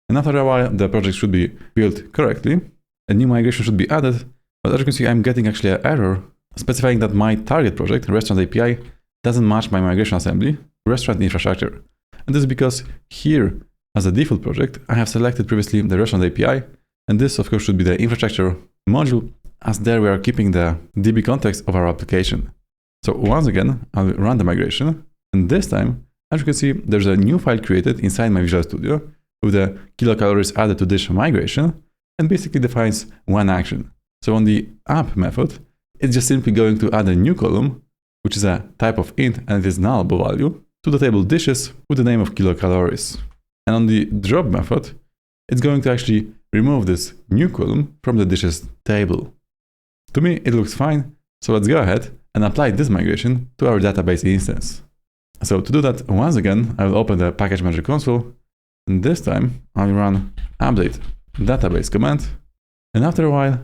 And after a while, the project should be built correctly. A new migration should be added. But as you can see, I'm getting actually an error specifying that my target project, Restaurant API, doesn't match my migration assembly, restaurant infrastructure. And this is because here, as a default project, I have selected previously the Restaurant API. And this, of course, should be the infrastructure module, as there we are keeping the DB context of our application. So once again, I'll run the migration. And this time, as you can see, there's a new file created inside my Visual Studio with the kilocalories added to dish migration, and basically defines one action. So on the app method, it's just simply going to add a new column, which is a type of int and it is nullable value, to the table dishes with the name of kilocalories. And on the drop method, it's going to actually remove this new column from the dishes table. To me, it looks fine. So let's go ahead and apply this migration to our database instance. So to do that, once again, I will open the Package Manager console. And this time, I'll run update database command. And after a while,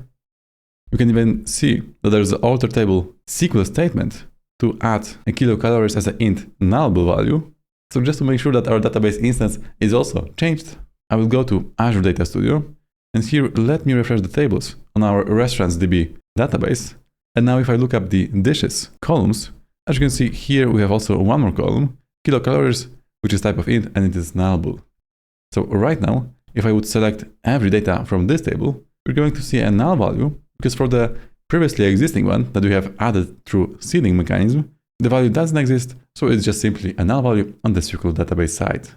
you can even see that there's an alter table SQL statement to add a kilocalories as an int nullable value. So just to make sure that our database instance is also changed, I will go to Azure Data Studio. And here, let me refresh the tables on our restaurants DB database. And now if I look up the dishes columns, as you can see here, we have also one more column, kilocalories, which is type of int, and it is nullable. So right now, if I would select every data from this table, we're going to see a null value, because for the previously existing one that we have added through seeding mechanism, the value doesn't exist, so it's just simply a null value on the SQL database side.